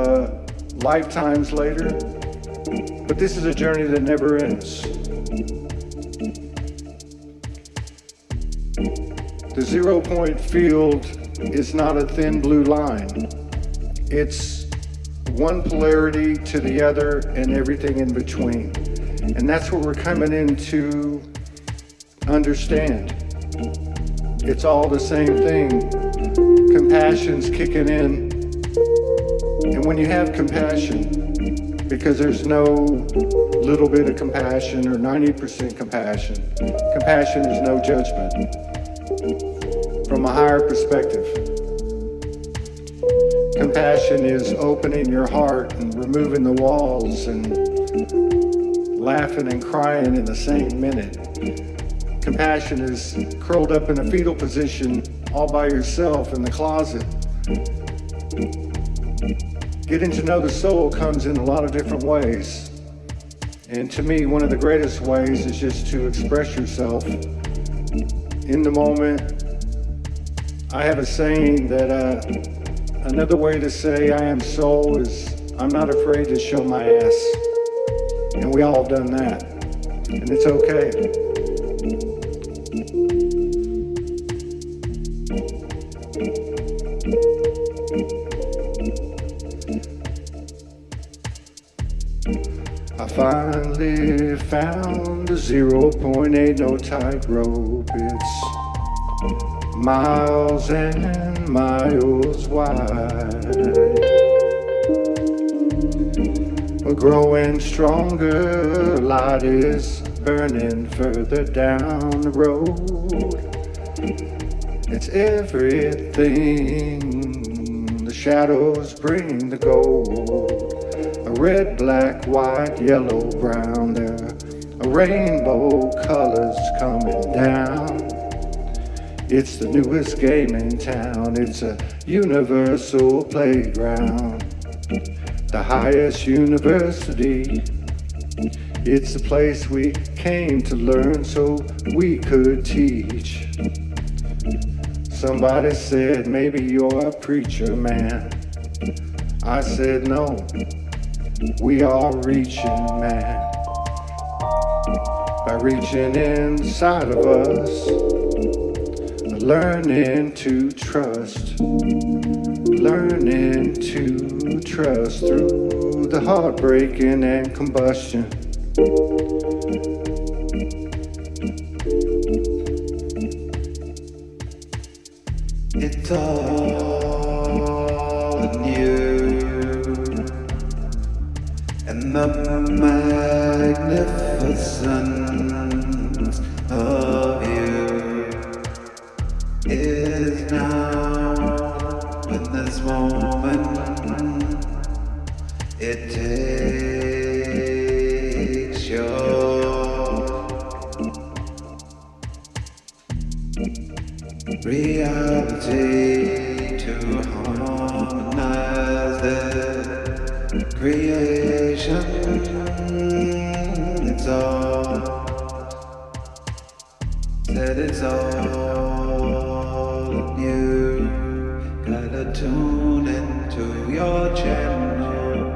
lifetimes later. But this is a journey that never ends. The 0 point field is not a thin blue line. It's one polarity to the other and everything in between. And that's what we're coming in to understand. It's all the same thing. Compassion's kicking in. And when you have compassion, because there's no little bit of compassion or 90% compassion. Compassion is no judgment from a higher perspective. Compassion is opening your heart and removing the walls and laughing and crying in the same minute. Compassion is curled up in a fetal position all by yourself in the closet. Getting to know the soul comes in a lot of different ways. And to me, one of the greatest ways is just to express yourself in the moment. I have a saying that another way to say I am soul is I'm not afraid to show my ass. And we all have done that. And it's okay. I finally found the 0 point, ain't no tightrope. It's miles and miles wide. We're growing stronger, light is burning further down the road. It's everything, the shadows bring the gold. A red, black, white, yellow, brown, there are rainbow colors coming down. It's the newest game in town, it's a universal playground. The highest university, it's the place we came to learn so we could teach. Somebody said, maybe you're a preacher, man. I said, no. We are reaching, man. By reaching inside of us, learning to trust, learning to trust through the heartbreaking and combustion. It's all in you. And the magnificence of you is now in this moment. It takes your reality to harmonize the songs. Said it's all in you. Gotta tune into your channel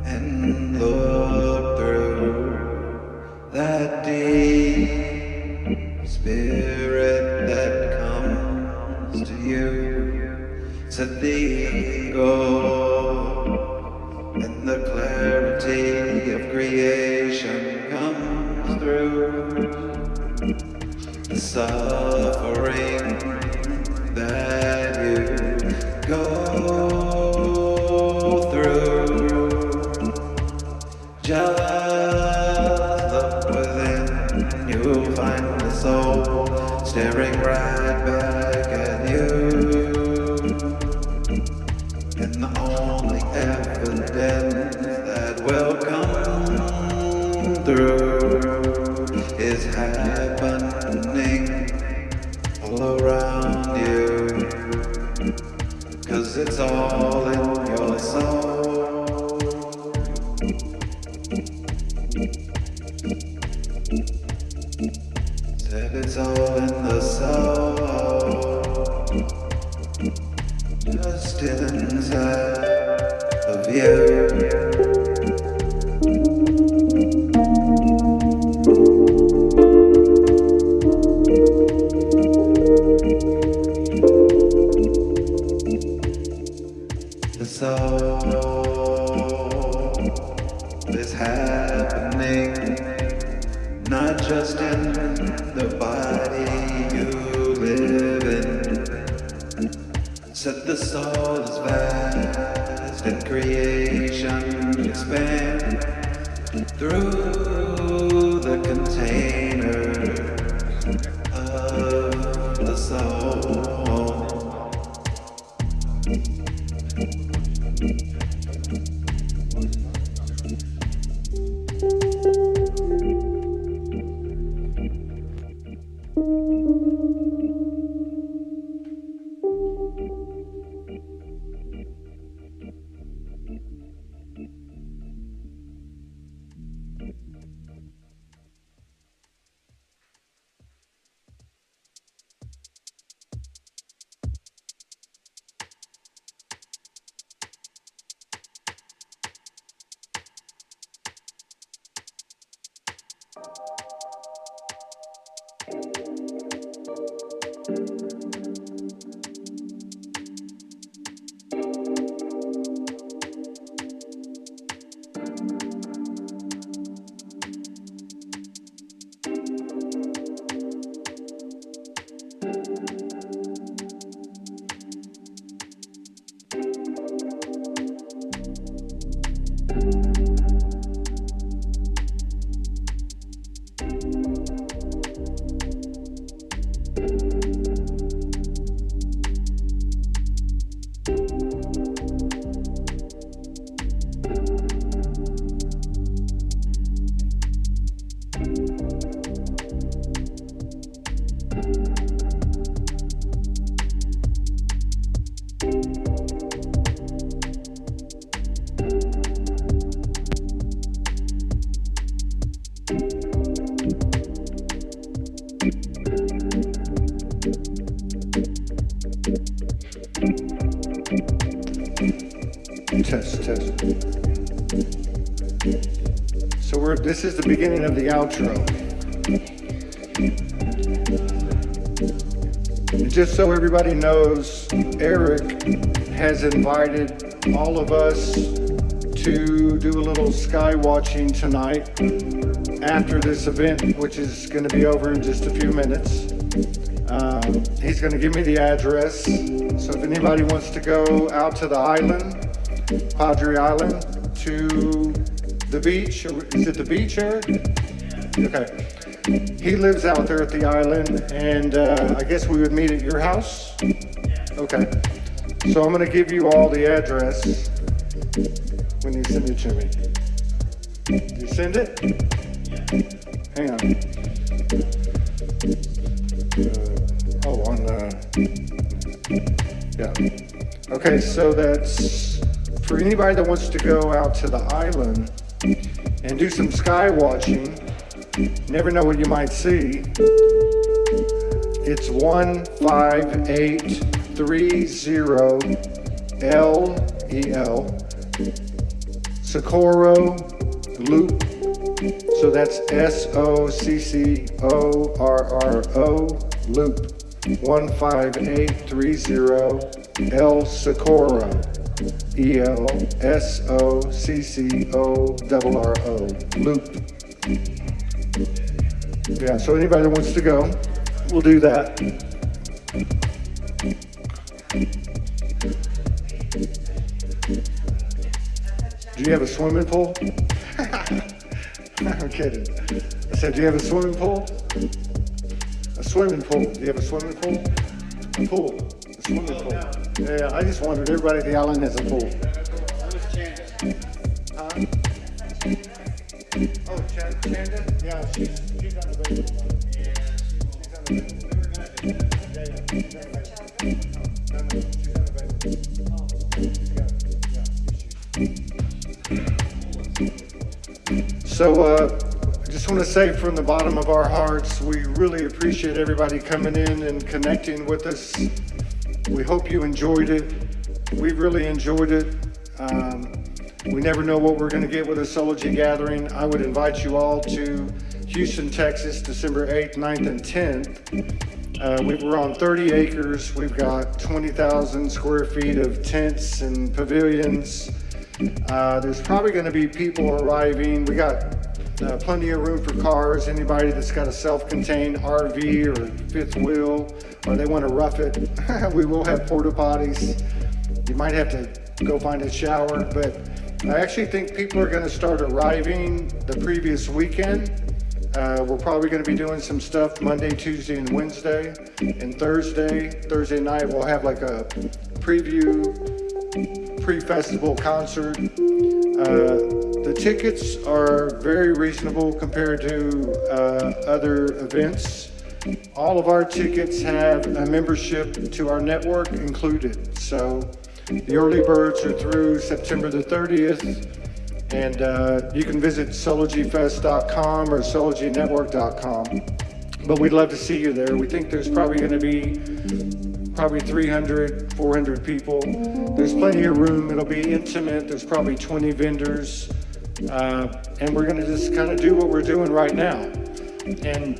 and look through that deep spirit that comes to you. Said the ego and the clarity of creation comes through. The suffering that you go through, just look within, you'll find the soul staring right back at you. And the only evidence that will come through is happening all around you, 'cause it's all in your soul. Said it's all in the soul, just inside of you. The soul is happening, not just in the body you live in. Said the soul is vast and creation expands through the container of the soul. Test. So this is the beginning of the outro. And just so everybody knows, Eric has invited all of us to do a little sky watching tonight after this event, which is going to be over in just a few minutes. He's going to give me the address. So if anybody wants to go out to the island, Padre Island, to the beach, or is it the beach, Eric? Okay. He lives out there at the island, and I guess we would meet at your house? Okay. So I'm going to give you all the address when you send it to me. You send it? Hang on. Yeah. Okay, so that's for anybody that wants to go out to the island and do some sky watching. Never know what you might see. It's 15830 LEL. Socorro Loop. So that's SOCCORRO Loop. 15830 El Socorro. ELSOCCORRO Loop. Yeah, so anybody that wants to go, we'll do that. Do you have a swimming pool? I'm kidding. I said, do you have a swimming pool? A swimming pool. Do you have a swimming pool? A pool. A swimming pool. Yeah, I just wondered, everybody at the island has a pool. Huh? Oh, Chanda? Yeah, she's unavailable. Yeah, she's unavailable. She's unavailable. So, I just want to say from the bottom of our hearts, we really appreciate everybody coming in and connecting with us. We hope you enjoyed it. We really enjoyed it. We never know what we're going to get with a Soulogy gathering. I would invite you all to Houston, Texas, December 8th, 9th, and 10th. We're on 30 acres. We've got 20,000 square feet of tents and pavilions. There's probably going to be people arriving. We got plenty of room for cars. Anybody that's got a self-contained RV or fifth wheel, or they want to rough it, we will have porta potties. You might have to go find a shower, but I actually think people are going to start arriving the previous weekend. We're probably going to be doing some stuff Monday, Tuesday, and Wednesday. And Thursday night, we'll have like a preview, pre-festival concert. The tickets are very reasonable compared to other events. All of our tickets have a membership to our network included. So the early birds are through September the 30th. And you can visit SoulogyFest.com or SoulogyNetwork.com. But we'd love to see you there. We think there's probably going to be 300, 400 people. There's plenty of room. It'll be intimate. There's probably 20 vendors. And we're going to just kind of do what we're doing right now. And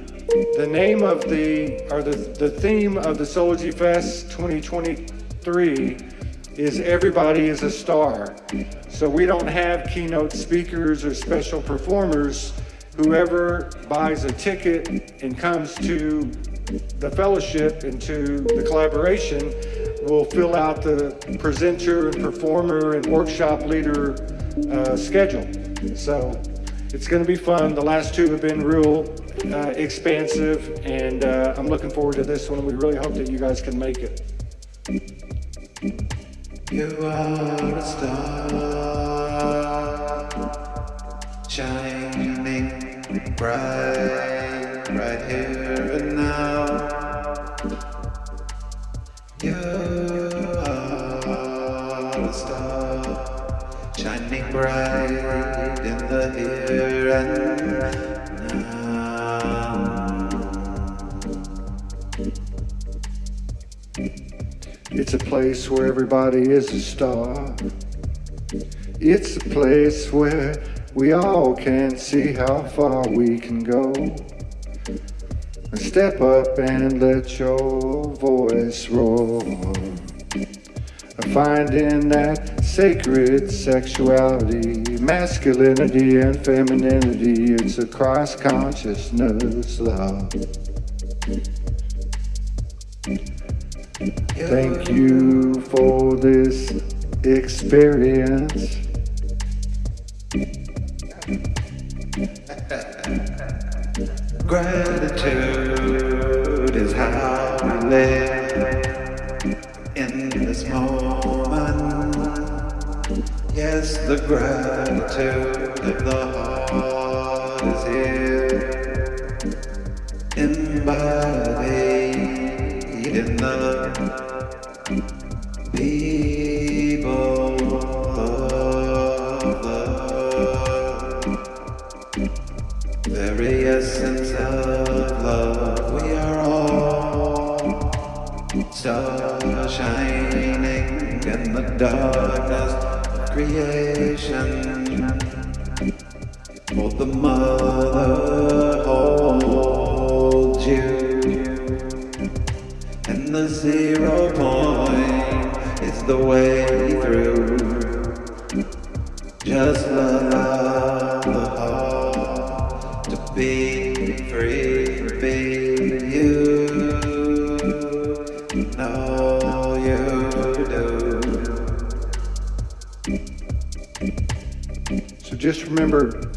the name of the theme of the Soulogy Fest 2023 is Everybody is a Star. So we don't have keynote speakers or special performers. Whoever buys a ticket and comes to the fellowship and to the collaboration will fill out the presenter and performer and workshop leader schedule. So it's going to be fun. The last two have been real expansive, and I'm looking forward to this one. We really hope that you guys can make it. You are a star, shining bright, right here and now. You are a star, shining bright in the here and It's a place where everybody is a star. It's a place where we all can see how far we can go. Step up and let your voice roar. Finding that sacred sexuality, masculinity and femininity. It's a cross-consciousness love. Thank you for this experience. Gratitude is how we live in this moment. Yes, the gratitude of the heart is here, embodied in the people of love. very essence of love. We are all stars shining in the darkness of creation. For the mother holds you, and the 0 point is the way through. Just allow the heart to be free, be you. Know you do. So just remember,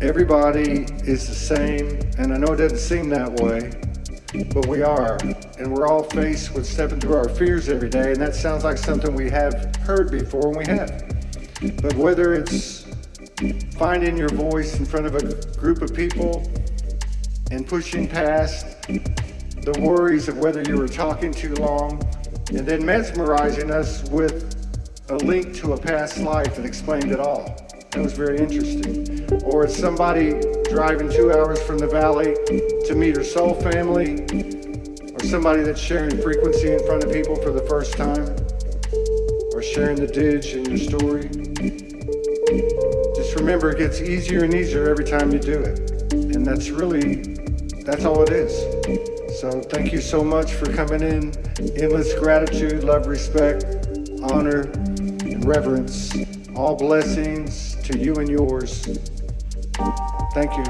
everybody is the same, and I know it doesn't seem that way, but we are, and we're all faced with stepping through our fears every day, and that sounds like something we have heard before, and we have. But whether it's finding your voice in front of a group of people and pushing past the worries of whether you were talking too long, and then mesmerizing us with a link to a past life that explained it all. That was very interesting. Or it's somebody driving 2 hours from the valley to meet her soul family, or somebody that's sharing frequency in front of people for the first time, or sharing the Didge in your story. Just remember, it gets easier and easier every time you do it. And that's all it is. So thank you so much for coming in. Endless gratitude, love, respect, honor, and reverence. All blessings to you and yours. Thank you.